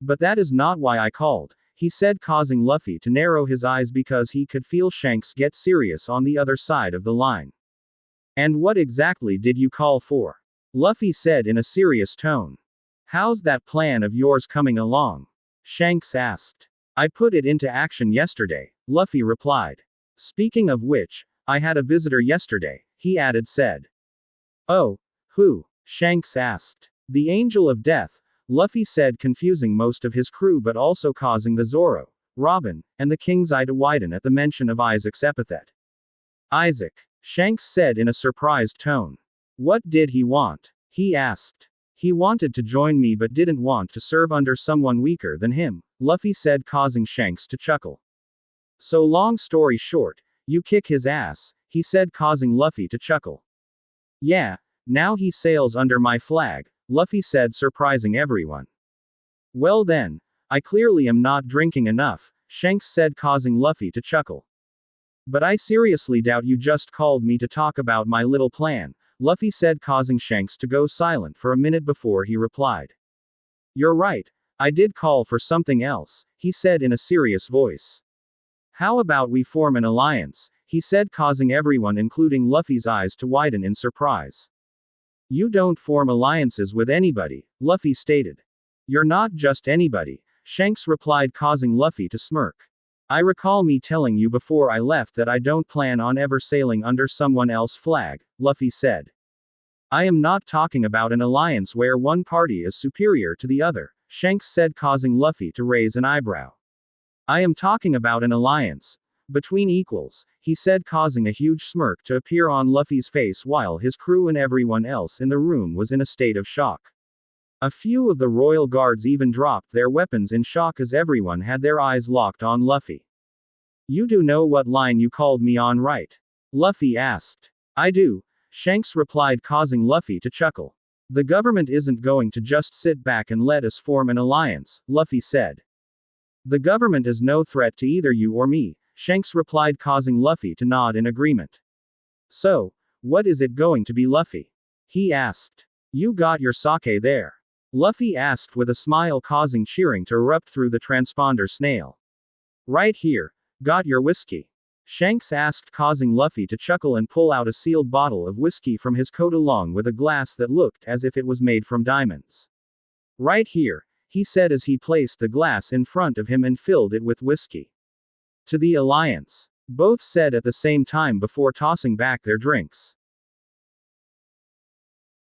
But that is not why I called, he said, causing Luffy to narrow his eyes because he could feel Shanks get serious on the other side of the line. And what exactly did you call for? Luffy said in a serious tone. How's that plan of yours coming along? Shanks asked. I put it into action yesterday, Luffy replied. Speaking of which, I had a visitor yesterday, he added said. Oh, who? Shanks asked. The Angel of Death, Luffy said, confusing most of his crew but also causing the Zoro, Robin, and the king's eye to widen at the mention of Isaac's epithet. Isaac, Shanks said in a surprised tone. What did he want? He asked. He wanted to join me but didn't want to serve under someone weaker than him, Luffy said, causing Shanks to chuckle. So long story short, you kick his ass, he said, causing Luffy to chuckle. Yeah, now he sails under my flag, Luffy said, surprising everyone. Well then, I clearly am not drinking enough, Shanks said, causing Luffy to chuckle. But I seriously doubt you just called me to talk about my little plan, Luffy said, causing Shanks to go silent for a minute before he replied. You're right, I did call for something else, he said in a serious voice. How about we form an alliance, he said, causing everyone including Luffy's eyes to widen in surprise. You don't form alliances with anybody, Luffy stated. You're not just anybody, Shanks replied, causing Luffy to smirk. I recall me telling you before I left that I don't plan on ever sailing under someone else's flag, Luffy said. I am not talking about an alliance where one party is superior to the other, Shanks said, causing Luffy to raise an eyebrow. I am talking about an alliance between equals, he said, causing a huge smirk to appear on Luffy's face while his crew and everyone else in the room was in a state of shock. A few of the royal guards even dropped their weapons in shock as everyone had their eyes locked on Luffy. You do know what line you called me on, right? Luffy asked. I do, Shanks replied, causing Luffy to chuckle. The government isn't going to just sit back and let us form an alliance, Luffy said. The government is no threat to either you or me, Shanks replied, causing Luffy to nod in agreement. So, what is it going to be, Luffy? He asked. You got your sake there? Luffy asked with a smile, causing cheering to erupt through the transponder snail. Right here. Got your whiskey? Shanks asked, causing Luffy to chuckle and pull out a sealed bottle of whiskey from his coat along with a glass that looked as if it was made from diamonds. Right here, he said as he placed the glass in front of him and filled it with whiskey. To the alliance. Both said at the same time before tossing back their drinks.